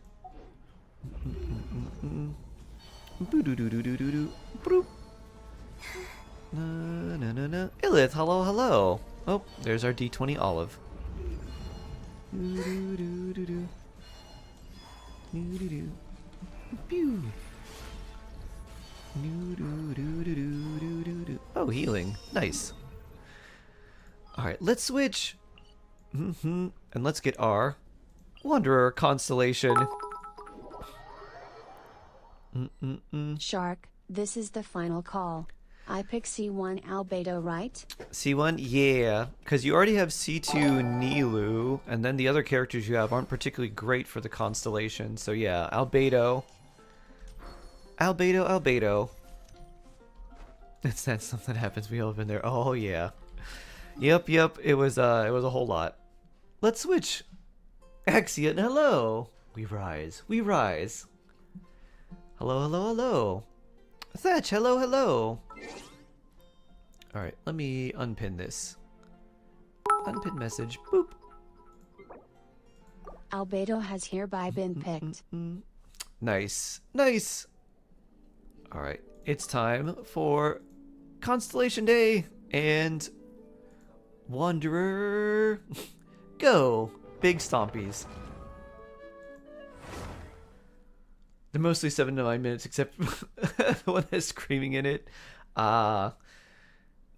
Illith, hello. Oh, there's our D20 Olive. Oh, healing. Nice. Alright, let's switch. And let's get our Wanderer Constellation. Shark, this is the final call. I pick C1 Albedo, right? C1? Yeah. Because you already have C2 Nilu, and then the other characters you have aren't particularly great for the Constellation. So yeah, Albedo. Albedo. That's something happens. We all been there. Oh yeah. Yep. It was a whole lot. Let's switch. Axiot, hello. We rise. Hello. Thatch, hello. Alright, let me unpin this. Unpin message. Boop. Albedo has hereby been picked. Nice. Alright, it's time for Constellation Day and Wanderer. Go! Big stompies. They're mostly 7 to 9 minutes, except the one that's screaming in it.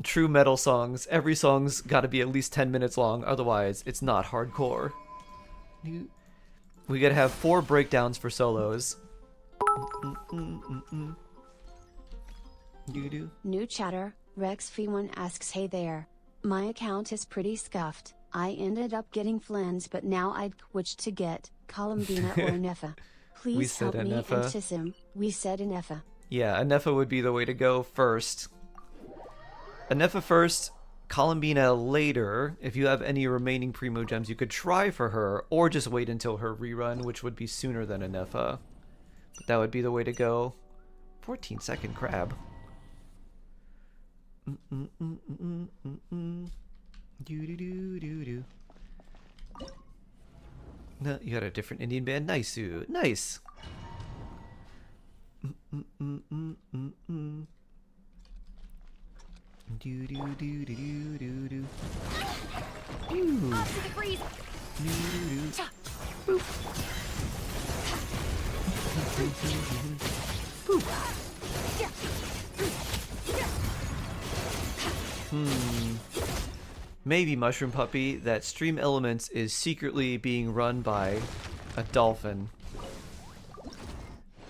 True metal songs. Every song's got to be at least 10 minutes long, otherwise it's not hardcore. We gotta have 4 breakdowns for solos. New chatter, Rex F1 asks, hey there. My account is pretty scuffed. I ended up getting Flans, but now I'd switch to get Columbina or Nefa. Please help me and Tissim. We said Anefa. Yeah, Anefa would be the way to go first. Anefa first, Columbina later. If you have any remaining Primo Gems, you could try for her, or just wait until her rerun, which would be sooner than Anefa. But that would be the way to go. 14-second crab. No, you got a different Indian band. Nice. Off to the freeze. Maybe Mushroom Puppy, that Stream Elements is secretly being run by a dolphin.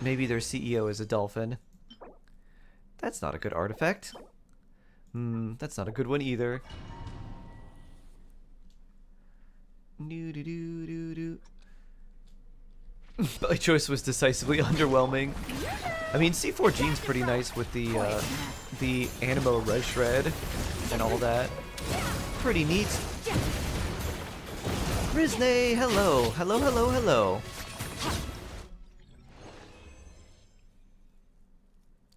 Maybe their CEO is a dolphin. That's not a good artifact. That's not a good one either. My choice was decisively underwhelming. I mean, C4 Gene's pretty nice with the Animo Red Shred and all that. Pretty neat. Rizne, hello. Hello, hello, hello.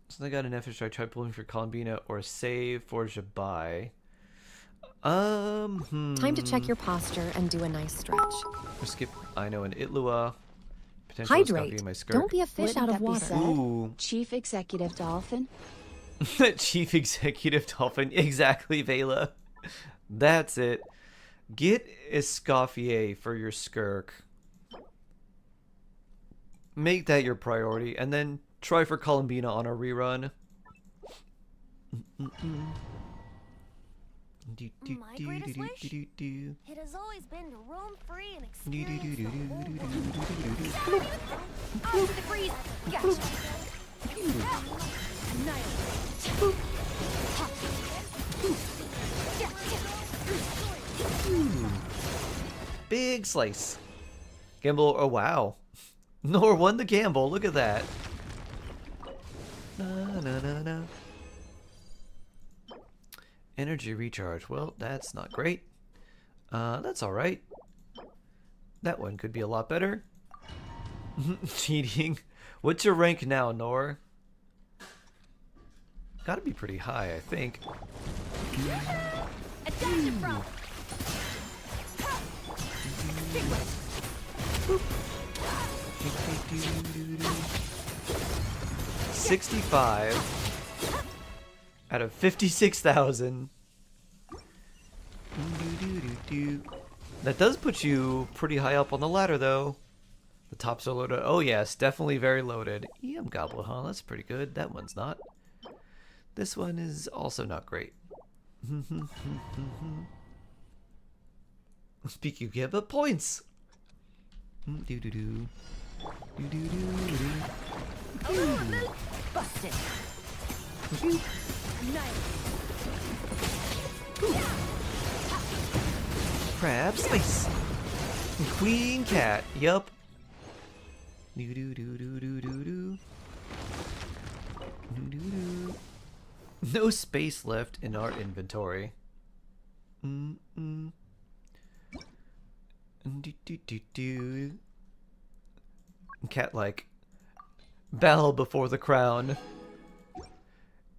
So I got an F. I tried pulling for Columbina or save for Jabai. Time to check your posture and do a nice stretch. Or skip Ino and Itlua. Potential Hydrate. My skirt. Don't be a fish Wouldn't out of that be water. said? Ooh. Chief Executive Dolphin. Chief Executive Dolphin. Exactly, Vela. That's it. Get Escoffier for your skirk. Make that your priority, and then try for Columbina on a rerun. My greatest wish? It has always been to roam free and experience the whole world. Out to the freeze! Gotcha! Big slice. Gamble. Oh, wow. Nor won the gamble. Look at that. Na, na, na, na. Energy recharge. Well, that's not great. That's alright. That one could be a lot better. Cheating. What's your rank now, Nor? Gotta be pretty high, I think. Adaptive pro! 65 out of 56,000. That does put you pretty high up on the ladder, though. The tops are loaded. Oh yes, definitely very loaded. EM Goblet, huh? That's pretty good. That one's not. This one is also not great. Speak, you give up points. Busted! Crab space. Queen cat. Yup. No space left in our inventory. Cat-like. Bow before the crown.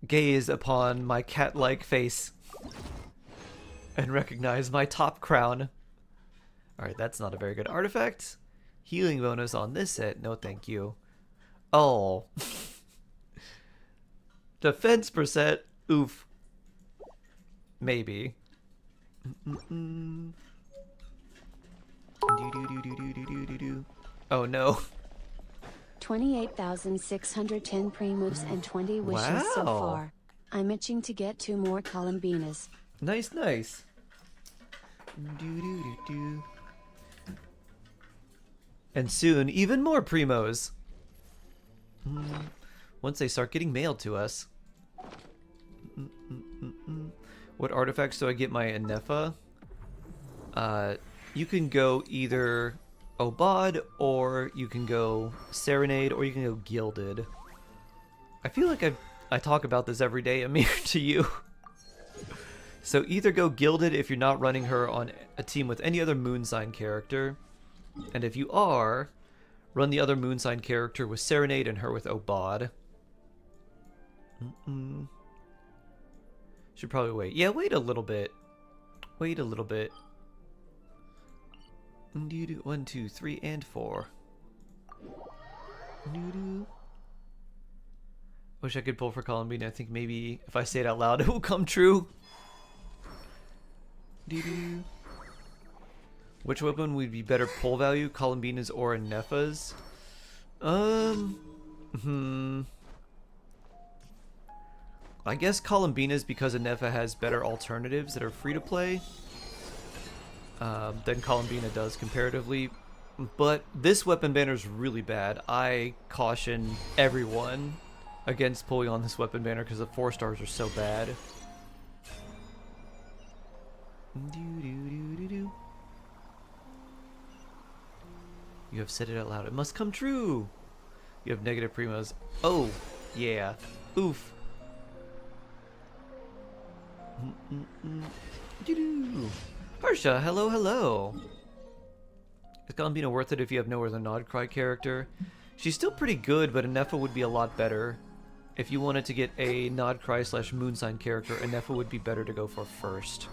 Gaze upon my cat-like face. And recognize my top crown. Alright, that's not a very good artifact. Healing bonus on this set. No thank you. Oh. Defense per set. Oof. Maybe. Oh no. 28,610 pre-moves and 20 wishes so Wow. far. I'm itching to get 2 more Columbinas. Nice, nice. And soon, even more primos. Once they start getting mailed to us. What artifacts do I get my Anefa? You can go either Obad, or you can go Serenade, or you can go Gilded. I feel like I talk about this every day, Amir, to you. So either go Gilded if you're not running her on a team with any other moon sign character, and if you are, run the other moon sign character with Serenade and her with Obad. Should probably wait. Yeah, wait a little bit. Wait a little bit. 1, 2, 3, and 4. Wish I could pull for Columbine. I think maybe if I say it out loud, it will come true. Which weapon would be better pull value, Columbina's or Anefa's? I guess Columbina's because Anefa has better alternatives that are free to play than Columbina does comparatively. But this weapon banner is really bad. I caution everyone against pulling on this weapon banner because the 4 stars are so bad. You have said it out loud. It must come true. You have negative primos. Oh, yeah. Oof. Harsha, hello, hello. Is Galambina worth it if you have no other Nodcry character? She's still pretty good, but Anefa would be a lot better. If you wanted to get a Nodcry / Moonsign character, Anefa would be better to go for first.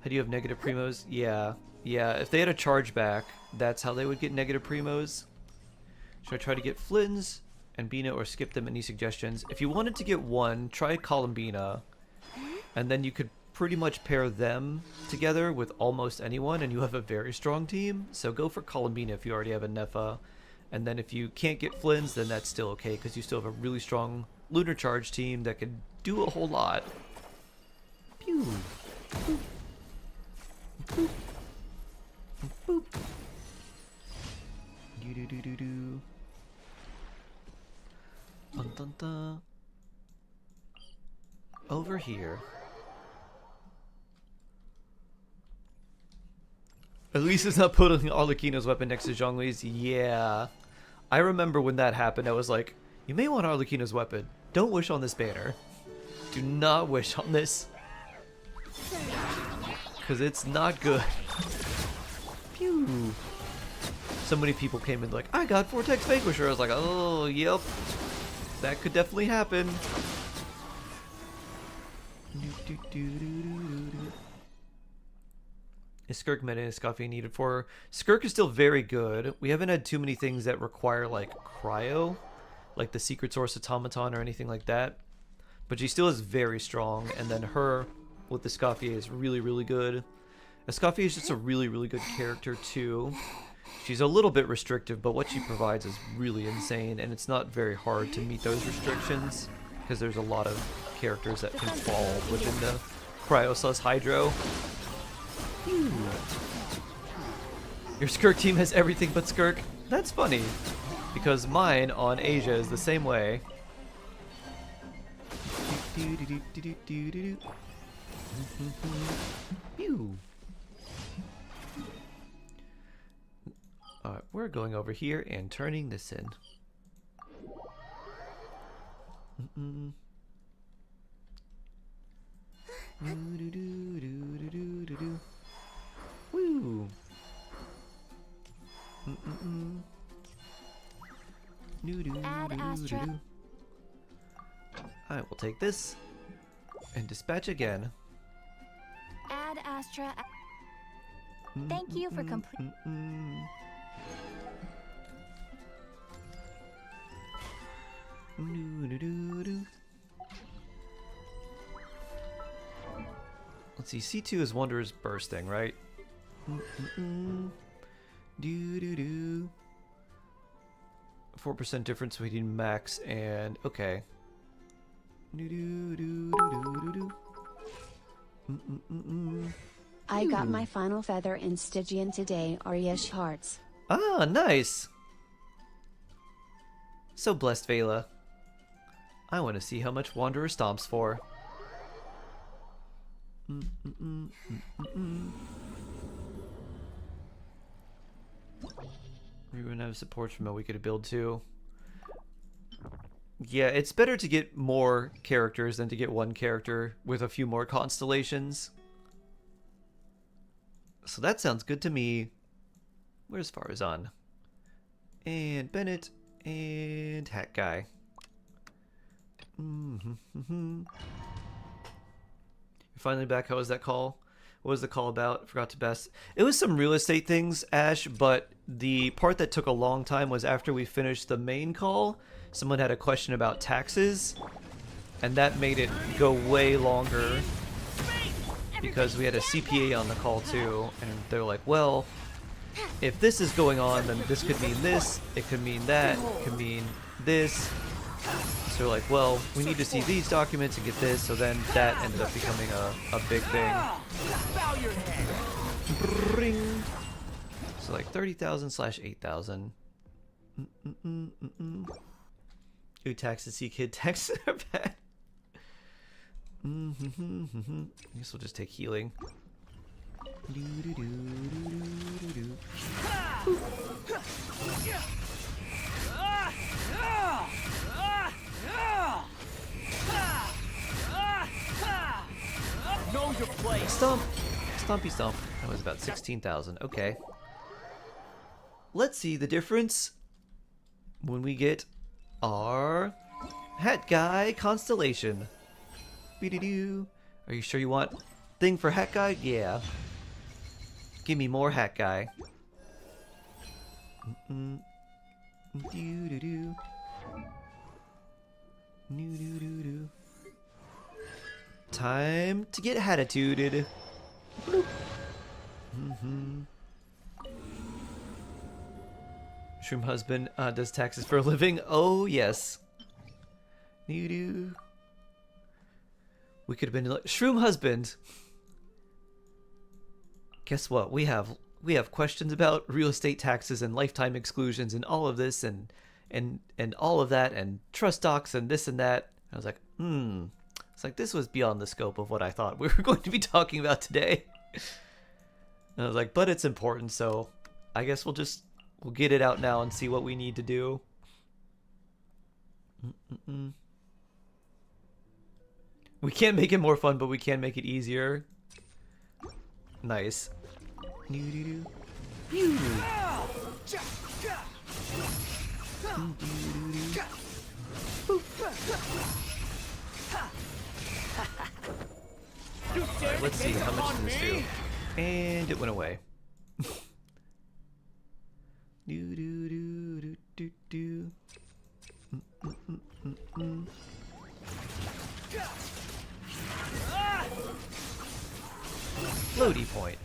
How do you have negative primos? Yeah. Yeah, if they had a chargeback, that's how they would get negative primos. Should I try to get Flynn's and Bina or skip them? Any suggestions? If you wanted to get one, try Columbina. And then you could pretty much pair them together with almost anyone and you have a very strong team. So go for Columbina if you already have a Nefa. And then if you can't get Flynn's, then that's still okay because you still have a really strong Lunar Charge team that can do a whole lot. Pew. Boop. Boop. Boop. Do do do do do. Dun dun dun. Over here. At least it's not putting Arlecchino's weapon next to Zhongli's. Yeah. I remember when that happened, I was like, you may want Arlecchino's weapon. Don't wish on this banner. Do not wish on this. Because it's not good. Pew. So many people came in like, I got Vortex Vanquisher. I was like, oh, yep. That could definitely happen. Is Skirk meta and Scoffy needed for her? Skirk is still very good. We haven't had too many things that require like cryo, like the Secret Source Automaton or anything like that. But she still is very strong, and then her with the Scoffy is really, really good. Scoffy is just a really, really good character too. She's a little bit restrictive, but what she provides is really insane, and it's not very hard to meet those restrictions because there's a lot of characters that can fall within the Cryo / Hydro. Your Skirk team has everything but Skirk? That's funny, because mine on Asia is the same way. Alright, we're going over here and turning this in. Woo! Add Astra. I will take this and dispatch again. Add Astra. Thank you for complete. Let's see, C2 is Wanderer's Bursting, right? 4% difference between max and... okay. I got my final feather in Stygian today, Aryesh Hearts. Ah, nice! So blessed, Vela. I want to see how much Wanderer stomps for. We're gonna have support from a Wiki to build too. Yeah, it's better to get more characters than to get one character with a few more constellations. So that sounds good to me. Where's Farazan? And Bennett and Hat Guy. You're finally back. How was that call? What was the call about? Forgot to best. It was some real estate things, Ash, but the part that took a long time was after we finished the main call. Someone had a question about taxes, and that made it go way longer because we had a CPA on the call too, and they're like, well, if this is going on, then this could mean this, it could mean that, it could mean this. So we're like, well, we need to see these documents and get this, so then that ended up becoming a big thing. Bring. So like 30,000 / 8,000. Ooh, taxes, see kid, taxes are bad. I guess we'll just take healing. stomp. Stompy stomp. That was about 16,000. Okay. Let's see the difference when we get our hat guy Constellation. Be-de-doo. Are you sure you want thing for hat guy? Yeah. Give me more hat guy. Do-do-do. Do-do-do-do. Time to get hatituded. Bloop. Shroom husband does taxes for a living. Oh yes. Do-do. We could have been like Shroom husband. Guess what? We have questions about real estate taxes and lifetime exclusions and all of this and all of that and trust docs and this and that. I was like, It's like this was beyond the scope of what I thought we were going to be talking about today. And I was like, but it's important, so I guess we'll get it out now and see what we need to do. We can't make it more fun, but we can make it easier. Nice. Pew. Alright, let's see how much does this do. And it went away. Floaty point.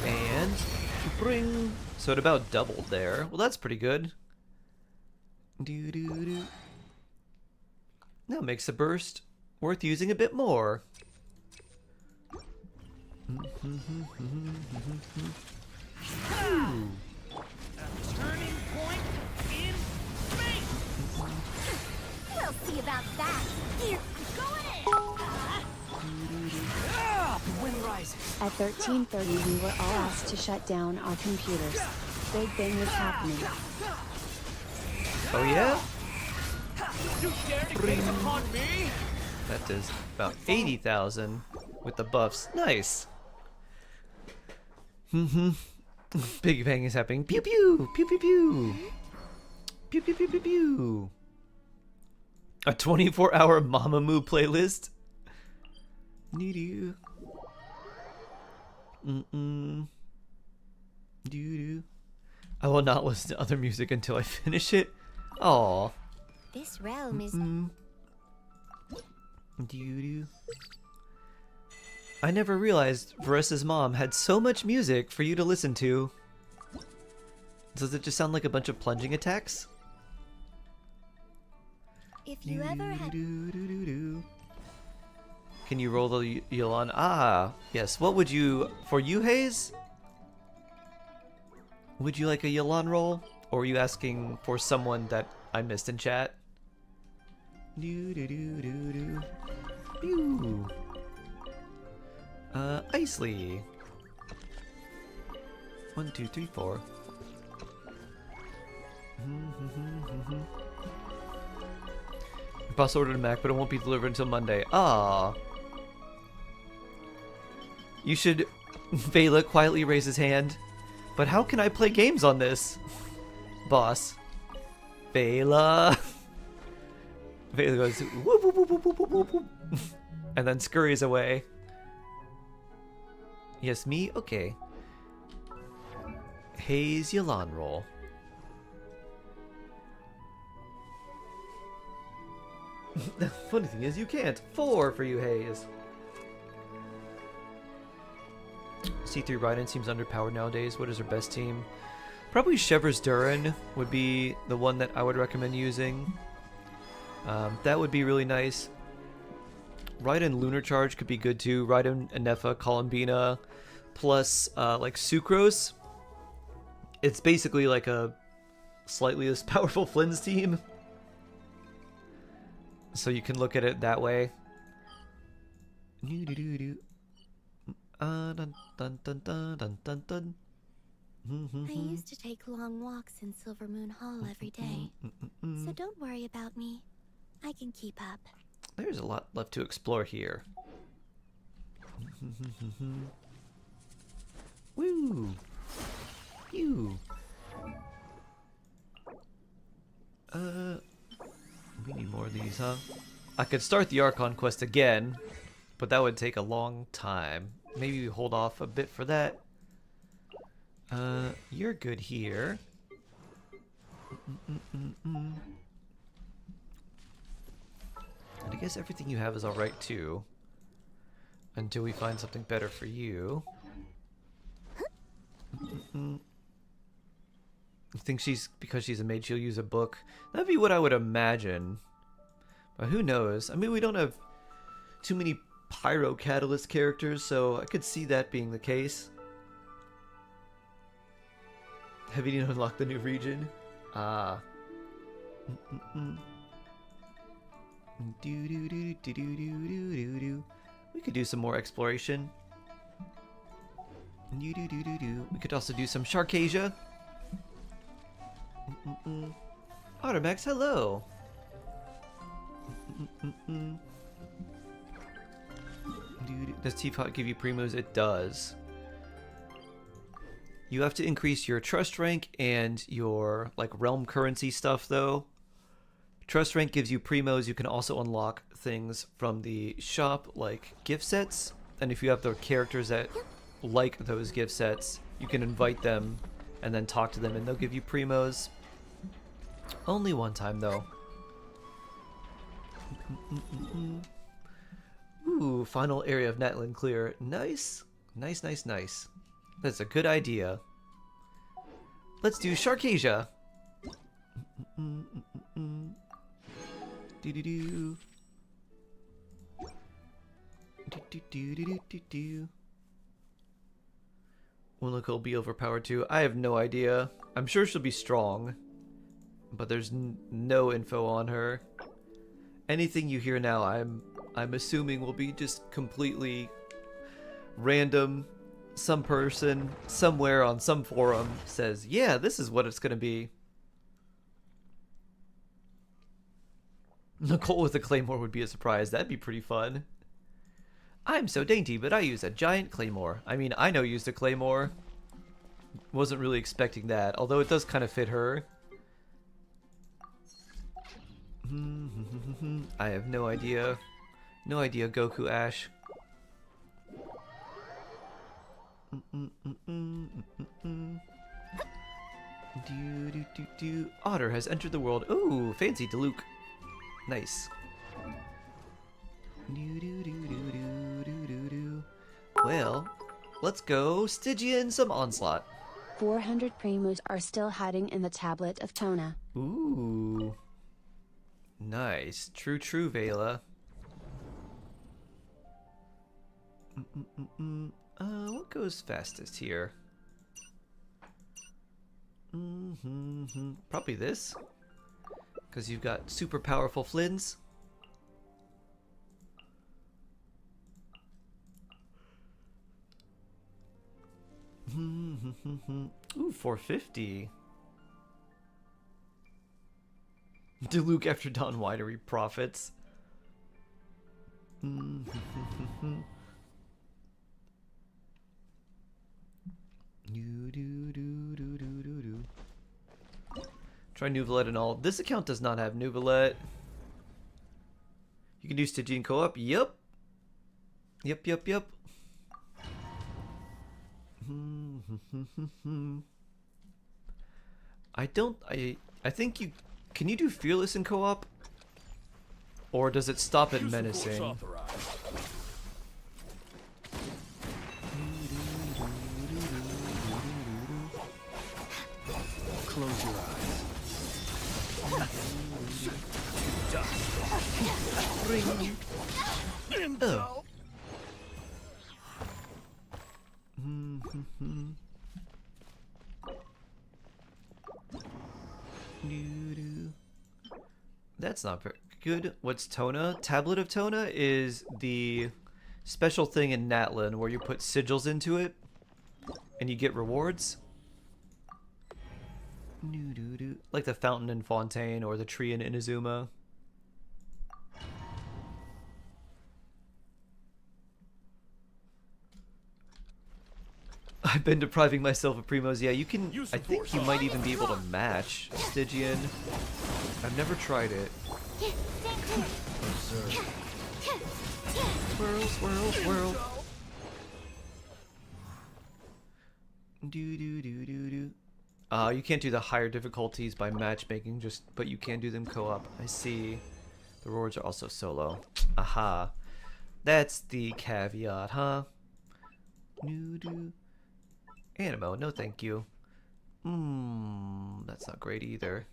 And bring. So it about doubled there. Well, that's pretty good. Now makes the burst worth using a bit more. Turning point in space. We'll see about that. Here, go ahead. The wind rises. At 13:30 we were all asked to shut down our computers. Big Bang was happening. Oh yeah? You dare to gaze upon me? That does about 80,000 with the buffs. Nice. Big Bang is happening. Pew pew! Pew pew pew! Pew pew pew pew pew! A 24-hour Mamamoo playlist? Need you. Doo-doo. I will not listen to other music until I finish it. Aww. This realm is... Doo-doo. I never realized Varessa's mom had so much music for you to listen to. Does it just sound like a bunch of plunging attacks? If you ever had... Can you roll the Yolan? Ah, yes. What would you... For you, Hayes? Would you like a Yolan roll? Or are you asking for someone that I missed in chat? Pew. Isley. 1, 2, 3, 4. Boss ordered a Mac, but it won't be delivered until Monday. Ah. You should. Vela quietly raise his hand. But how can I play games on this? Boss. Vela. Vela goes whoop, whoop, whoop, whoop, whoop, whoop, whoop, and then scurries away. Yes, me? Okay. Hayes Yolan roll. The funny thing is you can't. 4 for you, Hayes. C3 Raiden seems underpowered nowadays. What is her best team? Probably Shevers Durin would be the one that I would recommend using. That would be really nice. Raiden Lunar Charge could be good too. Raiden Anefa Columbina plus like Sucrose. It's basically like a slightly less powerful Flynn's team. So you can look at it that way. Dun, dun, dun, dun, dun, dun, dun. I used to take long walks in Silver Moon Hall every day. So don't worry about me. I can keep up. There's a lot left to explore here. Woo! Phew! We need more of these, huh? I could start the Archon quest again, but that would take a long time. Maybe we hold off a bit for that. You're good here. And I guess everything you have is alright too. Until we find something better for you. You think because she's a mage, she'll use a book? That'd be what I would imagine. But who knows? I mean, we don't have too many Pyro Catalyst characters, so I could see that being the case. Have you unlocked the new region? Ah. We could do some more exploration. We could also do some Sharkasia. Ottermax, hello. Does Teapot give you primos? It does. You have to increase your trust rank and your like realm currency stuff though. Trust rank gives you primos. You can also unlock things from the shop like gift sets. And if you have the characters that like those gift sets, you can invite them and then talk to them and they'll give you primos. Only one time though. Ooh, final area of Natlan clear. Nice. Nice, nice, nice. That's a good idea. Let's do Sharkasia. Do-do-do. Do-do-do-do-do-do. Winlook will be overpowered too. I have no idea. I'm sure she'll be strong, but there's no info on her. Anything you hear now, I'm assuming will be just completely random. Some person somewhere on some forum says, "Yeah, this is what it's gonna be." Nicole with a claymore would be a surprise. That'd be pretty fun. I'm so dainty, but I use a giant claymore. I mean, I know used a claymore. Wasn't really expecting that, although it does kind of fit her. I have no idea. No idea, Goku Ash. Otter has entered the world. Ooh, fancy Diluc. Nice. Well, let's go Stygian some Onslaught. 400 primos are still hiding in the tablet of Tona. Ooh. Nice. True, true, Vela. What goes fastest here? Probably this. Because you've got super powerful Flins. Ooh, 450. Diluc after Dawn Winery profits. Try Nuvolette and all. This account does not have Nuvolette. You can do Stygian co-op. Yep. Yep. I think you can you do Fearless in co-op? Or does it stop at menacing? Close your eyes. Oh. That's not very good. What's Tona? Tablet of Tona is the special thing in Natlan where you put sigils into it and you get rewards. Like the fountain in Fontaine or the tree in Inazuma. I've been depriving myself of Primos. Yeah, you can. I think you might even be able to match Stygian. I've never tried it. Swirl, swirl, swirl. You can't do the higher difficulties by matchmaking, but you can do them co-op. I see. The rewards are also solo. Aha. That's the caveat, huh? Animo, no thank you. That's not great either.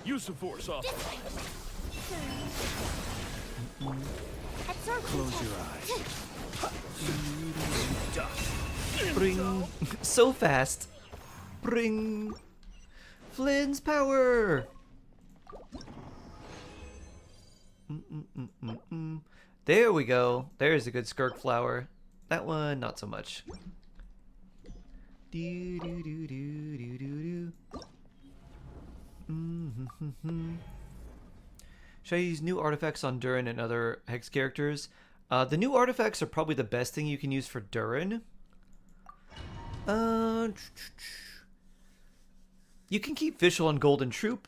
Use the force off. Close your eyes. Bring. So fast. Bring. Flynn's power. There we go. There's a good skirk flower. That one, not so much. Should I use new artifacts on Durin and other Hex characters? The new artifacts are probably the best thing you can use for Durin. You can keep Fischl on Golden Troop,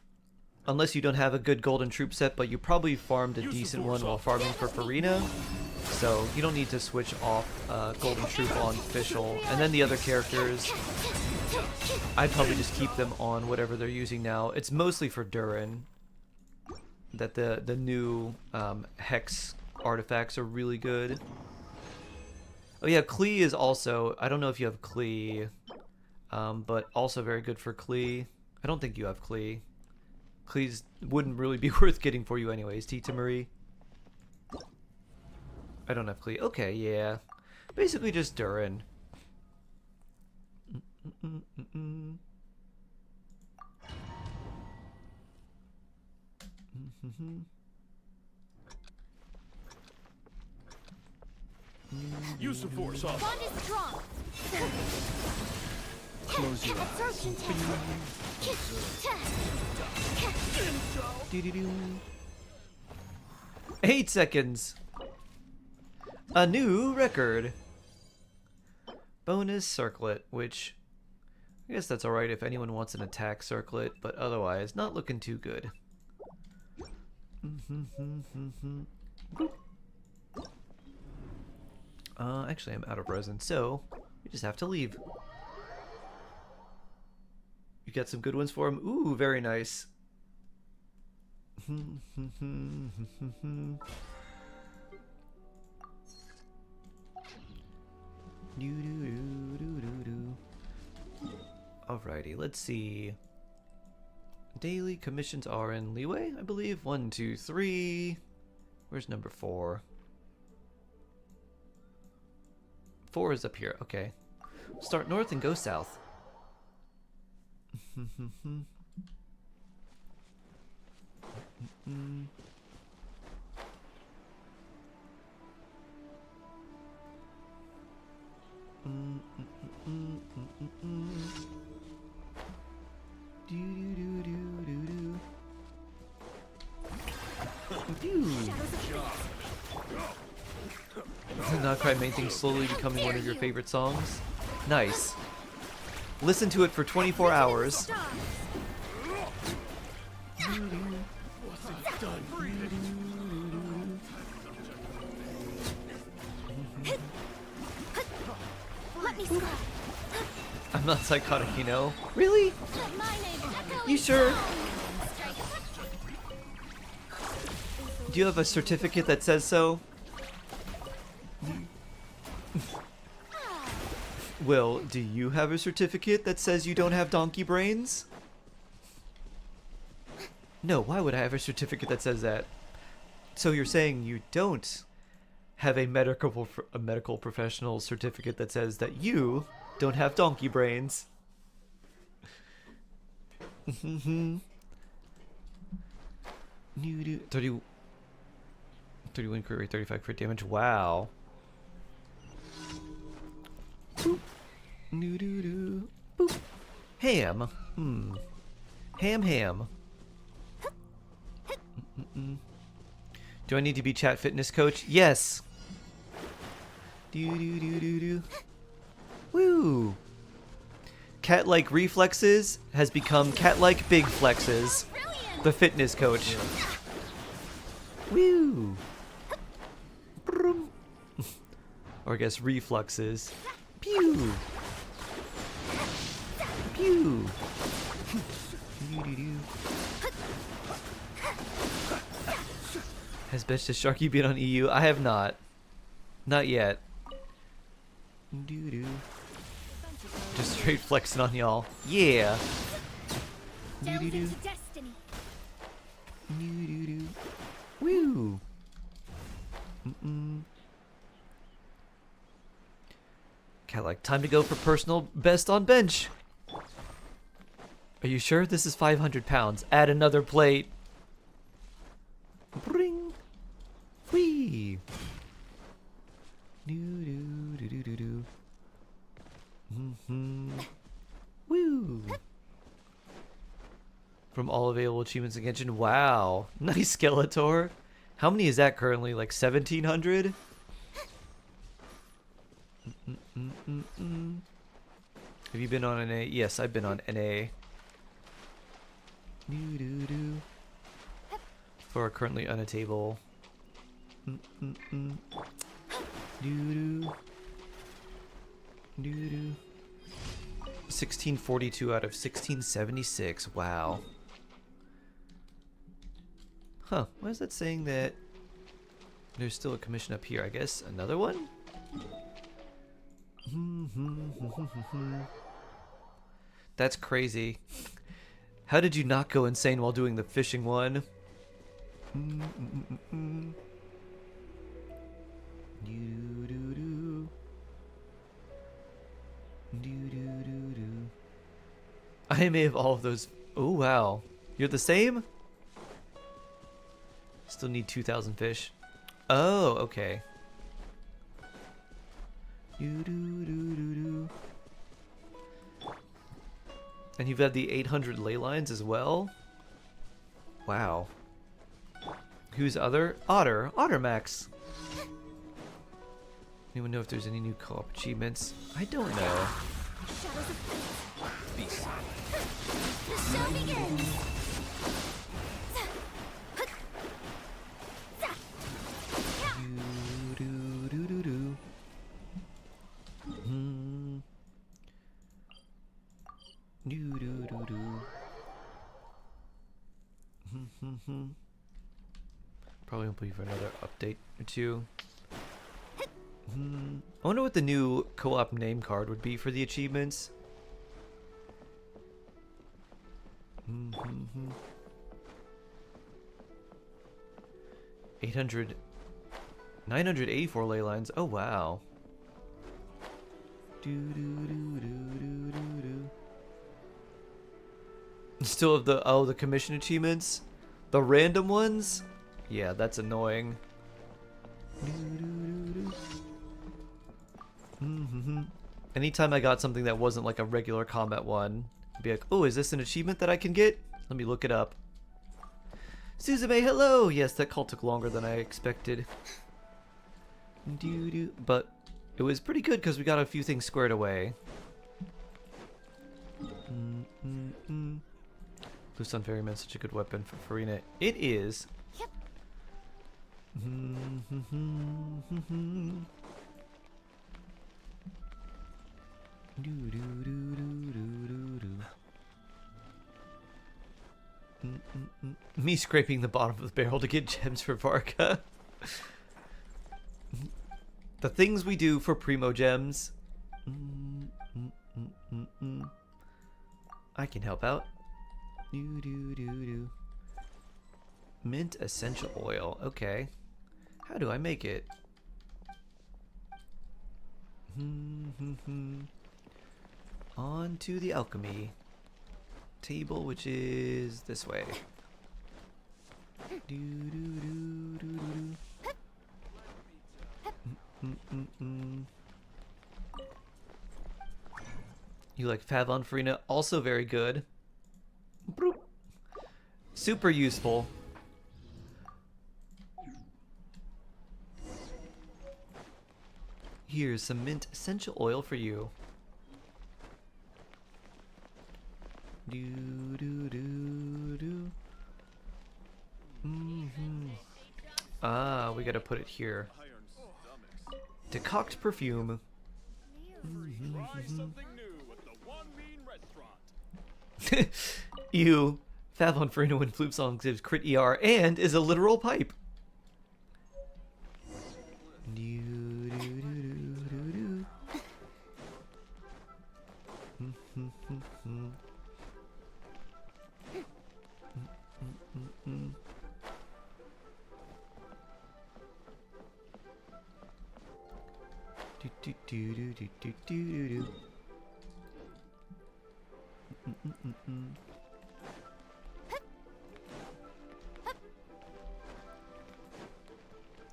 unless you don't have a good Golden Troop set, but you probably farmed a decent one while farming for Farina. So you don't need to switch off Golden Troop on Fischl. And then the other characters, I'd probably just keep them on whatever they're using now. It's mostly for Durin that the new Hex artifacts are really good. Oh yeah, Klee is also, I don't know if you have Klee, but also very good for Klee. I don't think you have Klee. Klee's wouldn't really be worth getting for you anyways, Tita Marie. I don't have Klee. Okay, yeah. Basically just Durin. Use the force off. Bond is strong. Close your eyes. Absorption test. 8 seconds. A new record. Bonus circlet, which I guess that's alright if anyone wants an attack circlet, but otherwise not looking too good. Actually I'm out of resin, so we just have to leave. You got some good ones for him? Ooh, very nice. Alrighty, let's see. Daily commissions are in leeway, I believe. 1, 2, 3. Where's number 4? 4 is up here. Okay. Start north and go south. Not Cry Main Thing slowly becoming one of your favorite songs. Nice. Listen to it for 24 hours. Let me scrap. I'm not psychotic, you know. Really? Let my name echo You in sure? sound. Do you have a certificate that says so? Will, do you have a certificate that says you don't have donkey brains? No, why would I have a certificate that says that? So you're saying you don't have a medical professional certificate that says that you don't have donkey brains. 30, 31 crit rate, 35 crit damage. Wow. Boop. Boop. Ham. Ham. Do I need to be chat fitness coach? Yes. Woo. Cat-like reflexes has become cat-like big flexes. The fitness coach. Woo. Brum. Or I guess refluxes. Pew. Pew. Has Bestest Sharky been on EU? I have not. Not yet. Just straight flexing on y'all. Yeah. Delve into destiny. Woo. Cat like time to go for personal best on bench. Are you sure this is 500 pounds? Add another plate. Bring. Whee. Woo. From all available achievements in Genshin. Wow. Nice Skeletor. How many is that currently? Like 1,700? Have you been on NA? Yes, I've been on NA. For currently unattainable. 1642 out of 1676. Wow. Huh. Why is that saying that there's still a commission up here? I guess another one? That's crazy. How did you not go insane while doing the fishing one? I may have all of those. Oh wow. You're the same? Still need 2,000 fish. Oh, okay. And you've had the 800 ley lines as well? Wow. Who's other? Otter. Ottermax. Anyone know if there's any new co-op achievements? I don't know. Beast. The show begins. Probably won't be for another update or two. I wonder what the new co-op name card would be for the achievements. 800, 984 ley lines. Oh wow. Still have the the commission achievements, the random ones. Yeah, that's annoying. Anytime I got something that wasn't like a regular combat one, I'd be like, oh, is this an achievement that I can get? Let me look it up. Suzume, hello! Yes, that call took longer than I expected. But it was pretty good because we got a few things squared away. Blue Sun Ferryman's such a good weapon for Farina. It is. Yep. Me scraping the bottom of the barrel to get gems for Varka. The things we do for Primo gems. I can help out. Mint essential oil. Okay. How do I make it? On to the alchemy table, which is this way. You like Favon Farina? Also very good. Broop. Super useful. Here's some mint essential oil for you. Ah, we gotta put it here. Decoct perfume. Try something new at the One Mean Restaurant. You. Favon Farina when Floop Song gives crit ER and is a literal pipe.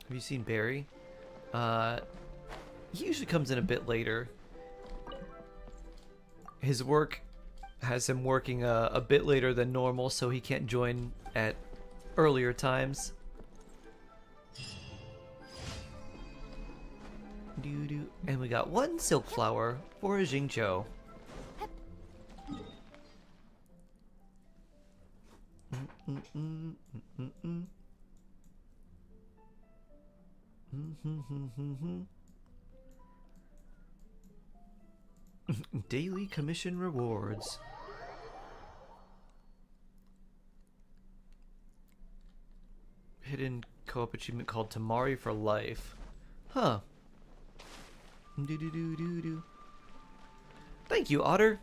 Have you seen Barry? He usually comes in a bit later. His work has him working a bit later than normal, so he can't join at earlier times. And we got one silk flower for Jingcho. Daily commission rewards. Hidden co-op achievement called Tamari for Life. Huh. Thank you, Otter.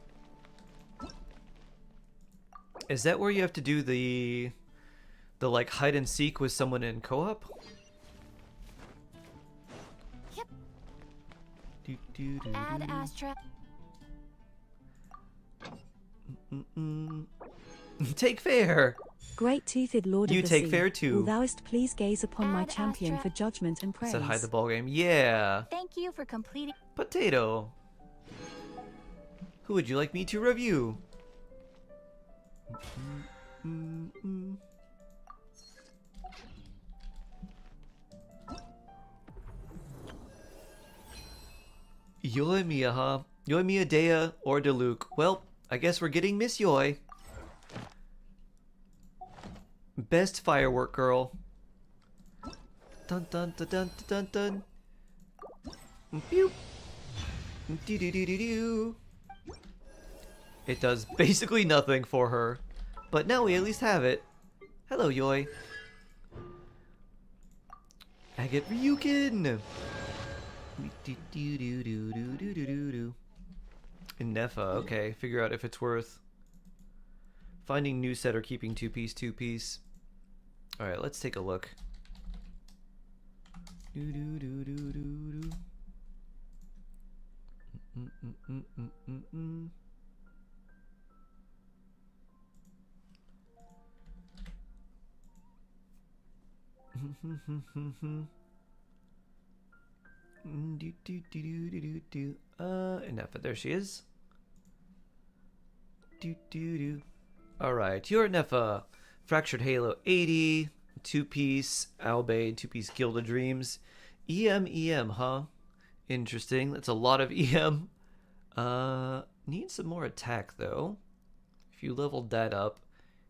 Is that where you have to do the like hide and seek with someone in co-op? Yep. Add Astra. Take fair. Great-toothed Lord You of the take Sea, fair too. will thouest please gaze upon my Ad champion Astra. for judgment and praise. Said hide the ball game. Yeah. Thank you for completing. Potato. Who would you like me to review? Yoimiya, huh? Yoimiya, Dea, or Deluke. Well, I guess we're getting Miss Yoi. Best firework girl. Dun dun dun dun dun dun. Pew. Do do do do do. It does basically nothing for her, but now we at least have it. Hello, Yoi. Agate Ryukin. Nefa, okay. Figure out if it's worth finding new set or keeping two-piece, two-piece. Alright, let's take a look. Enough. There she is. Alright, you're Nefa. Fractured Halo 80, two-piece Albade, two-piece Gilded Dreams. EM, huh? Interesting. That's a lot of EM. Need some more attack, though. If you leveled that up,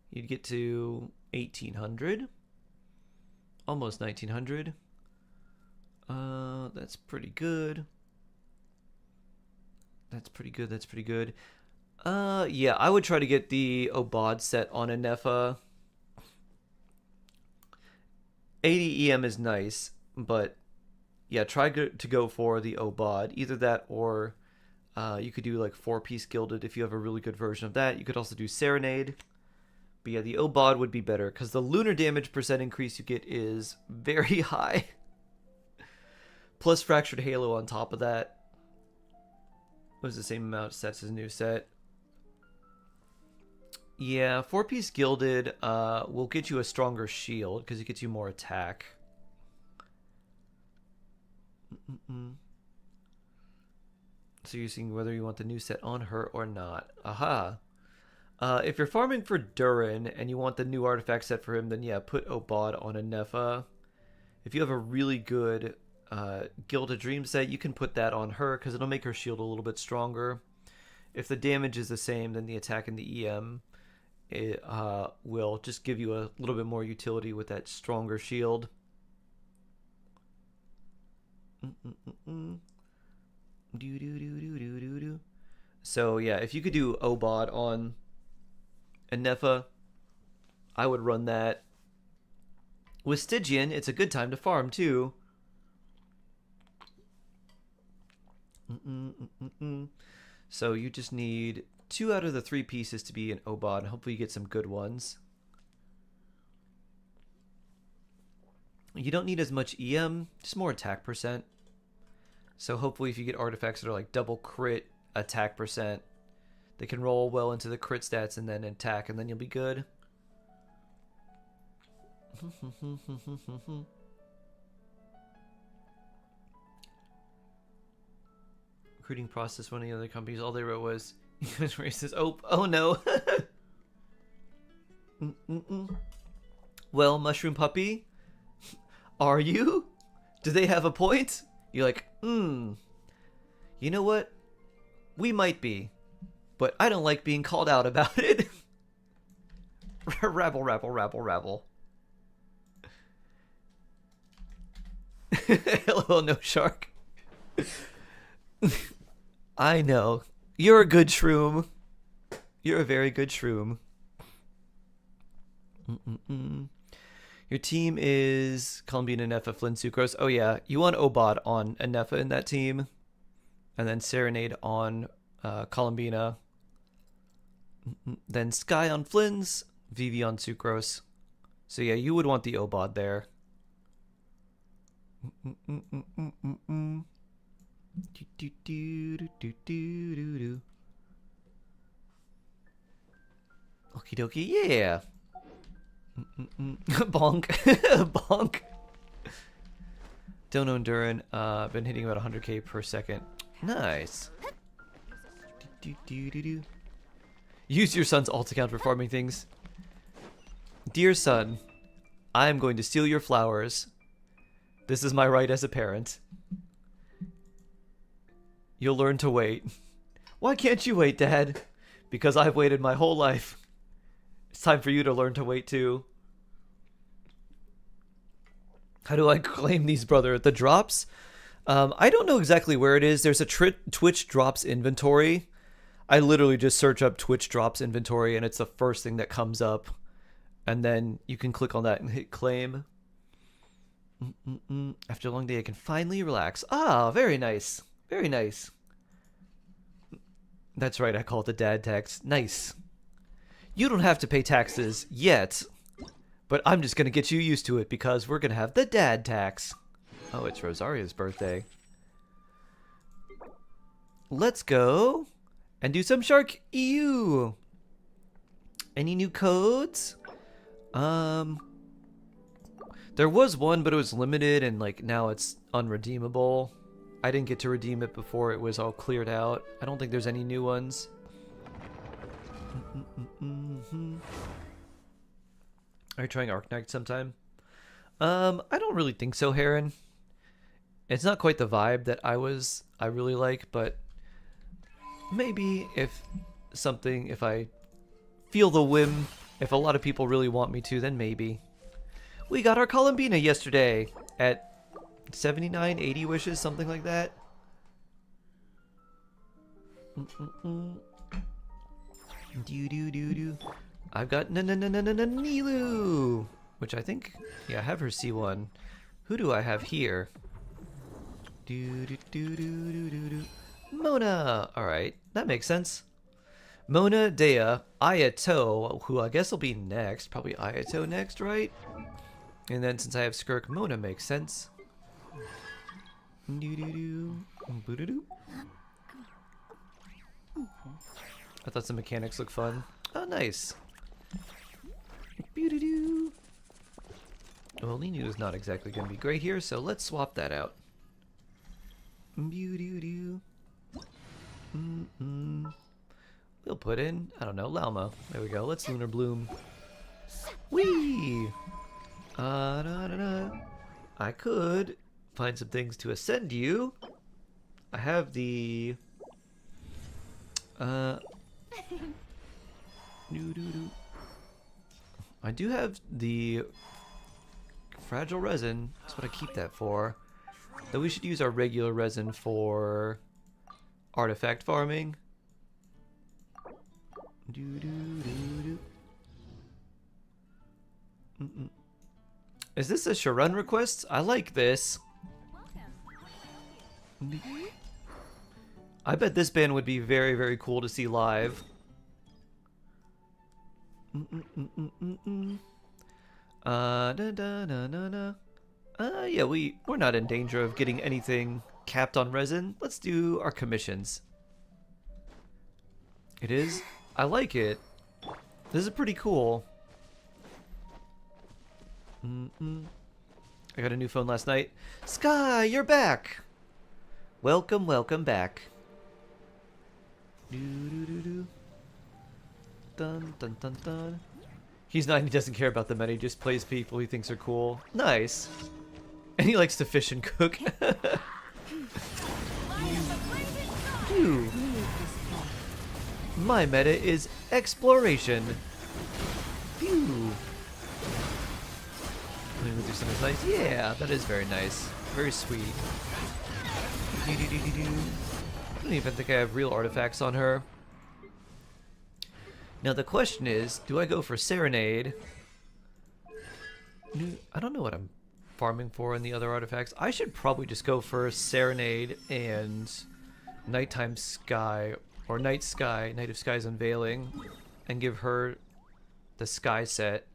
you'd get to 1800. Almost 1900. That's pretty good. That's pretty good. Yeah, I would try to get the Obad set on a Nefa. 80 EM is nice, but yeah, try to go for the Obad. Either that or you could do like 4-piece Gilded if you have a really good version of that. You could also do Serenade, But yeah, the Obod would be better because the lunar damage percent increase you get is very high. Plus Fractured Halo on top of that. Was the same amount of sets as a new set. Yeah, 4-piece Gilded will get you a stronger shield because it gets you more attack. So you're seeing whether you want the new set on her or not. Aha. If you're farming for Durin and you want the new artifact set for him, then yeah, put Obod on a Nepha. If you have a really good Gilded Dream set, you can put that on her because it'll make her shield a little bit stronger. If the damage is the same, then the attack and the EM it will just give you a little bit more utility with that stronger shield. So yeah, if you could do Obod on a Nepha, I would run that. With Stygian, it's a good time to farm too. So you just need 2 out of the 3 pieces to be an Obod. Hopefully you get some good ones. You don't need as much EM, just more attack percent. So hopefully if you get artifacts that are like double crit attack percent, they can roll well into the crit stats and then attack, and then you'll be good. Recruiting process, one of the other companies, all they wrote was racist. Oh no. Well, Mushroom Puppy, are you? Do they have a point? You're like, you know what? We might be, but I don't like being called out about it. Rabble, rabble, rabble, rabble. Hello, no shark. I know. You're a good shroom. You're a very good shroom. Your team is Columbine, Anefa, Flynn, Sucrose. Oh yeah, you want Obod on Anefa in that team. And then Serenade on Columbina. Then Sky on Flynn's, Vivi on Sucrose. So yeah, you would want the Obod there. Okie dokie, yeah. Bonk. Bonk. Don't own Durin. Been hitting about 100k per second. Nice. Use your son's alt account for farming things. Dear son, I am going to steal your flowers. This is my right as a parent. You'll learn to wait. Why can't you wait, Dad? Because I've waited my whole life. It's time for you to learn to wait too. How do I claim these, brother? The drops? I don't know exactly where it is. There's a Twitch drops inventory. I literally just search up Twitch drops inventory and it's the first thing that comes up. And then you can click on that and hit claim. After a long day, I can finally relax. Ah, very nice. Very nice. That's right, I call it the dad tax. Nice. You don't have to pay taxes yet, but I'm just going to get you used to it because we're going to have the dad tax. Oh, it's Rosaria's birthday. Let's go and do some Shark EU. Any new codes? There was one, but it was limited and like now it's unredeemable. I didn't get to redeem it before it was all cleared out. I don't think there's any new ones. Are you trying Arknight sometime? I don't really think so, Heron. It's not quite the vibe that I really like, but maybe if I feel the whim, if a lot of people really want me to, then maybe. We got our Columbina yesterday at 79, 80 wishes, something like that. I've got Nilu, which I think, yeah, I have her C1. Who do I have here? Mona. All right, that makes sense. Mona, Dea, Ayato, who I guess will be next. Probably Ayato next, right? And then since I have Skirk, Mona makes sense. I thought some mechanics looked fun. Oh, nice. Well, Linu is not exactly going to be great here, so let's swap that out. We'll put in, I don't know, Lalma. There we go. Let's Lunar Bloom. Whee! I could find some things to ascend you. I have the... I do have the fragile resin. That's what I keep that for. Though we should use our regular resin for artifact farming. Is this a Sharun request? I like this. I bet this band would be very, very cool to see live. Yeah, we're not in danger of getting anything capped on resin. Let's do our commissions. It is? I like it. This is pretty cool. I got a new phone last night. Sky, you're back! Welcome, welcome back. Dun, dun, dun, dun. He doesn't care about the meta, he just plays people he thinks are cool. Nice. And he likes to fish and cook. Phew. My meta is exploration. Phew. Let me do something nice. Yeah, that is very nice. Very sweet. I don't even think I have real artifacts on her. Now the question is, do I go for Serenade? I don't know what I'm farming for in the other artifacts. I should probably just go for Serenade and Nighttime Sky, or Night Sky, Night of Sky's Unveiling, and give her the Sky set.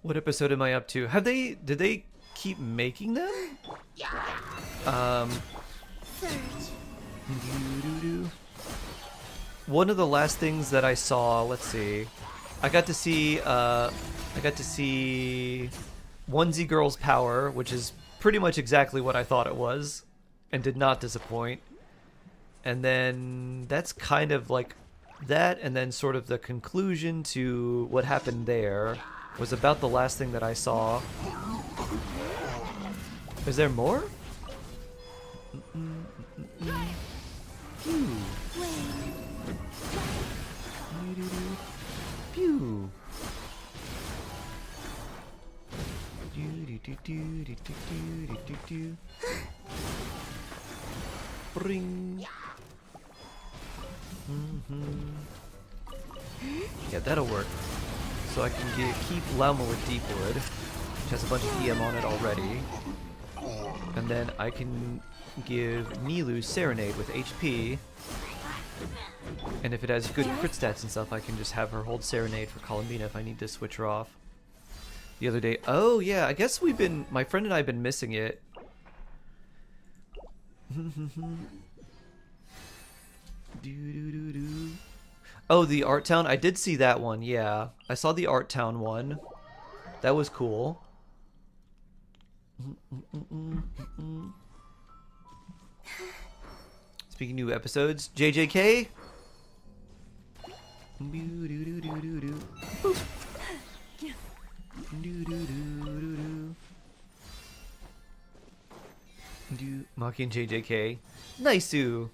What episode am I up to? Did they keep making them? One of the last things that I saw, let's see. I got to see Onesie Girl's Power, which is pretty much exactly what I thought it was, and did not disappoint. And then that's kind of like that, and then sort of the conclusion to what happened there was about the last thing that I saw. Is there more? Pew. Pew. Bring. Yeah, that'll work. So I can keep Lalma with Deepwood, which has a bunch of EM on it already. And then I can give Nilu Serenade with HP. And if it has good crit stats and stuff, I can just have her hold Serenade for Columbina if I need to switch her off. The other day, oh yeah, I guess my friend and I have been missing it. Oh, the Art Town, I did see that one, yeah. I saw the Art Town one. That was cool. Speaking new episodes, JJK. Maki and JJK. Nice-oo.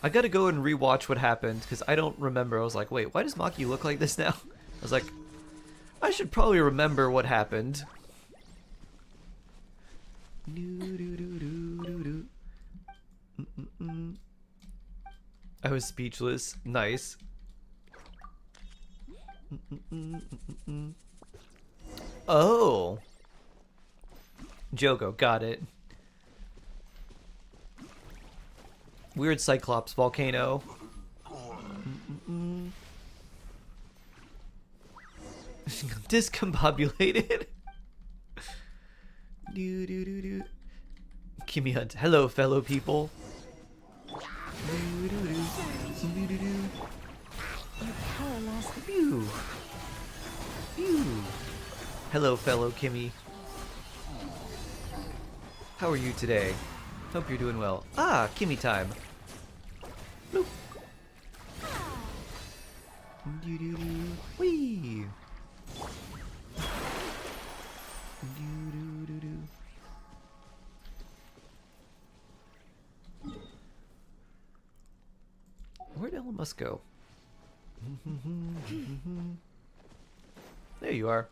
I gotta go and rewatch what happened because I don't remember. I was like, wait, why does Maki look like this now? I was like, I should probably remember what happened. I was speechless. Nice. Oh. Jogo, got it. Weird Cyclops volcano. Discombobulated. Do do do do. Kimmy Hunt. Hello, fellow people. Do, do, do. Do, do, do. Phew. Phew. Hello, fellow Kimmy. How are you today? Hope you're doing well. Ah, Kimmy time. Bloop. Do, do, do. Whee. Do, do, do, do. Where'd Elon Musk go? There you are.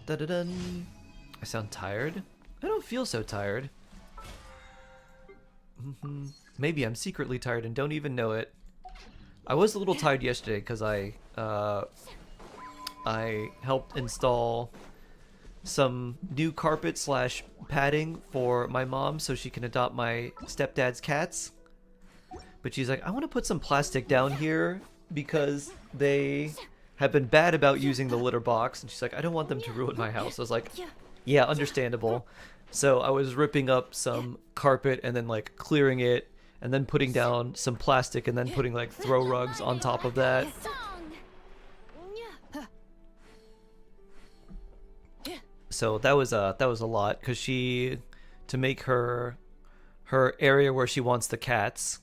Da-da-dun. I sound tired? I don't feel so tired. Maybe I'm secretly tired and don't even know it. I was a little tired yesterday because I helped install some new carpet slash padding for my mom so she can adopt my stepdad's cats. But she's like, I want to put some plastic down here because they have been bad about using the litter box. And she's like, I don't want them to ruin my house. I was like, yeah, understandable. So I was ripping up some carpet and then like clearing it and then putting down some plastic and then putting like throw rugs on top of that. So that was a lot because she, to make her area where she wants the cats,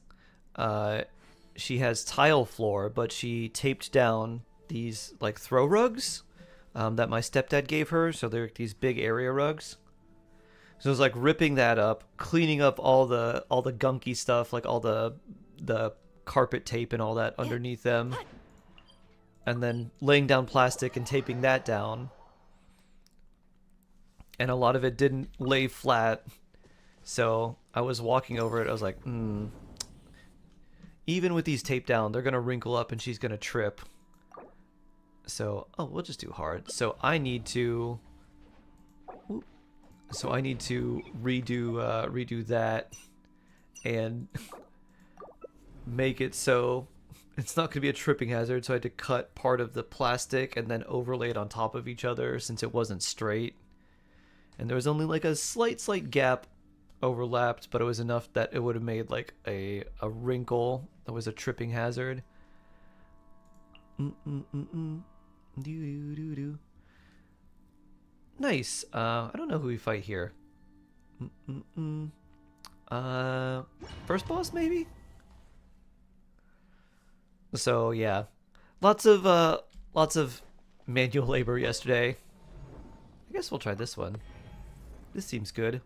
she has tile floor, but she taped down these like throw rugs that my stepdad gave her. So they're these big area rugs. So it was like ripping that up, cleaning up all the gunky stuff, like all the carpet tape and all that underneath them, and then laying down plastic and taping that down. And a lot of it didn't lay flat, so I was walking over it. I was like, even with these taped down, they're gonna wrinkle up and she's gonna trip. So, oh, we'll just do hard. So I need to. So I need to redo that and make it so it's not going to be a tripping hazard. So I had to cut part of the plastic and then overlay it on top of each other since it wasn't straight. And there was only like a slight gap overlapped, but it was enough that it would have made like a wrinkle that was a tripping hazard. Nice. I don't know who we fight here. First boss maybe? So yeah. Lots of manual labor yesterday. I guess we'll try this one. This seems good.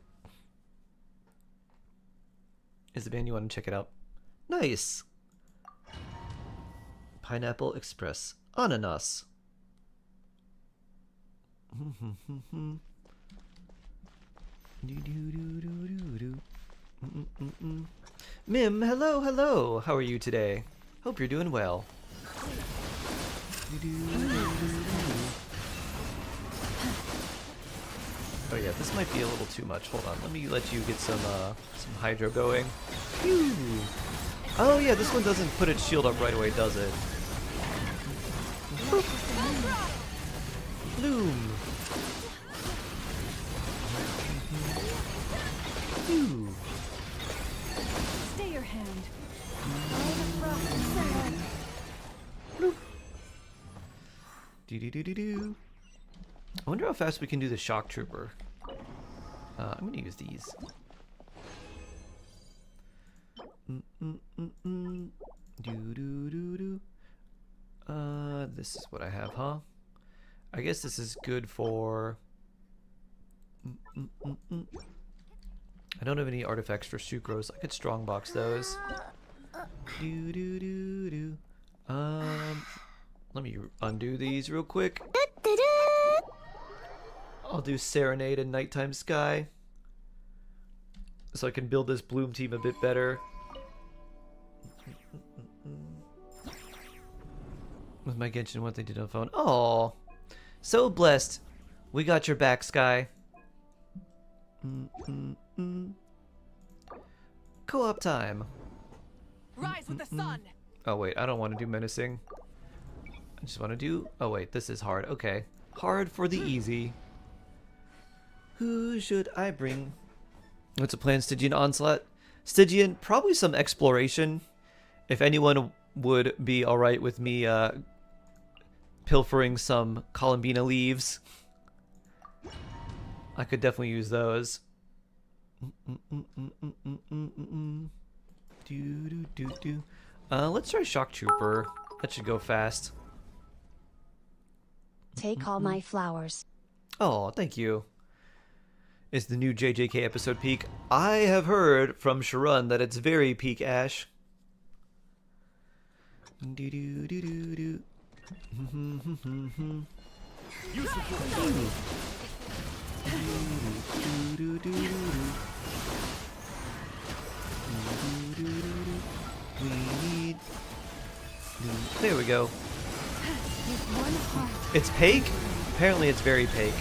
Is the band you want to check it out? Nice. Pineapple Express. Ananas. Mim, hello. How are you today? Hope you're doing well. Oh yeah, this might be a little too much. Hold on, let me let you get some hydro going. Phew. Oh yeah, this one doesn't put its shield up right away, does it? Bloom. Phew. Stay your hand. Bloop. Do. I wonder how fast we can do the shock trooper. I'm gonna use these. Do. This is what I have, huh? I guess this is good for. I don't have any artifacts for sucrose. I could strongbox those. Do. Let me undo these real quick. I'll do Serenade and Nighttime Sky so I can build this Bloom team a bit better. With my Genshin, what they did on phone. Oh, so blessed. We got your back, Sky. Co-op time. Rise with the sun. Oh wait, I don't want to do menacing. I just want to do... Oh wait, this is hard. Okay. Hard for the easy. Who should I bring? What's the plan, Stygian Onslaught? Stygian, probably some exploration. If anyone would be alright with me pilfering some Columbina leaves, I could definitely use those. Let's try Shock Trooper. That should go fast. Take all my flowers. Oh, thank you. Is the new JJK episode peak? I have heard from Sharon that it's very peak, Ash. There we go. It's Pake? Apparently it's very Pake.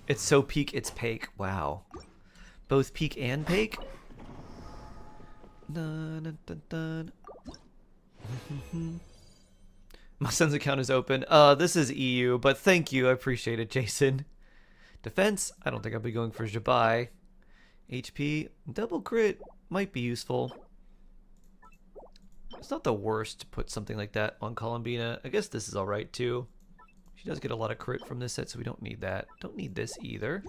It's so peak, it's Pake. Wow. Both peak and Pake? Dun, dun, dun, dun. My son's account is open. This is EU, but thank you. I appreciate it, Jason. Defense? I don't think I'll be going for Jabai. HP? Double crit might be useful. It's not the worst to put something like that on Columbina. I guess this is alright too. She does get a lot of crit from this set, so we don't need that. Don't need this either.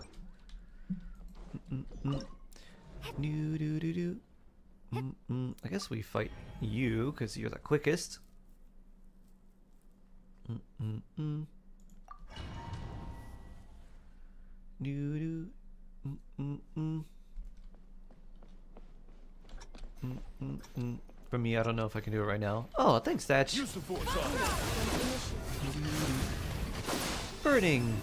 I guess we fight you, because you're the quickest. For me, I don't know if I can do it right now. Oh, thanks, Thatch. Burning.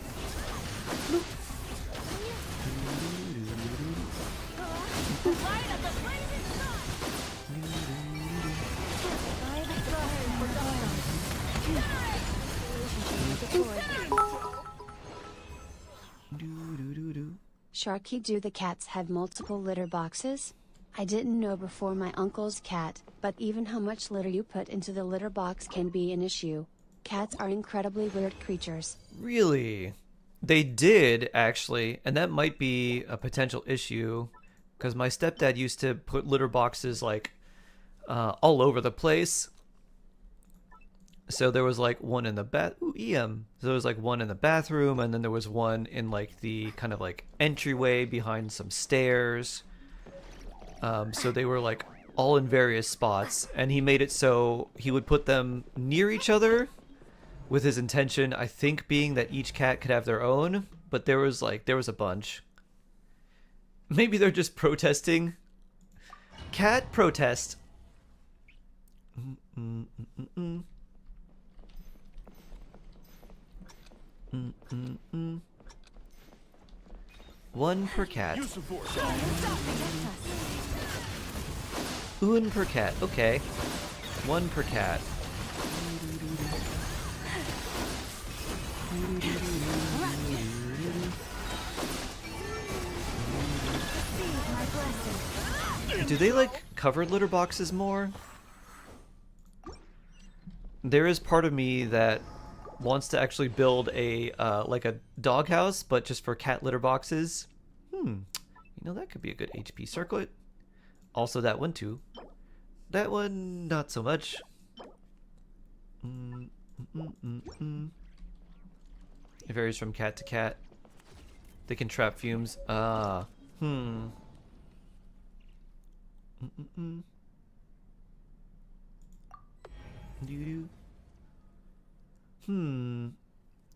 Sharky, do the cats have multiple litter boxes? I didn't know before my uncle's cat, but even how much litter you put into the litter box can be an issue. Cats are incredibly weird creatures. Really? They did, actually, and that might be a potential issue, because my stepdad used to put litter boxes, like, all over the place. So there was, like, one in the So there was, like, one in the bathroom, and then there was one in, like, the kind of, like, entryway behind some stairs. So they were, like, all in various spots, and he made it so he would put them near each other, with his intention, I think, being that each cat could have their own, but there was a bunch. Maybe they're just protesting. Cat protest. One per cat. Un per cat. Okay. One per cat. Do they like covered litter boxes more? There is part of me that wants to actually build a like a doghouse, but just for cat litter boxes. You know, that could be a good HP circlet. Also that one too. That one not so much. It varies from cat to cat. They can trap fumes.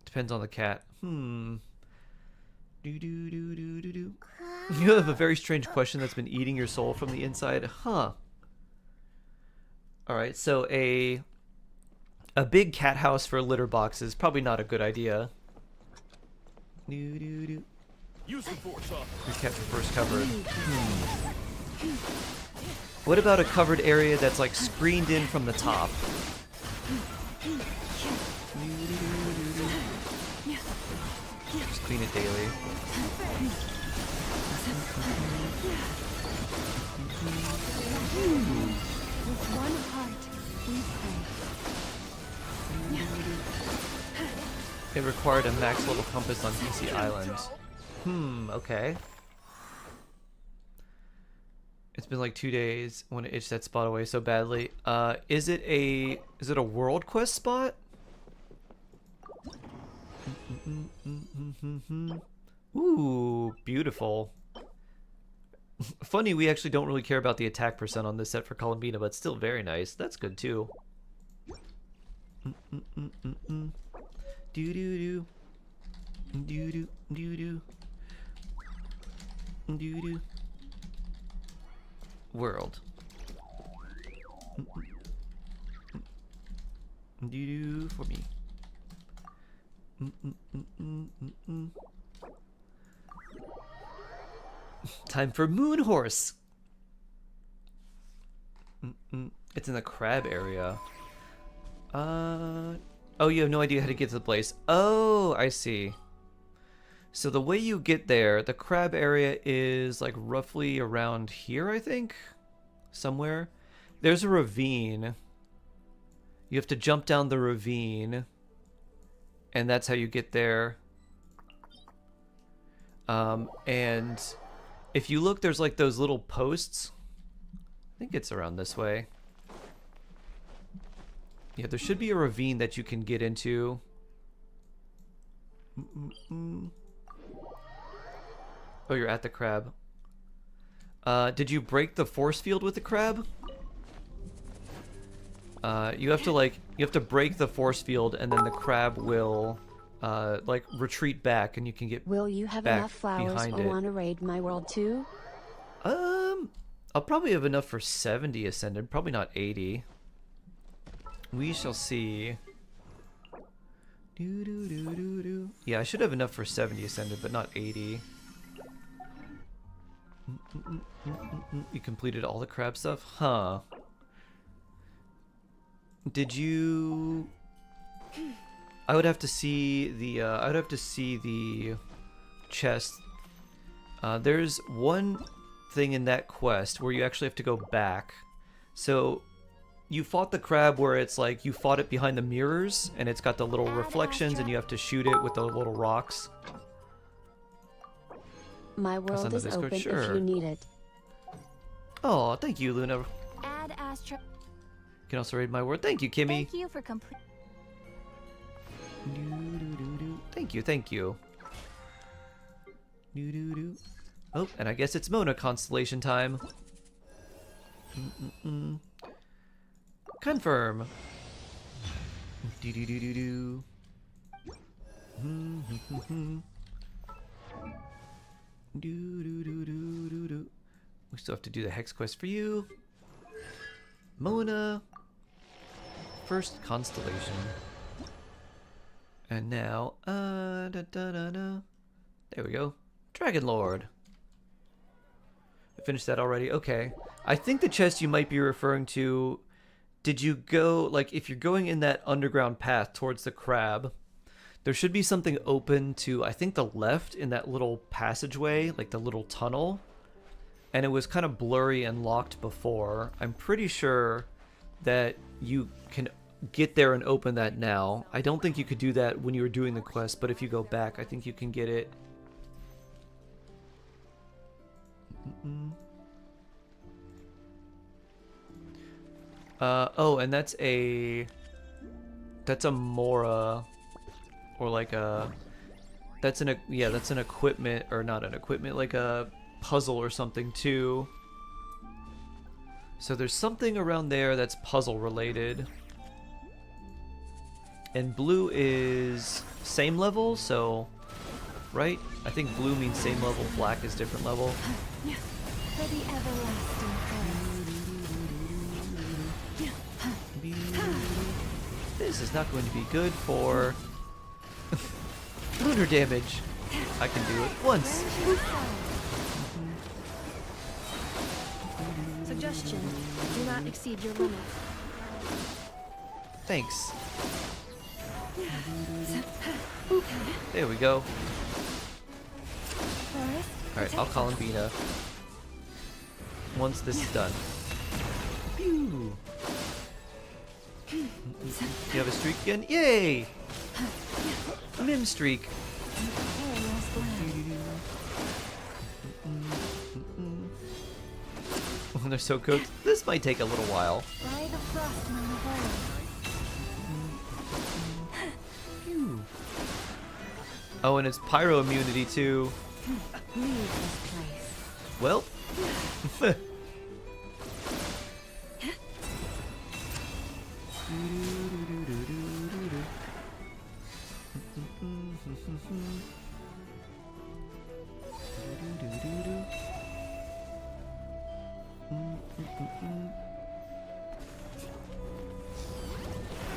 Depends on the cat. You have a very strange question that's been eating your soul from the inside. Huh. Alright, so a big cat house for litter boxes, probably not a good idea. Your cat first covered. What about a covered area that's like screened in from the top? clean it daily. With one heart, we pray. It required a max level compass on DC Island. Okay. It's been like 2 days when it itched that spot away so badly. Is it a world quest spot? Ooh, beautiful. Funny, we actually don't really care about the attack percent on this set for Columbina, but still very nice. That's good too. Do do do. Do do do do. Do do. World. Do do for me. Time for Moon Horse. It's in the crab area. Oh, you have no idea how to get to the place. Oh, I see. So the way you get there, the crab area is like roughly around here, I think. Somewhere. There's a ravine. You have to jump down the ravine. And that's how you get there. And if you look, there's like those little posts. I think it's around this way. Yeah, there should be a ravine that you can get into. Oh, you're at the crab. Did you break the force field with the crab? You have to break the force field, and then the crab will like retreat back, and you can get. Will you have back enough flowers behind or it. want to raid my world too? I'll probably have enough for 70 ascended, probably not 80. We shall see. Yeah, I should have enough for 70 ascended, but not 80. You completed all the crab stuff? Huh. Did you... I would have to see the chest. There's one thing in that quest where you actually have to go back. So you fought the crab where it's like you fought it behind the mirrors and it's got the little reflections and you have to shoot it with the little rocks. My world is Discord, open sure. if you need it. Oh, thank you, Luna. Add Astra. You can also read my word. Thank you, Kimmy. Thank you for complete. Thank you, thank you. Oh, and I guess it's Mona Constellation time. Confirm. We still have to do the hex quest for you. Mona. First Constellation. And now, there we go. Dragon Lord. I finished that already. Okay. I think the chest you might be referring to, did you go, like, if you're going in that underground path towards the crab, there should be something open to, I think, the left in that little passageway, like the little tunnel. And it was kind of blurry and locked before. I'm pretty sure that you can get there and open that now. I don't think you could do that when you were doing the quest, but if you go back, I think you can get it. Oh, and that's a Mora, or like a, that's an equipment, or not an equipment, like a puzzle or something too. So there's something around there that's puzzle related. And blue is same level, so, right? I think blue means same level, black is different level. For the everlasting This is not going to be good for lunar damage. I can do it once. Suggestion: do not exceed your limit. Thanks. There we go. Alright, I'll call him Bina. Once this is done. Pew! You have a streak again? Yay! A Mim streak. They're so cooked. This might take a little while. By the frost moon of old. Oh, and it's pyro immunity too. Leave this place. Well.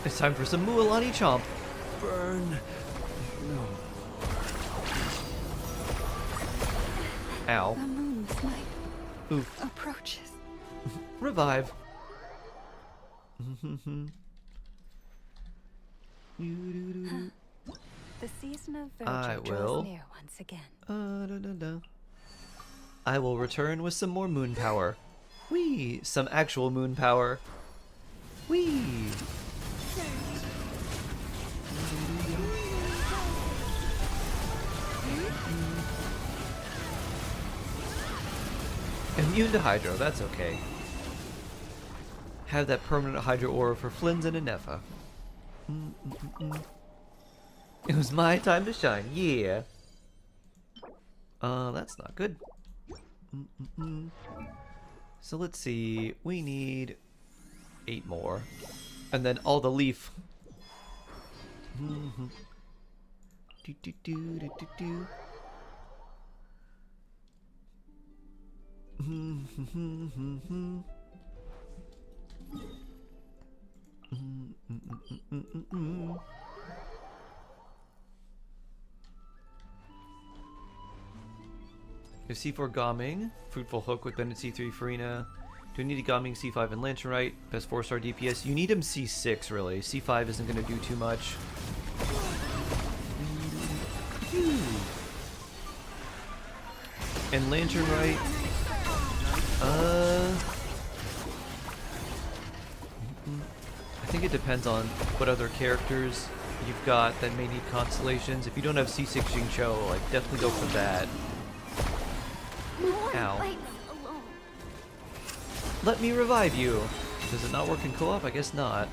It's time for some Mualani Chomp. Burn. No. Ow. The moon's light Oof. approaches. Revive. The season of I verdure will. draws near once again. I will return with some more moon power. Whee! Some actual moon power. Whee! Immune to Hydro, that's okay. Have that permanent Hydro aura for Flynn's and Anefa. It was my time to shine, yeah. That's not good. So let's see, we need 8 more. And then all the leaf. Do, do, do, do, do, do. If C4 Gomming, Fruitful Hook with Bennett C3 Farina. Do I need a Gomming C5 and Lantern Right? Best 4-star DPS. You need him C6 really. C5 isn't going to do too much. And Lantern Right. I think it depends on what other characters you've got that may need constellations. If you don't have C6 Jingcho, like definitely go for that. Ow. Let me revive you. Does it not work in co-op? I guess not.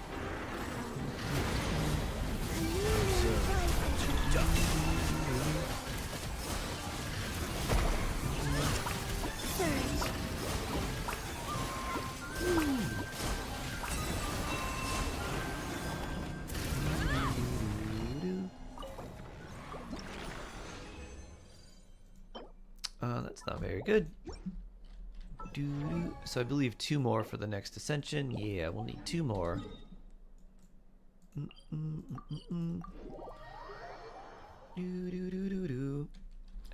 That's not very good. So I believe 2 more for the next ascension. Yeah, we'll need 2 more.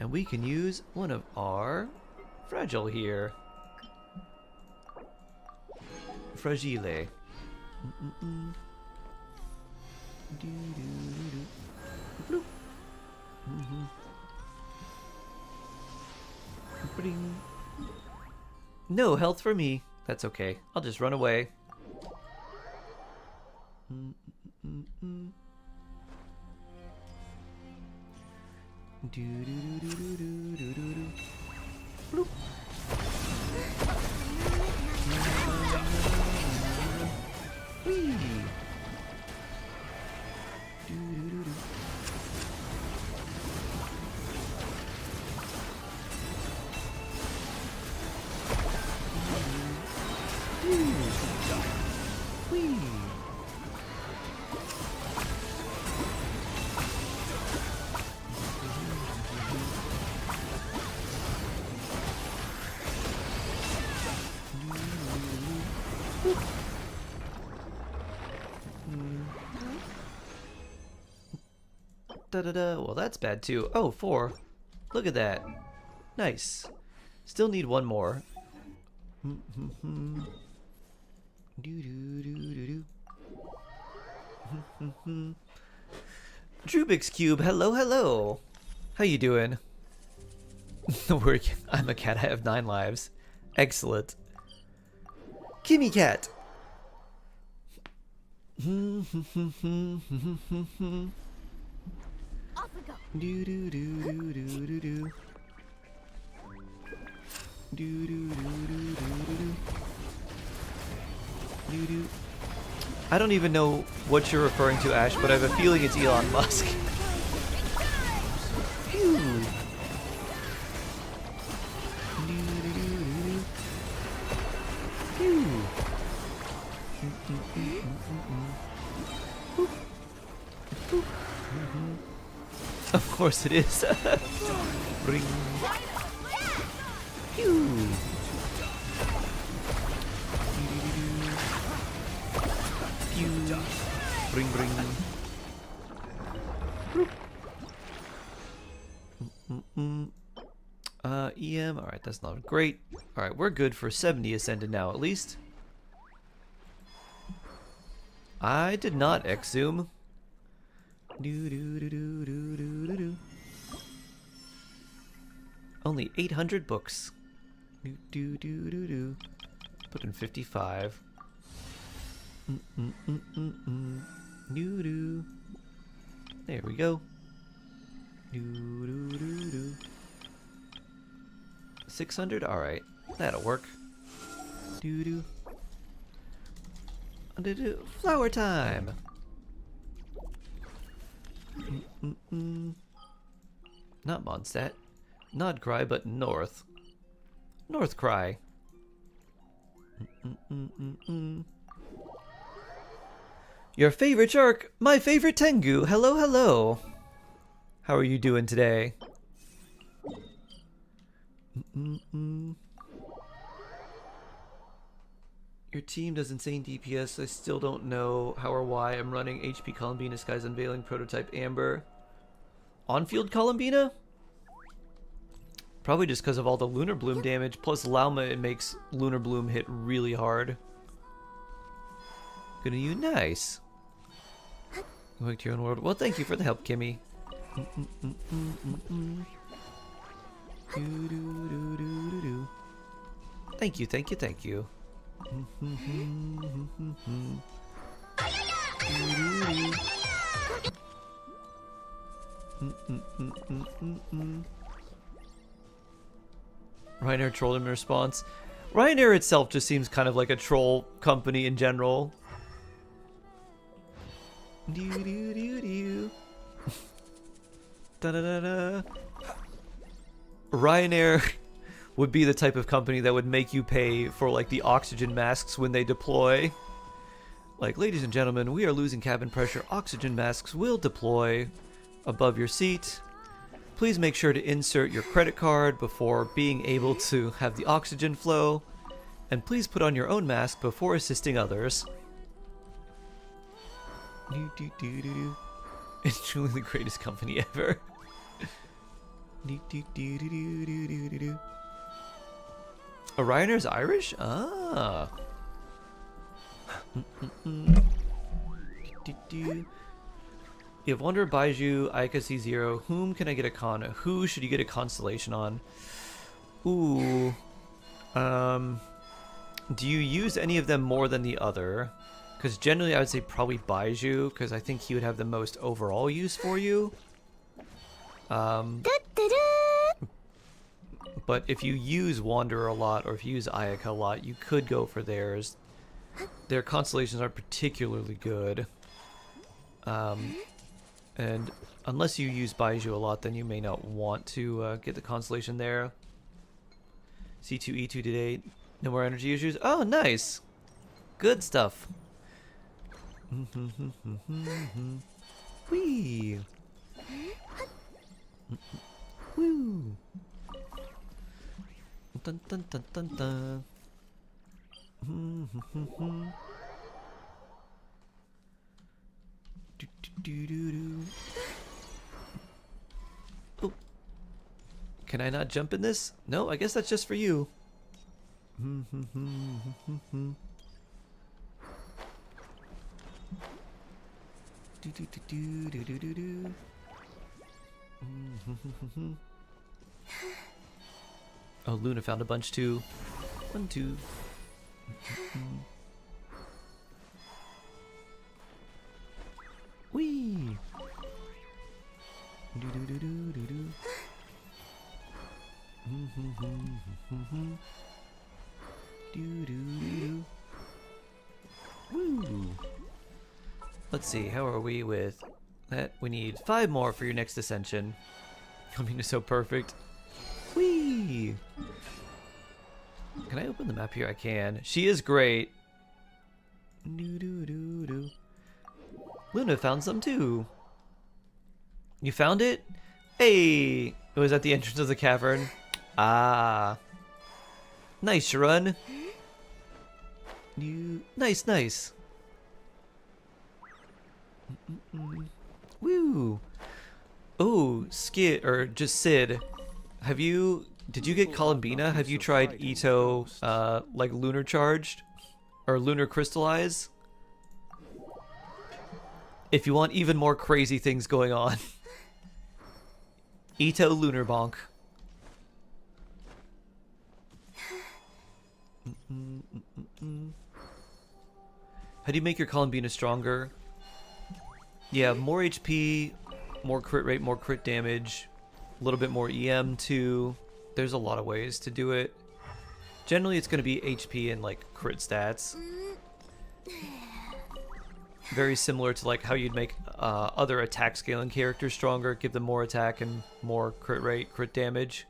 And we can use one of our Fragile here. Fragile. Bloop. No health for me. That's okay. I'll just run away. Bloop. Whee. Da-da-da. Well, that's bad too. Oh, 4. Look at that. Nice. Still need 1 more. Drubix Cube, hello, hello. How you doing? I'm a cat. I have 9 lives. Excellent. Kimmy cat. Off we go. Do do do do do do do. Do do do do do do do. I don't even know what you're referring to, Ash, but I have a feeling it's Elon Musk. Phew. Phew. Of course it is. Ring. Pew. Pew. Ring ring. EM. Alright, that's not great. Alright, we're good for 70 ascended now at least. I did not exhume. Do do do do do do do do. Only 800 books. Do do do do do. Put in 55. Do do. There we go. Do do do do. 600. All right, that'll work. Do do. Do flower time. Not Mondstadt. Not Cry, but North. North Cry. Your favorite shark, my favorite Tengu. Hello, hello. How are you doing today? Your team does insane DPS. I still don't know how or why I'm running HP Columbina Sky's Unveiling Prototype Amber. On-field Columbina? Probably just because of all the Lunar Bloom damage. Plus Lauma, it makes Lunar Bloom hit really hard. Good to you. Nice. Going to your own world. Well, thank you for the help, Kimmy. Thank you, thank you, thank you. Ryanair trolled him in response. Ryanair itself just seems kind of like a troll company in general. Do do do do. Da da da da. Ryanair would be the type of company that would make you pay for like the oxygen masks when they deploy. Like, ladies and gentlemen, we are losing cabin pressure. Oxygen masks will deploy above your seat. Please make sure to insert your credit card before being able to have the oxygen flow. And please put on your own mask before assisting others. It's truly the greatest company ever. Ryanair's Irish? Ah. You have Wanderer, Baiju, Aika C0. Whom can I get a con? Who should you get a constellation on? Ooh. Do you use any of them more than the other? Because generally I would say probably Baiju, because I think he would have the most overall use for you. But if you use Wanderer a lot, or if you use Ayaka a lot, you could go for theirs. Their constellations are particularly good. And unless you use Baiju a lot, then you may not want to get the constellation there. C2E2 today. No more energy issues. Oh, nice. Good stuff. Whee. Woo. Dun dun dun dun dun. Do, do, do, do. Oh. Can I not jump in this? No, I guess that's just for you. Do, do, do, do, do, do, do, do. Oh, Luna found a bunch too. 1, 2. Whee! Do do do do do do. Do do do. Woo! Let's see, how are we with that? We need 5 more for your next ascension. I mean, it's so perfect. Whee! Can I open the map here? I can. She is great. Do do do do. Luna found some too. You found it? Hey! It was at the entrance of the cavern. Ah. Nice run. Nice, nice. Woo! Oh, Skid, or just Sid. Did you get Columbina? Have you tried Ito, like Lunar Charged? Or Lunar Crystallize? If you want even more crazy things going on. Ito Lunar Bonk. How do you make your Columbina stronger? Yeah, more HP, more crit rate, more crit damage, a little bit more EM too. There's a lot of ways to do it. Generally, it's going to be HP and like crit stats. Very similar to like how you'd make other attack scaling characters stronger, give them more attack and more crit rate, crit damage.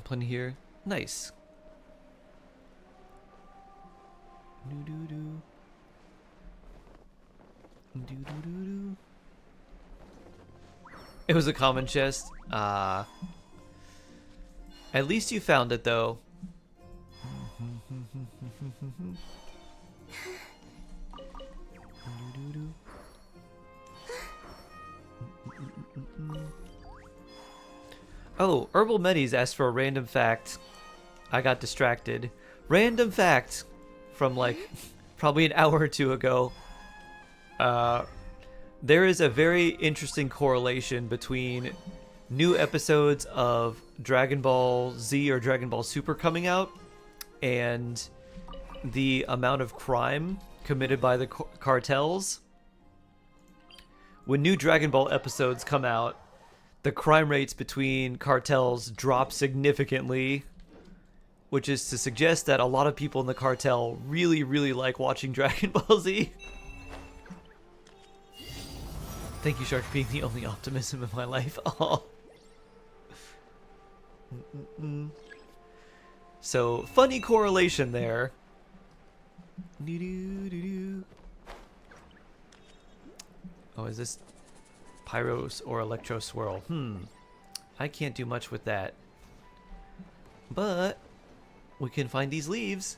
Plenty here. Nice. It was a common chest. At least you found it though. Oh, Herbal Medis asked for a random fact. I got distracted. Random fact from like probably an hour or two ago. There is a very interesting correlation between new episodes of Dragon Ball Z or Dragon Ball Super coming out and the amount of crime committed by the cartels. When new Dragon Ball episodes come out, the crime rates between cartels drop significantly, which is to suggest that a lot of people in the cartel really, really like watching Dragon Ball Z. Thank you, Shark, for being the only optimism in my life. Oh. So, funny correlation there. Oh, is this Pyros or Electro Swirl? I can't do much with that. But we can find these leaves.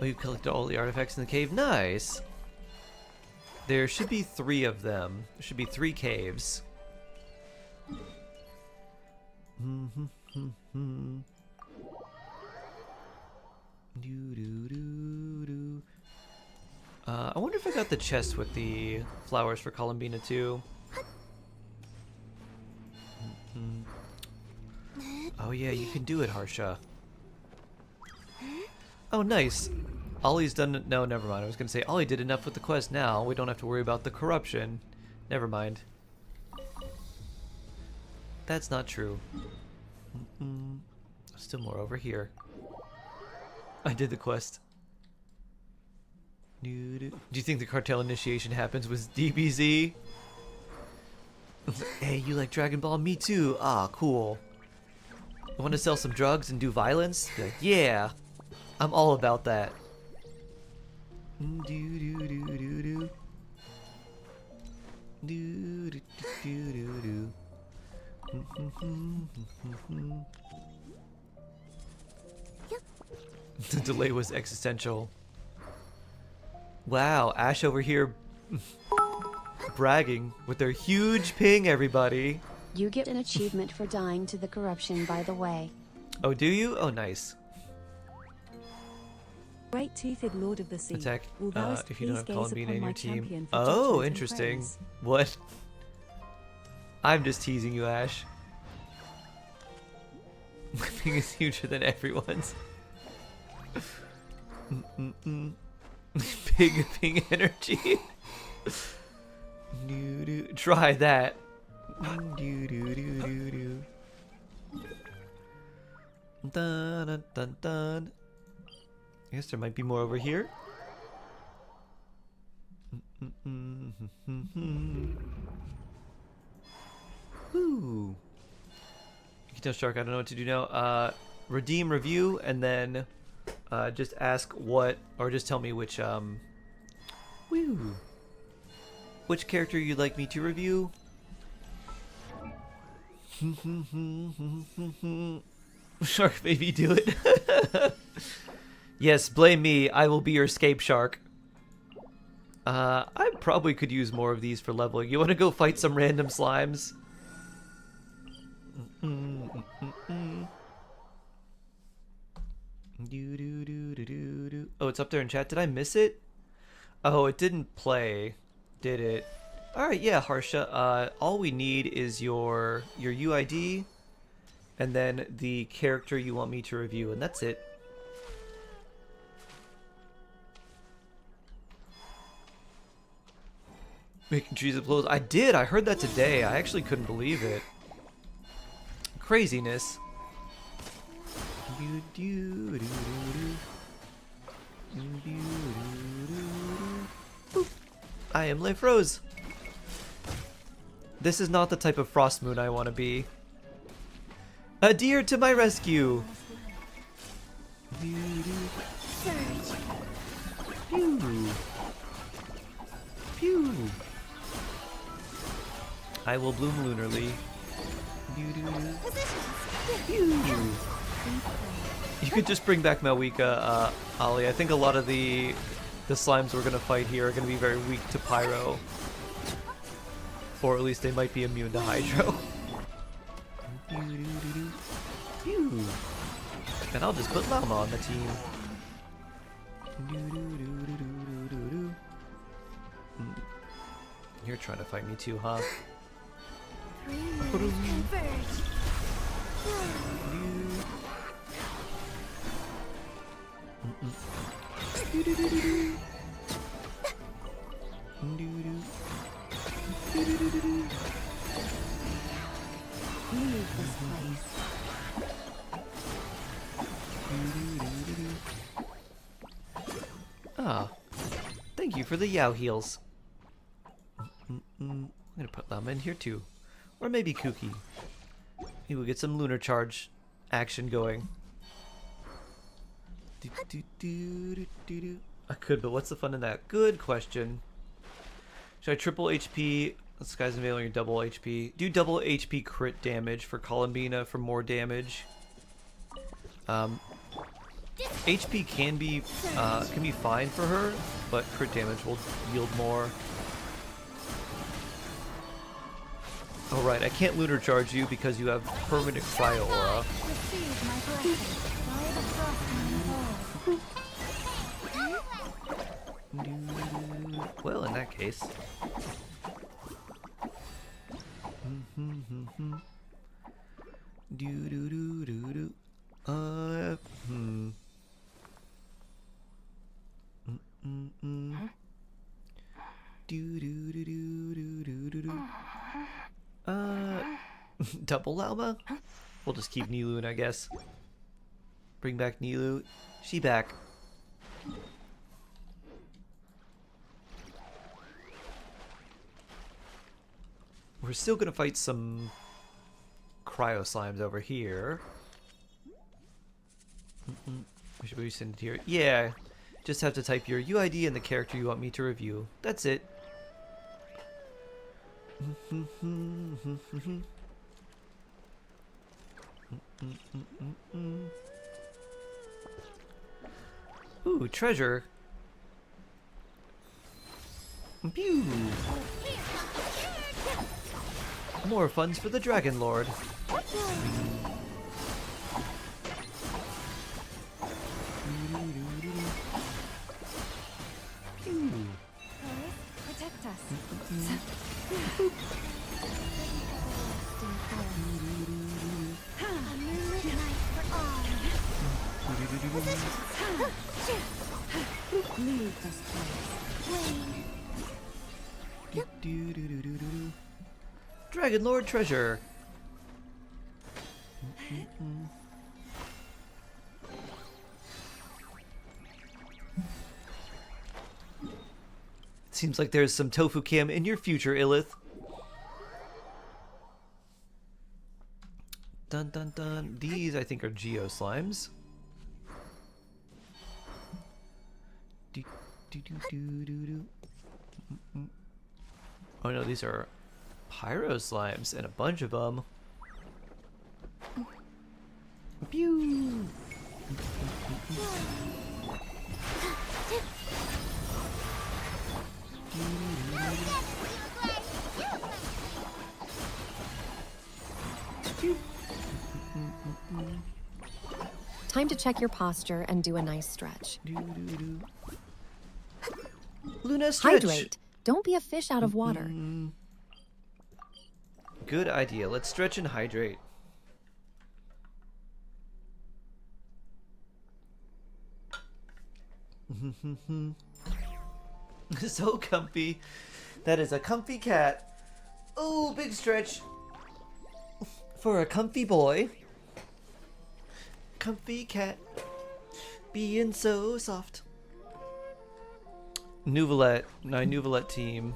Oh, you collected all the artifacts in the cave. Nice. There should be 3 of them. There should be 3 caves. I wonder if I got the chest with the flowers for Columbina too. Oh yeah, you can do it, Harsha. Oh, nice. Ollie's done... No, never mind. I was going to say, Ollie did enough with the quest now. We don't have to worry about the corruption. Never mind. That's not true. Still more over here. I did the quest. Do you think the cartel initiation happens with DBZ? Hey, you like Dragon Ball? Me too. Ah, cool. You want to sell some drugs and do violence? Like, yeah. I'm all about that. The delay was existential. Wow, Ash over here bragging with their huge ping, everybody. You get an achievement for dying to the corruption, by the way. Oh, do you? Oh, nice. Great-toothed Lord of the Sea. Attack will thouest if you don't please have gaze Columbine upon in my your team. champion for Oh, judgment and interesting. praise. What? I'm just teasing you, Ash. My ping is huger than everyone's. Big ping energy. Try that. Dun, dun, dun, dun. I guess there might be more over here. Ooh. You can tell Shark I don't know what to do now. Redeem review and then just ask what, or just tell me which which character you'd like me to review. Shark, baby, do it. Yes, blame me. I will be your escape shark. I probably could use more of these for leveling. You want to go fight some random slimes? Oh, it's up there in chat. Did I miss it? Oh, it didn't play, did it? All right, yeah, Harsha. All we need is your UID, and then the character you want me to review, and that's it. Making trees explode. I did. I heard that today. I actually couldn't believe it. Craziness. Boop. I am Life Rose. This is not the type of frost moon I want to be. A deer to my rescue. Pew. Pew. I will bloom lunarly. You could just bring back Malwika, Ollie. I think a lot of the slimes we're gonna fight here are gonna be very weak to Pyro. Or at least they might be immune to Hydro. And I'll just put Llama on the team. You're trying to fight me too, huh? Leave this place. Ah, thank you for the Yow heals. I'm gonna put Llama in here too. Or maybe Kooky. Maybe we'll get some lunar charge action going. I could, but what's the fun in that? Good question. Should I triple HP? This guy's unveiling your double HP. Do double HP crit damage for Columbina for more damage. HP can be fine for her, but crit damage will yield more. Oh right, I can't lunar charge you because you have permanent cryo aura. Well, in that case. Double Llama? We'll just keep Niloon, I guess. Bring back Nilu. She back. We're still gonna fight some cryo slimes over here. Should we send it here? Yeah. Just have to type your UID and the character you want me to review. That's it. Ooh, treasure. Pew! More funds for the Dragon Lord. Pew! Protect us. A moonlit night for all. Leave this place. Dragon Lord treasure. Seems like there's some tofu cam in your future, Illith. Dun dun dun. These, I think, are Geo Slimes. Do, do, do, do, do, do. Oh no, these are Pyro Slimes, and a bunch of them. Pew! Time to check your posture and do a nice stretch. Luna, stretch! Hydrate. Don't be a fish out of water. Good idea. Let's stretch and hydrate. So comfy. That is a comfy cat. Oh, big stretch. For a comfy boy. Comfy cat. Being so soft. Nuvolette. My Nuvolette team.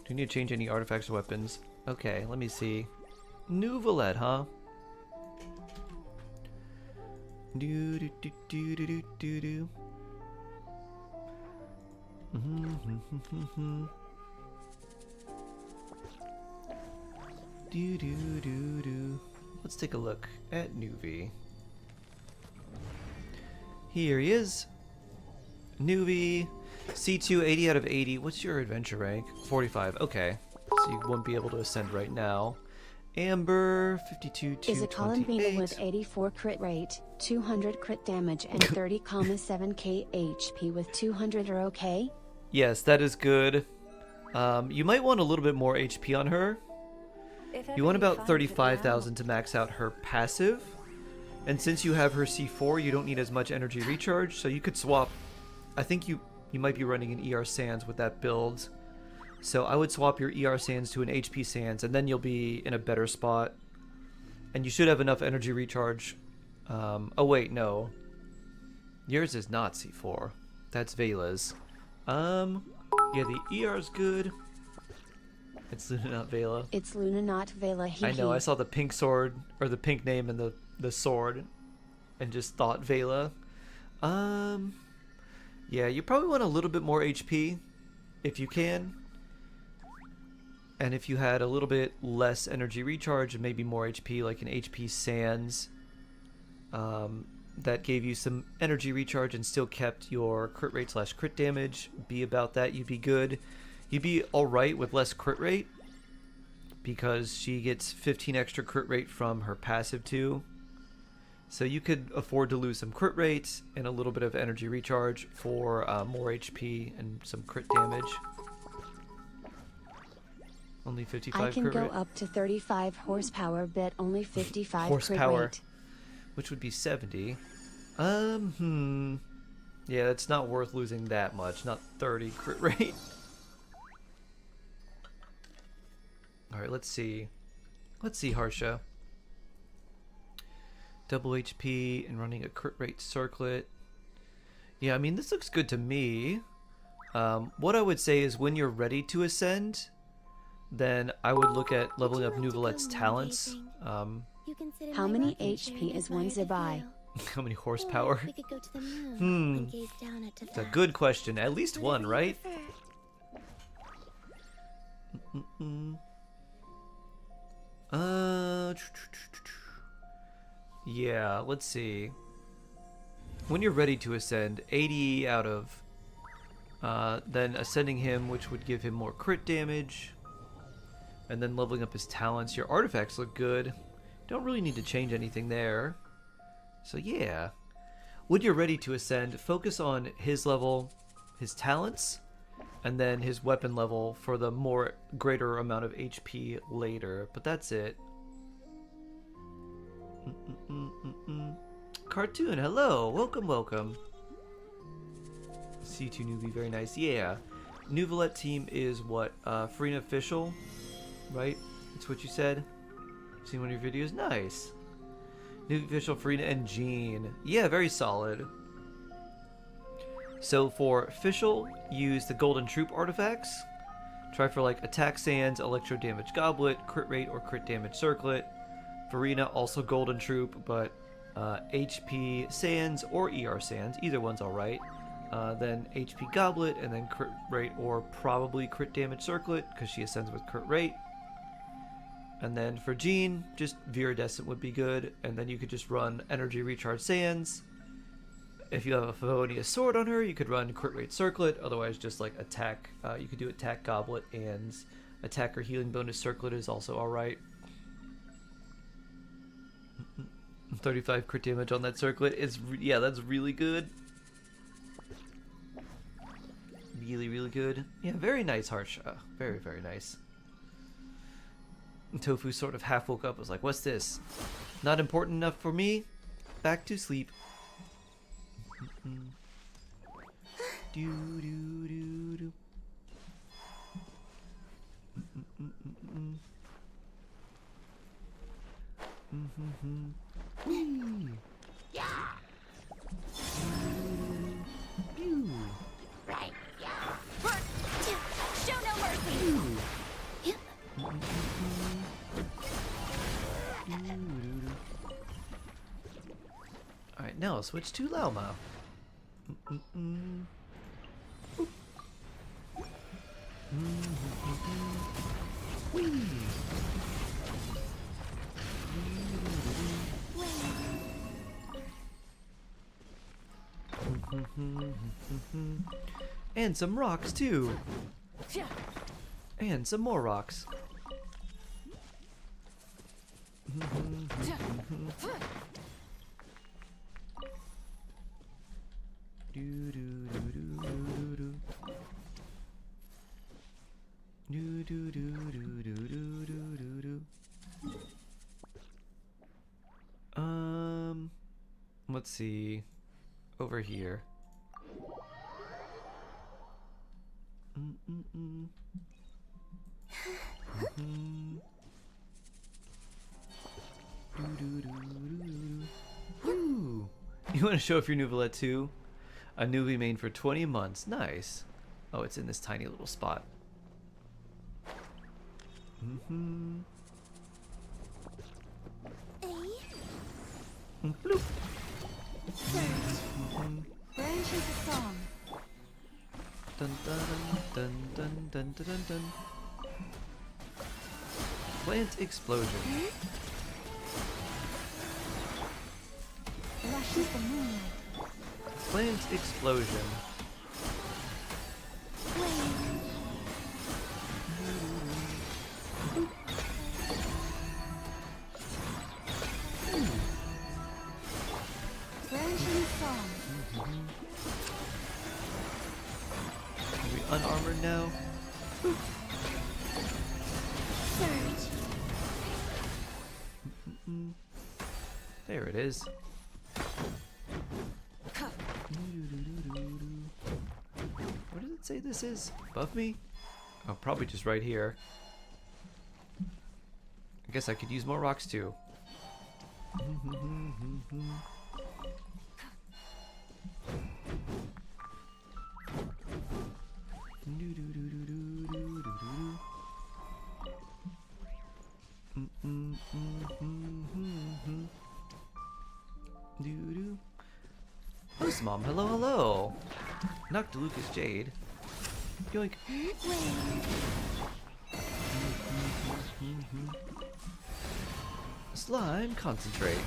Do you need to change any artifacts or weapons? Okay, let me see. Nuvolette, huh? Do do do do do do do do. Do do do do. Let's take a look at Nuvi. Here he is. Nuvi. C2, 80 out of 80. What's your adventure rank? 45. Okay. So you won't be able to ascend right now. Amber, 52 to Is a column 28. with 84 crit rate, 200 crit damage, and 30,7k HP with 200 are okay? Yes, that is good. You might want a little bit more HP on her. You want about 35,000 to max out her passive. And since you have her C4, you don't need as much energy recharge, so you could swap. I think you might be running an ER Sands with that build. So I would swap your ER Sands to an HP Sands, and then you'll be in a better spot. And you should have enough energy recharge. Oh wait, no. Yours is not C4. That's Vela's. Yeah, the ER's good. It's Luna, not Vela. It's Luna, not Vela. I know, I saw the pink sword, or the pink name and the sword, and just thought Vela. Yeah, you probably want a little bit more HP, if you can. And if you had a little bit less energy recharge and maybe more HP, like an HP Sands, that gave you some energy recharge and still kept your crit rate / crit damage, be about that, you'd be good. You'd be alright with less crit rate, because she gets 15 extra crit rate from her passive too. So you could afford to lose some crit rates and a little bit of energy recharge for more HP and some crit damage. Only 55 I can crit go rate. up to 35 horsepower, but only 55 Horsepower. crit rate. Which would be 70. Yeah, it's not worth losing that much. Not 30 crit rate. Alright, let's see. Let's see, Harsha. Double HP and running a crit rate circlet. Yeah, I mean, this looks good to me. What I would say is when you're ready to ascend, then I would look at leveling up Nuvolette's talents. How many HP is one Zabai? How many horsepower? We could go to the moon and gaze down at It's a good question. At least one, right? Yeah, let's see. When you're ready to ascend, 80 out of... then ascending him, which would give him more crit damage. And then leveling up his talents. Your artifacts look good. Don't really need to change anything there. So yeah. When you're ready to ascend, focus on his level, his talents, and then his weapon level for the more greater amount of HP later. But that's it. Cartoon, hello. Welcome, welcome. C2 newbie, very nice. Yeah. New Valette team is what? Free and official, right? That's what you said. Seen one of your videos. Nice. New official, Farina and Jean. Yeah, very solid. So for official, use the Golden Troop artifacts. Try for like attack sands, electro damage goblet, crit rate or crit damage circlet. Farina also Golden Troop, but HP sands or ER sands, either one's alright. Then HP goblet and then crit rate or probably crit damage circlet because she ascends with crit rate. And then for Jean, just Viridescent would be good, and then you could just run Energy Recharge Sands. If you have a Favonius Sword on her, you could run Crit Rate Circlet, otherwise just like attack. You could do Attack Goblet, and Attack or Healing Bonus Circlet is also alright. 35 crit damage on that Circlet is, yeah, that's really good. Really, really good. Yeah, very nice, Harsha. Very, very nice. Tofu sort of half woke up, was like, what's this? Not important enough for me? Back to sleep. Do, do, do, do. Yeah. Right. Yeah. Show no mercy. Alright, now I'll switch to Lauma. And some rocks too. And some more rocks. Let's see. Over here. Ooh. You want to show off your new Valette too? A newbie main for 20 months. Nice. Oh, it's in this tiny little spot. Bloop. Branch into song. Dun dun dun dun dun dun dun dun. Plant explosion. Lashes the moonlight. Plant explosion. Branch into song. Are we unarmored now? Surge. There it is. Where does it say this is? Above me? Oh, probably just right here. I guess I could use more rocks too. Host Mom, hello, hello. Noctilucous Jade. Yoink. Slime concentrate.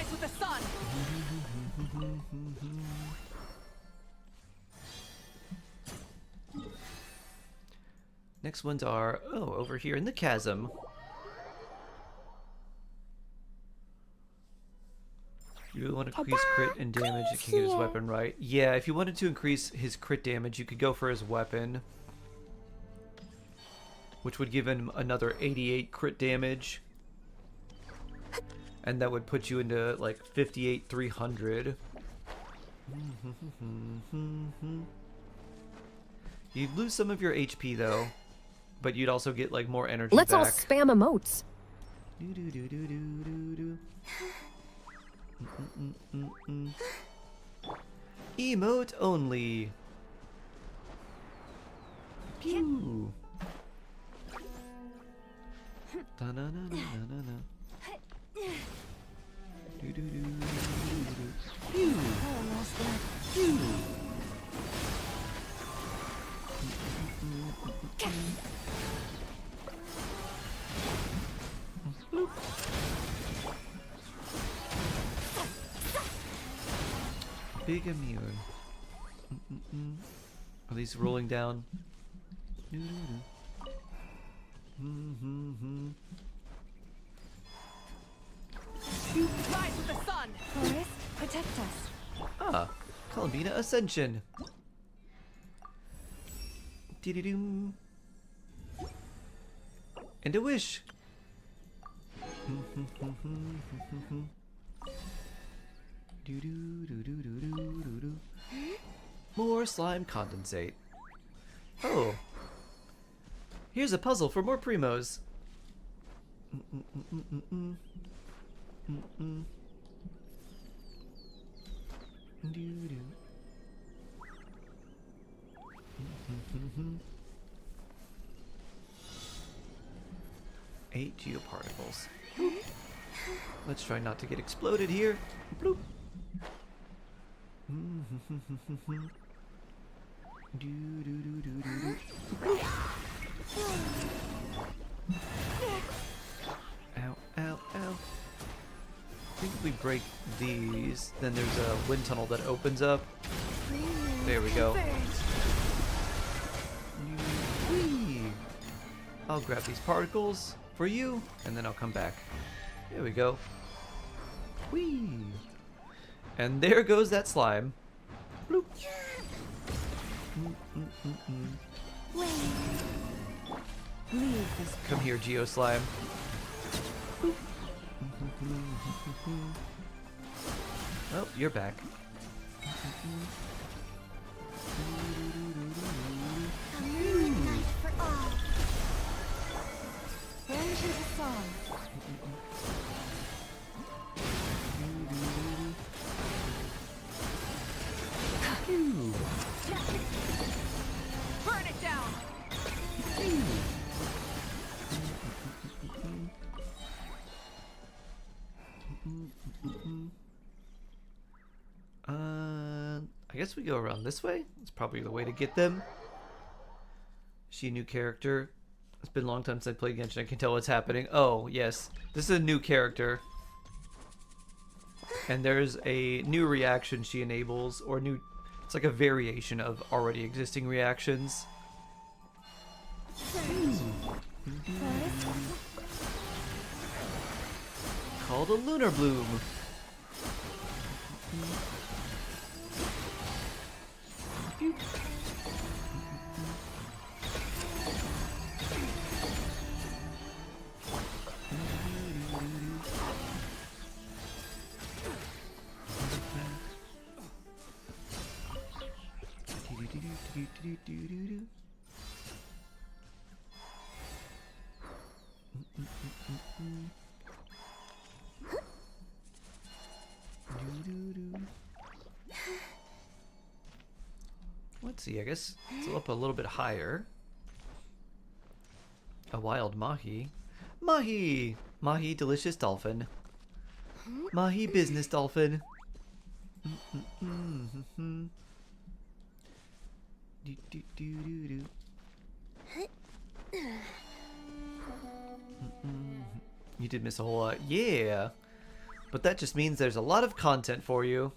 rise with the sun. Next ones are, oh, over here in the chasm. You really want to increase crit and damage, you can get his weapon right. Yeah, if you wanted to increase his crit damage, you could go for his weapon, which would give him another 88 crit damage. And that would put you into like 58,300. You'd lose some of your HP though, but you'd also get like more energy Let's back. all spam emotes. Emote only. Pew. Da-na-na-na-na-na. Do-do-do-do-do-do. Pew. Pew. Bloop. Big immune. Are these rolling down? Rise with the sun. Forest, protect us. Ah, Columbina Ascension. Dee-dee-doom. And a wish. Do-do-do-do-do-do-do-do. More slime condensate. Oh. Here's a puzzle for more primos. Do-do. 8 geoparticles. Let's try not to get exploded here. Bloop. Ow, ow, ow. I think if we break these, then there's a wind tunnel that opens up. There we go. Whee! I'll grab these particles for you, and then I'll come back. There we go. Whee! And there goes that slime. Bloop. Leave this. Come here, Geo Slime. Boop. Oh, you're back. A moonlit night for all. Range is a song. Ooh. Burn it down. I guess we go around this way. It's probably the way to get them. Is she a new character? It's been a long time since I played Genshin. I can tell what's happening. Oh, yes. This is a new character. And there's a new reaction she enables, or new... It's like a variation of already existing reactions. Called a Lunar Bloom. Let's see, I guess it's up a little bit higher. A wild mahi. Mahi! Mahi delicious dolphin. Mahi business dolphin. You did miss a whole lot. Yeah! But that just means there's a lot of content for you.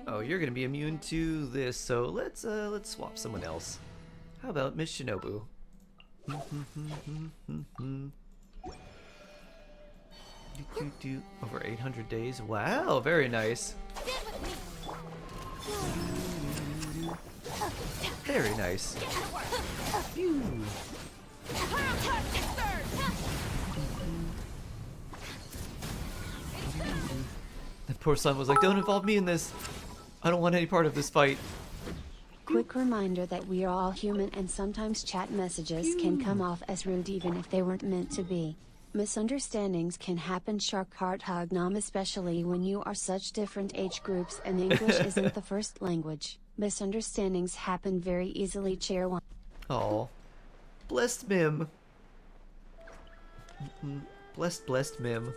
Oh, you're gonna be immune to this, so let's swap someone else. How about Miss Shinobu? Over 800 days. Wow, very nice. Very nice. Phew. The poor son was like, don't involve me in this. I don't want any part of this fight. Quick reminder that we are all human and sometimes chat messages can come off as rude even if they weren't meant to be. Misunderstandings can happen. Shark Heart Hug Nom, especially when you are such different age groups and English isn't the first language. Misunderstandings happen very easily. Chair 1. Oh, blessed Mim. Blessed Mim.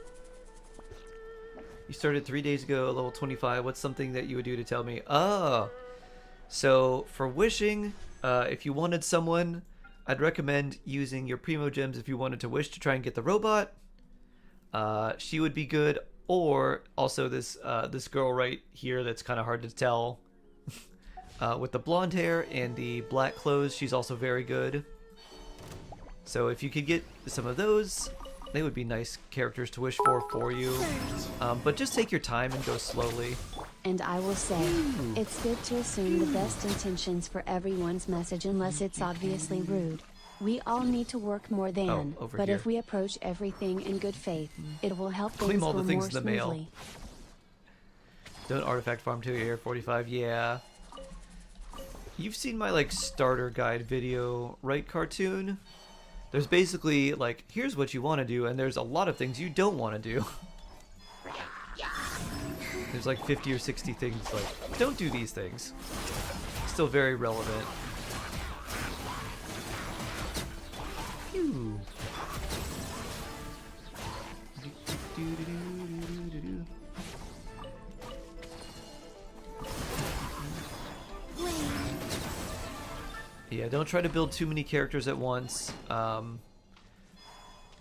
You started 3 days ago, level 25. What's something that you would do to tell me? Oh, so for wishing, if you wanted someone, I'd recommend using your Primo Gems if you wanted to wish to try and get the robot. She would be good. Or also this girl right here that's kind of hard to tell. With the blonde hair and the black clothes, she's also very good. So if you could get some of those, they would be nice characters to wish for you. But just take your time and go slowly. And I will say, it's good to assume the best intentions for everyone's message unless it's obviously rude. We all need to work more than, but here. if we approach everything in good faith, it will help Claim things all go the things more in the mail. smoothly. Don't artifact farm till you're 45. Yeah. You've seen my like starter guide video, right, Cartoon? There's basically like, here's what you want to do, and there's a lot of things you don't want to do. There's like 50 or 60 things like, don't do these things. Still very relevant. Phew. Yeah, don't try to build too many characters at once.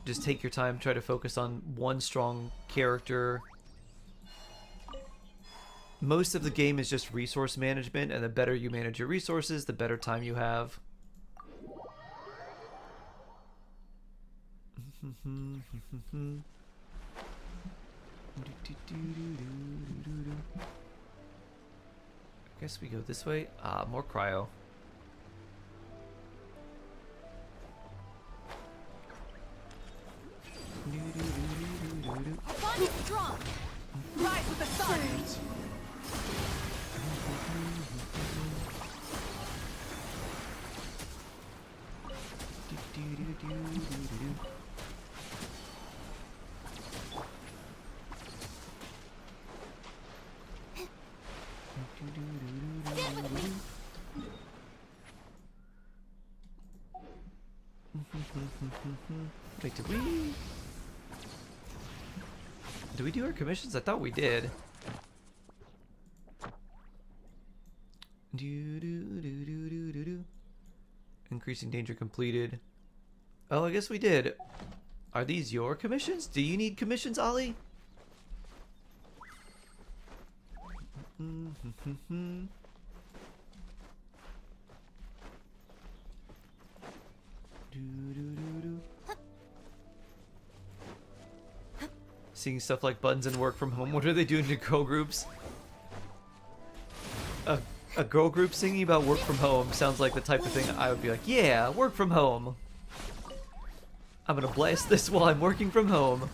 Just take your time, try to focus on one strong character. Most of the game is just resource management, and the better you manage your resources, the better time you have. I guess we go this way. More cryo. Bond is strong. Rise with the sun. Stand with me. Wait, did we do our commissions? I thought we did. Increasing danger completed. Oh, I guess we did. Are these your commissions? Do you need commissions, Ollie? Seeing stuff like buttons and work from home. What are they doing to girl groups? A girl group singing about work from home sounds like the type of thing I would be like, yeah, work from home. I'm gonna blast this while I'm working from home.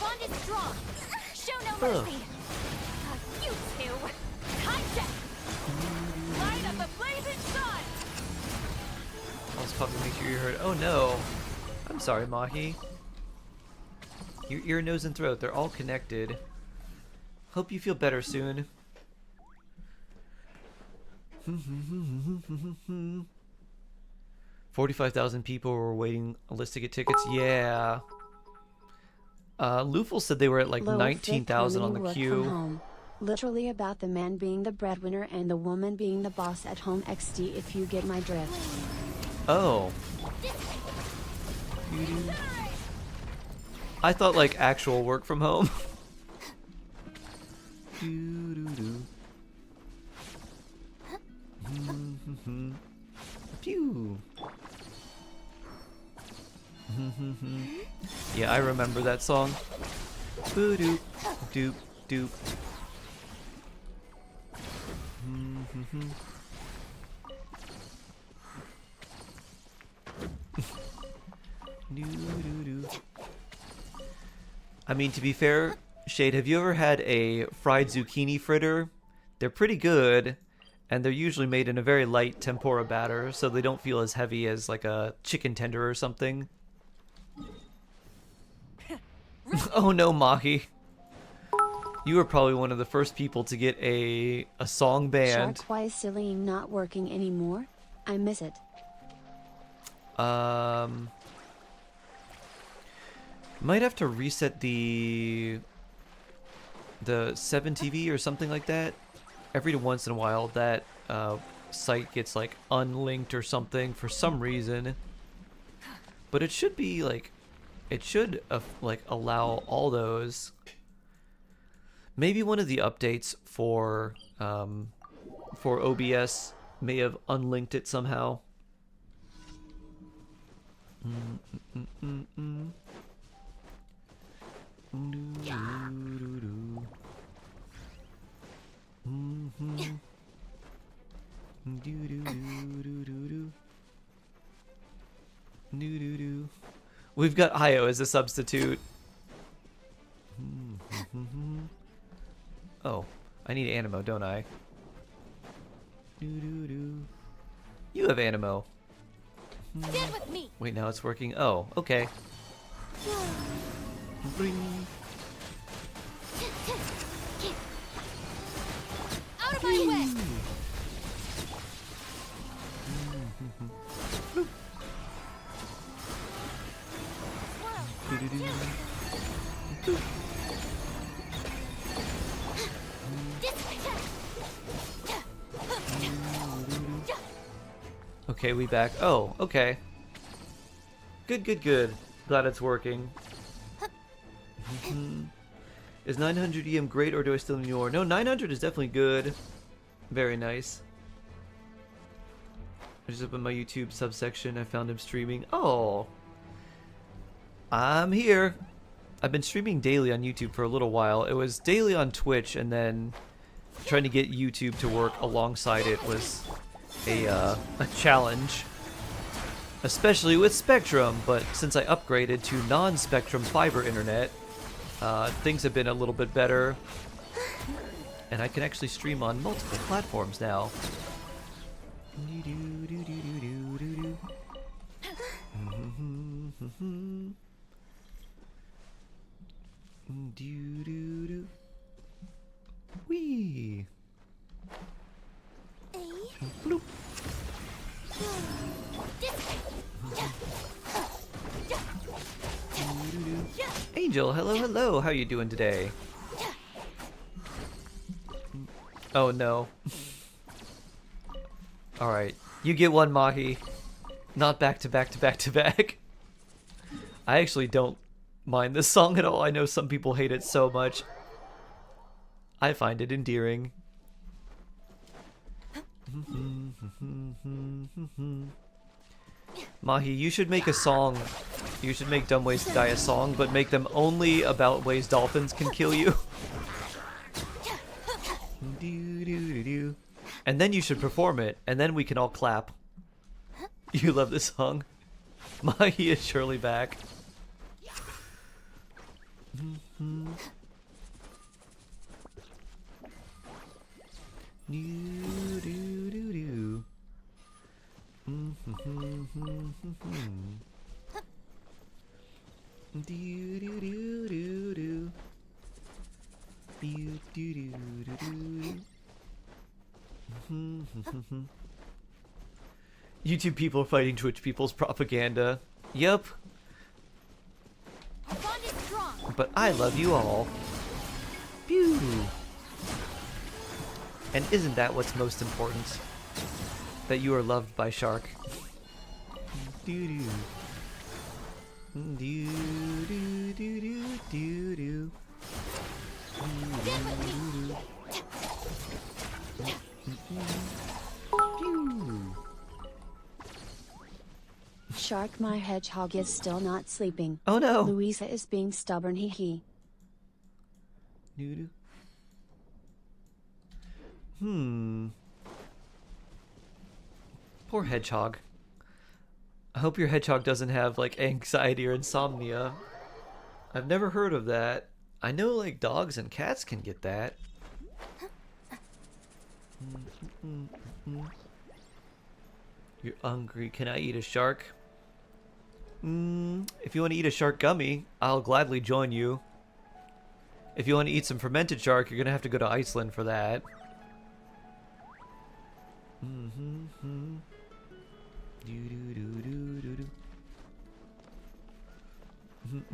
Bond is strong. Show no mercy. You two. Hijack. Light up a blazing sun. Pulse puppy, make sure you're heard. Oh no. I'm sorry, Mahi. Your ear, nose, and throat, they're all connected. Hope you feel better soon. 45,000 people were waiting a list to get tickets. Yeah. Lufel said they were at like Low 19,000 on the work queue. From home. Literally about the man being the breadwinner and the woman being the boss at home XD, if you get my drift. Oh. I thought like actual work from home. Pew. Yeah, I remember that song. Boo doop doop doop. I mean, to be fair, Shade, have you ever had a fried zucchini fritter? They're pretty good, and they're usually made in a very light tempura batter, so they don't feel as heavy as like a chicken tender or something. Oh no, Mahi. You were probably one of the first people to get a song banned. Shark, why is Celine not working anymore? I miss it. Might have to reset the 7TV or something like that. Every once in a while, that site gets like unlinked or something for some reason. But it should be like, it should like allow all those. Maybe one of the updates for OBS may have unlinked it somehow. We've got Io as a substitute. Oh, I need Animo, don't I? You have Animo. Stand with me. Wait, now it's working. Oh, okay. Bring. Out of my way. Okay, we back. Oh, okay. Good, good, good. Glad it's working. Is 900 EM great, or do I still need more? No, 900 is definitely good. Very nice. I just opened my YouTube subsection. I found him streaming. Oh. I'm here. I've been streaming daily on YouTube for a little while. It was daily on Twitch, and then trying to get YouTube to work alongside it was a challenge. Especially with Spectrum, but since I upgraded to non-Spectrum fiber internet, things have been a little bit better. And I can actually stream on multiple platforms now. Wee. Bloop. Angel, hello, hello. How you doing today? Oh no. Alright, you get one, Mahi. Not back to back to back to back. I actually don't mind this song at all. I know some people hate it so much. I find it endearing. Mahi, you should make a song. You should make Dumb Ways to Die a song, but make them only about ways dolphins can kill you. And then you should perform it, and then we can all clap. You love this song. Mahi is surely back. YouTube people fighting Twitch people's propaganda. Yup. Our bond is strong. But I love you all. Pew. And isn't that what's most important? That you are loved by Shark. Doo-doo. Doo-doo-doo-doo-doo-doo. Pew. Shark, my hedgehog is still not sleeping. Oh no. Louisa is being stubborn, hee hee. Doo-doo. Poor hedgehog. I hope your hedgehog doesn't have like anxiety or insomnia. I've never heard of that. I know like dogs and cats can get that. You're hungry. Can I eat a shark? If you want to eat a shark gummy, I'll gladly join you. If you want to eat some fermented shark, you're gonna have to go to Iceland for that.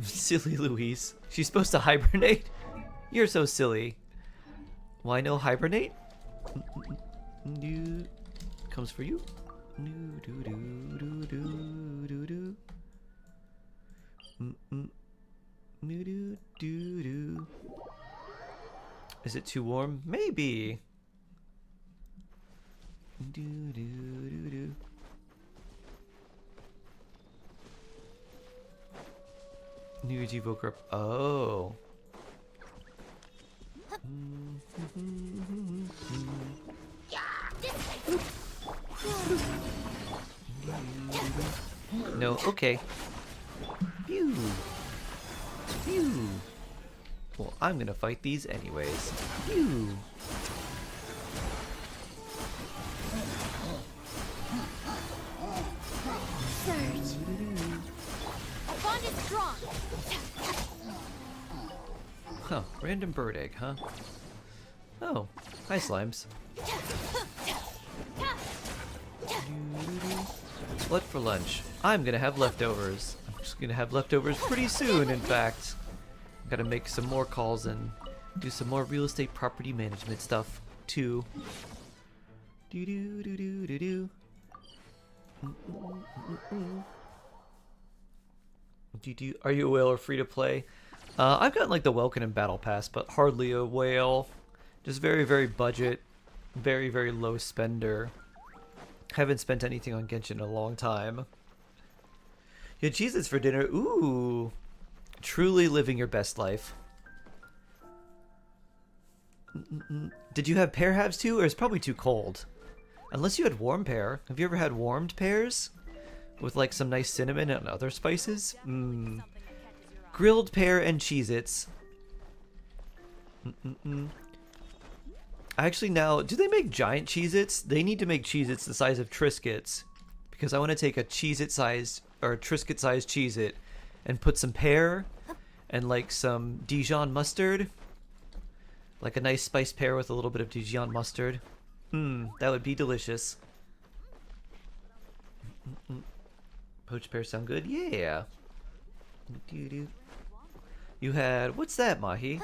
Silly Louise. She's supposed to hibernate? You're so silly. Why no hibernate? Comes for you. Is it too warm? Maybe. New Age Evoker. Oh. No, okay. Pew. Pew. Well, I'm gonna fight these anyways. Pew. Surge. Our bond is strong. Huh, random bird egg, huh? Oh, hi slimes. What for lunch? I'm gonna have leftovers. I'm just gonna have leftovers pretty soon, in fact. Gotta make some more calls and do some more real estate property management stuff, too. Do-do-do-do-do-do. Are you a whale or free to play? I've gotten like the Welkin and Battle Pass, but hardly a whale. Just very, very budget. Very, very low spender. Haven't spent anything on Genshin in a long time. You had Cheez-Its for dinner. Ooh. Truly living your best life. Did you have pear halves too, or it's probably too cold? Unless you had warm pear. Have you ever had warmed pears? With like some nice cinnamon and other spices? Grilled pear and Cheez-Its. Actually now, do they make giant Cheez-Its? They need to make Cheez-Its the size of Triscuits. Because I want to take a Cheez-It sized, or a Triscuit sized Cheez-It and put some pear and like some Dijon mustard. Like a nice spiced pear with a little bit of Dijon mustard. That would be delicious. Poached pears sound good? Yeah. You had, what's that, Mahi?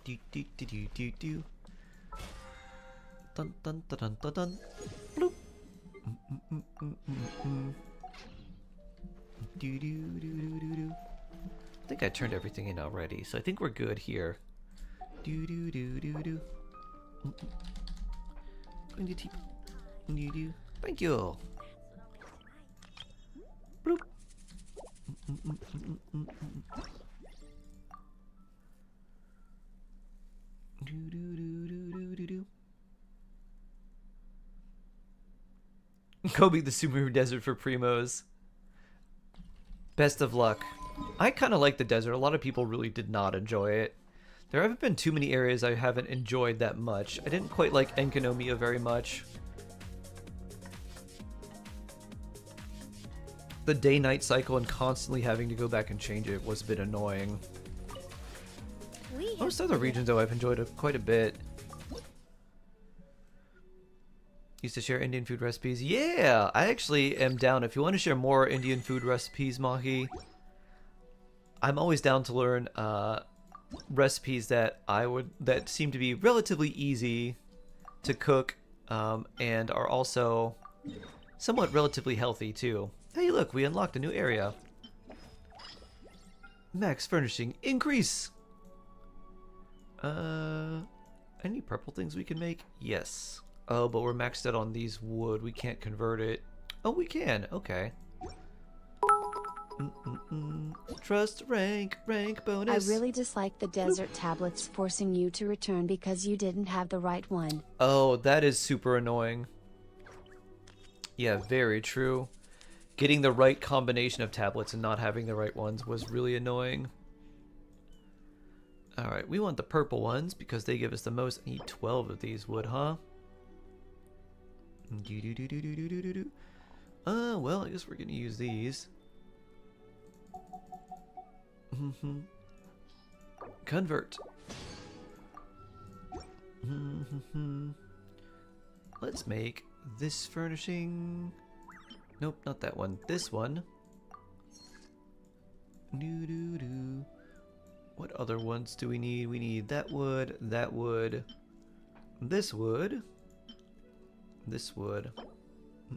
Do do do do do do. Dun dun dun dun dun dun. Bloop. Do do do do do do. I think I turned everything in already, so I think we're good here. Do do do do do. Going to tip. Do do. Thank you. Bloop. Do do do do do do do. Kobe the Sumeru Desert for Primos. Best of luck. I kind of like the desert. A lot of people really did not enjoy it. There haven't been too many areas I haven't enjoyed that much. I didn't quite like Enkanomiya very much. The day-night cycle and constantly having to go back and change it was a bit annoying. Most other regions, though, I've enjoyed quite a bit. Used to share Indian food recipes. Yeah, I actually am down. If you want to share more Indian food recipes, Mahi, I'm always down to learn recipes that that seem to be relatively easy to cook and are also somewhat relatively healthy too. Hey, look, we unlocked a new area. Max furnishing increase. Any purple things we can make? Yes. Oh, but we're maxed out on these wood. We can't convert it. Oh, we can. Okay. Trust rank bonus. I really dislike the desert tablets forcing you to return because you didn't have the right one. Oh, that is super annoying. Yeah, very true. Getting the right combination of tablets and not having the right ones was really annoying. Alright, we want the purple ones because they give us the most. I need 12 of these wood, huh? Well, I guess we're gonna use these. Convert. Let's make this furnishing. Nope, not that one. This one. What other ones do we need? We need that wood, this wood, this wood. I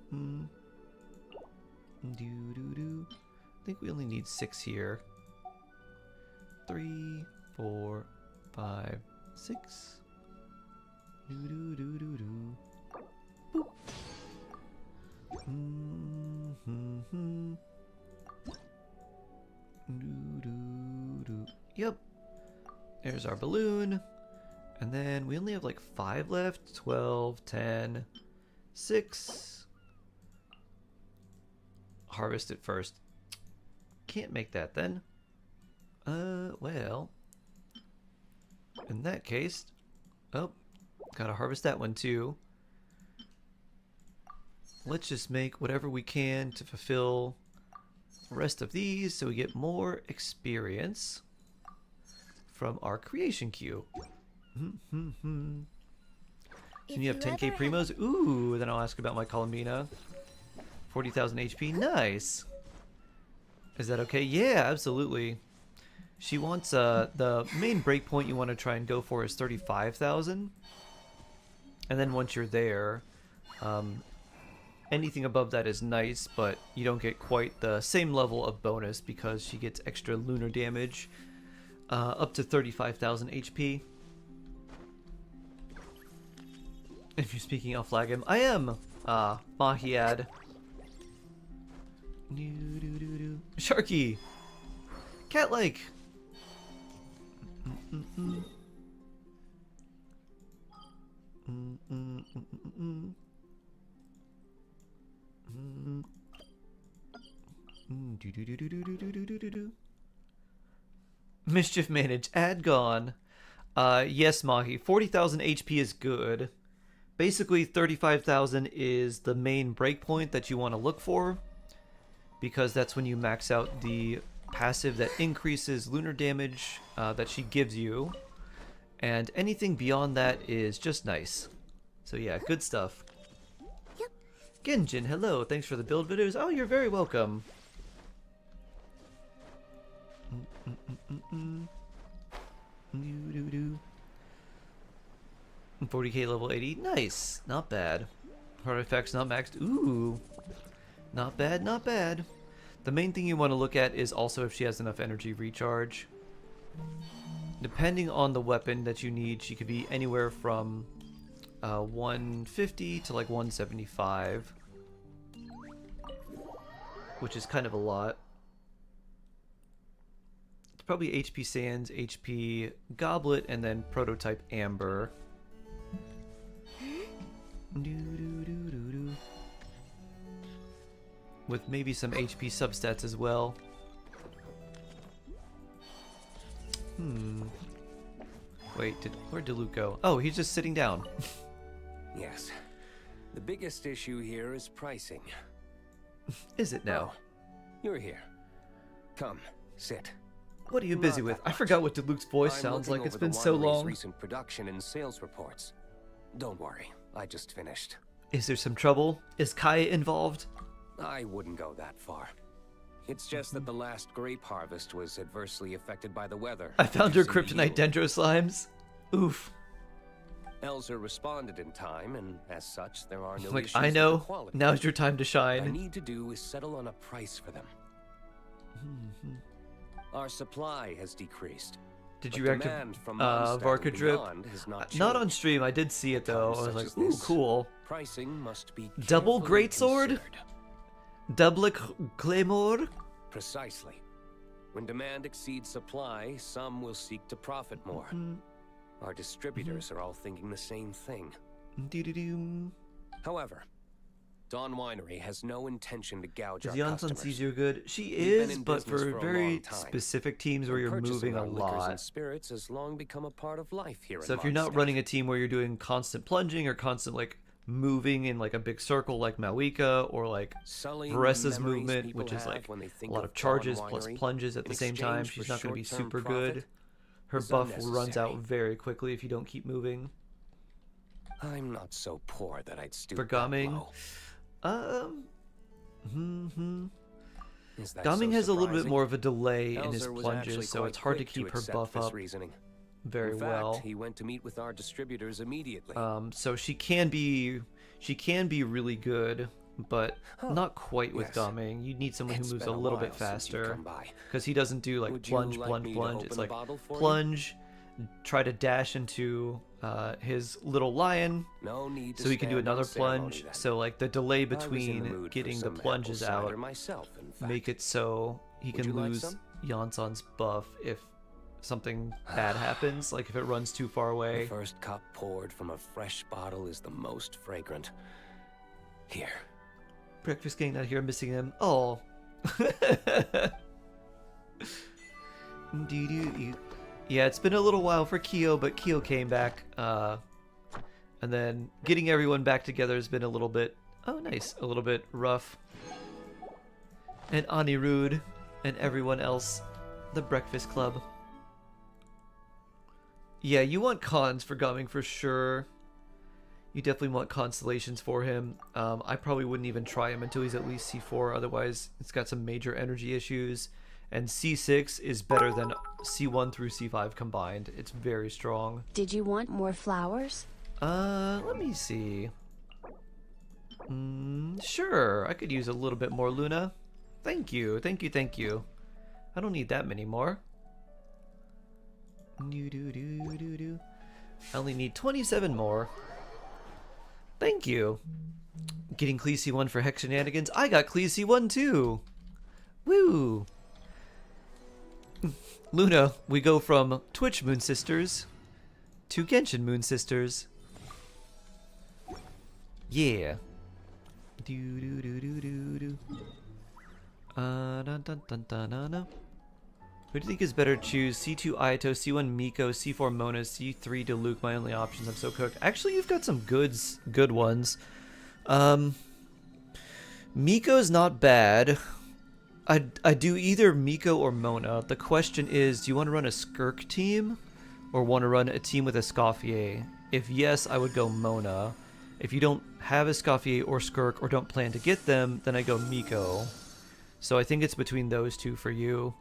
think we only need 6 here. 3, 4, 5, 6. Boop. Yep. There's our balloon. And then we only have like 5 left. 12, 10, 6. Harvest it first. Can't make that then. Well. In that case. Oh, gotta harvest that one too. Let's just make whatever we can to fulfill the rest of these so we get more experience from our creation queue. And you have 10k primos? Ooh, then I'll ask about my Columbina. 40,000 HP, nice. Is that okay? Yeah, absolutely. She wants, the main breakpoint you want to try and go for is 35,000. And then once you're there, anything above that is nice, but you don't get quite the same level of bonus because she gets extra lunar damage up to 35,000 HP. If you're speaking Alflagim, I am Mahiad. Sharky! Cat-like! Mischief managed. Ad gone. Yes, Mahi. 40,000 HP is good. Basically, 35,000 is the main breakpoint that you want to look for, because that's when you max out the passive that increases lunar damage that she gives you, and anything beyond that is just nice. So yeah, good stuff. Yep. Genshin, hello. Thanks for the build videos. Oh, you're very welcome. 40k level 80. Nice. Not bad. Artifacts not maxed. Ooh. Not bad, not bad. The main thing you want to look at is also if she has enough energy recharge. Depending on the weapon that you need, she could be anywhere from 150 to like 175. Which is kind of a lot. It's probably HP Sands, HP Goblet, and then Prototype Amber. With maybe some HP substats as well. Wait, where'd Luke go? Oh, he's just sitting down. Yes. The biggest issue here is pricing. Is it now? Oh, you're here. Come, sit. What are you busy Not with? that I much. forgot what Luke's voice I'm sounds looking like. It's over the been so winery's long. recent production and sales reports. Don't worry, I just finished. Is there some trouble? Is Kaya involved? I wouldn't go that far. It's just that the last grape harvest was adversely affected by the weather. I found her reducing the kryptonite yield. dendro slimes. Oof. Elzer responded in time, and as such, there are no Like, issues I with know. the quality. Now's your time to What I shine. need to do is settle on a price for them. Our supply has decreased. Did but you react demand to from Mondstadt and Varka Drip? beyond has not Not on changed. stream. I did see it though. I Times was such like, as ooh, this, cool. Pricing must be Double carefully greatsword? considered. Double claymore? Precisely. When demand exceeds supply, some will seek to profit more. Our distributors are all thinking the same thing. Doo-doo-doo. However, Dawn Winery has no intention to gouge Is our Janssen customers. sees you're good? She We've been is, in but business for for a very long time. specific teams where you're Purchasing moving a our liquors and lot. spirits has long become a part of life here So in if you're not Mondstadt. running a team where you're doing constant plunging or constant like moving in like a big circle like Mawika or like Sullying the Varessa's memories movement, people which is have like when they a think lot of Dawn charges plus Winery, plunges at in the same time, exchange she's for not going to be short-term super profit, good. Her is buff runs unnecessary. out very quickly if you don't keep moving. I'm not so poor that I'd stoop For that Gaming, low. Is that Gaming so has a little bit surprising? more of a delay in his Elzer was actually plunges, so quite it's hard to quick keep her accept buff this up reasoning. very In fact, well. he went to meet with our distributors immediately. So she can be really good, but not quite with Yes. Gaming. You need someone It's who moves been a a little bit while since you've faster come by. because he doesn't do like Would you plunge, like plunge, me to plunge. open It's the like bottle for you? plunge, try to dash into his little lion, No need to so he can do stand on another ceremony plunge. then. So like the delay I was in the between mood for getting the some plunges apple cider out myself, in fact. make it so he Would can you like lose some? Janson's buff if something bad happens, like if it runs too far The away. first cup poured from a fresh bottle is the most fragrant. Here. Breakfast getting out here, missing him. Oh. Yeah, it's been a little while for Kyo, but Kyo came back. And then getting everyone back together has been a little bit, oh nice, a little bit rough. And Anirudh and everyone else, the Breakfast Club. Yeah, you want cons for Gumming for sure. You definitely want constellations for him. I probably wouldn't even try him until he's at least C4, otherwise it's got some major energy issues. And C6 is better than C1 through C5 combined. It's very strong. Did you want more flowers? Let me see. Sure, I could use a little bit more, Luna. Thank you, thank you, thank you. I don't need that many more. I only need 27 more. Thank you. Getting Clee C1 for Hex Shenanigans. I got Clee C1 too. Woo. Luna, we go from Twitch Moon Sisters to Genshin Moon Sisters. Yeah. Do do do do do do. Dun dun dun dun dun dun. Who do you think is better to choose? C2 Ayato, C1 Miko, C4 Mona, C3 Diluc. My only options. I'm so cooked. Actually, you've got some good ones. Miko's not bad. I do either Miko or Mona. The question is, do you want to run a Skirk team or want to run a team with a Escoffier? If yes, I would go Mona. If you don't have Escoffier or Skirk or don't plan to get them, then I go Miko. So I think it's between those two for you.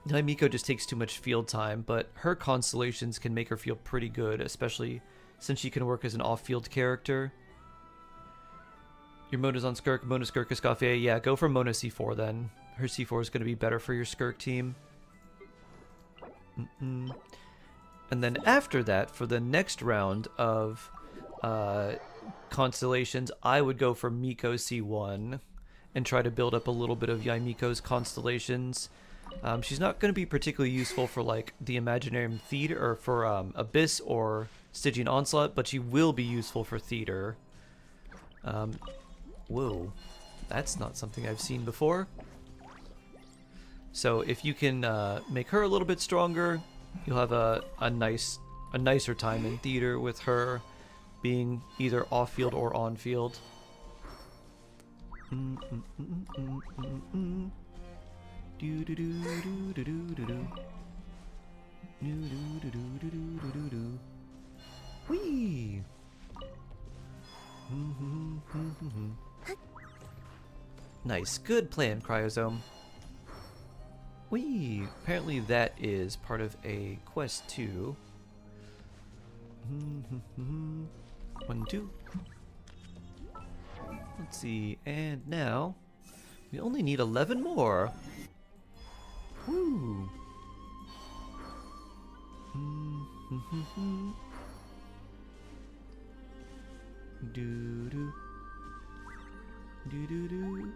Miko just takes too much field time, but her constellations can make her feel pretty good, especially since she can work as an off-field character. Your Mona's on Skirk, Mona Skirk, Escoffier. Yeah, go for Mona C4 then. Her C4 is going to be better for your Skirk team. And then after that, for the next round of constellations, I would go for Miko C1 and try to build up a little bit of Yaimiko's constellations. She's not going to be particularly useful for like the Imaginarium Theater or for Abyss or Stygian Onslaught, but she will be useful for Theater. Whoa, that's not something I've seen before. So if you can make her a little bit stronger, you'll have a nicer time in Theater with her being either off-field or on-field. Do do do do do do do do. Do do do do do do do do. Whee! Nice, good plan, Cryosome. Whee! Apparently that is part of a quest too. 1, 2. Let's see, and now we only need 11 more. Woo! Do do do do do.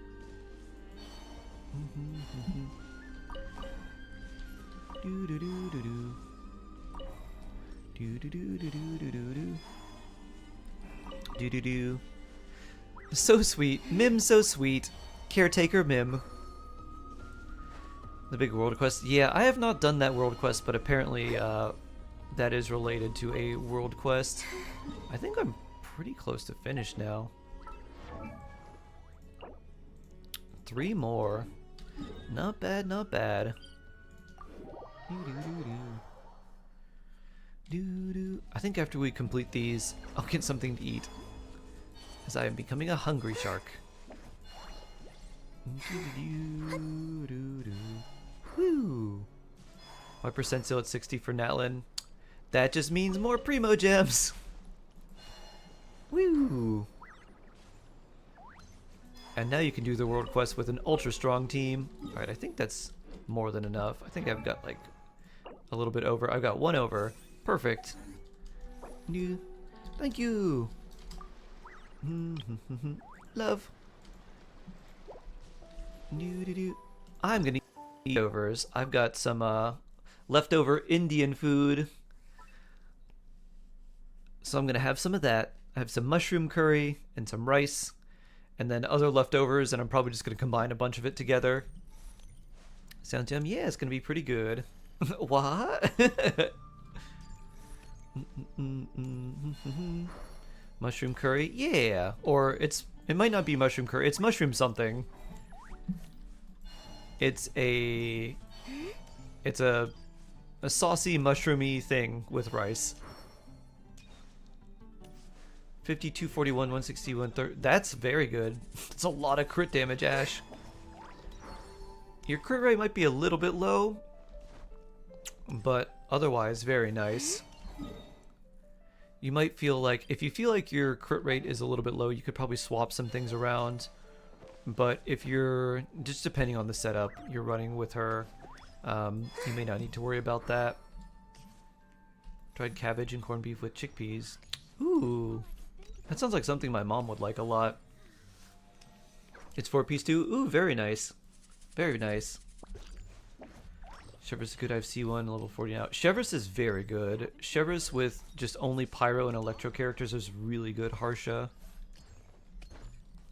Do do do do do. Do do do do do do do do. Do do do. So sweet, Mim. So sweet, caretaker Mim. The big world quest. Yeah, I have not done that world quest, but apparently that is related to a world quest. I think I'm pretty close to finish now. 3 more. Not bad, not bad. I think after we complete these, I'll get something to eat, as I am becoming a hungry shark. Woo! 5% still at 60 for Natlin. That just means more Primo Gems! Woo! And now you can do the world quest with an ultra strong team. Alright, I think that's more than enough. I think I've got like a little bit over. I've got 1 over. Perfect. Thank you! Love. I'm gonna eat overs. I've got some leftover Indian food, so I'm gonna have some of that. I have some mushroom curry and some rice, and then other leftovers, and I'm probably just gonna combine a bunch of it together. Sounds yum. Yeah, it's gonna be pretty good. What? Mushroom curry? Yeah. Or it might not be mushroom curry. It's mushroom something. It's a saucy mushroomy thing with rice. 52, 41, 161, 30. That's very good. That's a lot of crit damage, Ash. Your crit rate might be a little bit low, but otherwise very nice. You might feel like, if you feel like your crit rate is a little bit low, you could probably swap some things around. But if you're, just depending on the setup you're running with her, you may not need to worry about that. Tried cabbage and corned beef with chickpeas. Ooh, that sounds like something my mom would like a lot. It's 4-piece too? Ooh, very nice. Very nice. Chevrolet is good. I have C1, level 40 now. Chevrolet is very good. Chevrolet with just only Pyro and Electro characters is really good. Harsha.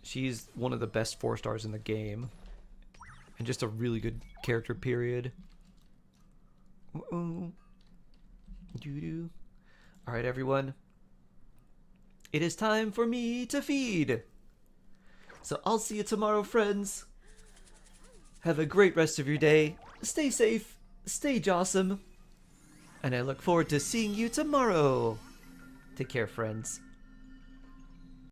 She's one of the best 4-stars in the game. And just a really good character, period. Alright, everyone. It is time for me to feed. So I'll see you tomorrow, friends. Have a great rest of your day. Stay safe. Stay jawsome. And I look forward to seeing you tomorrow. Take care, friends.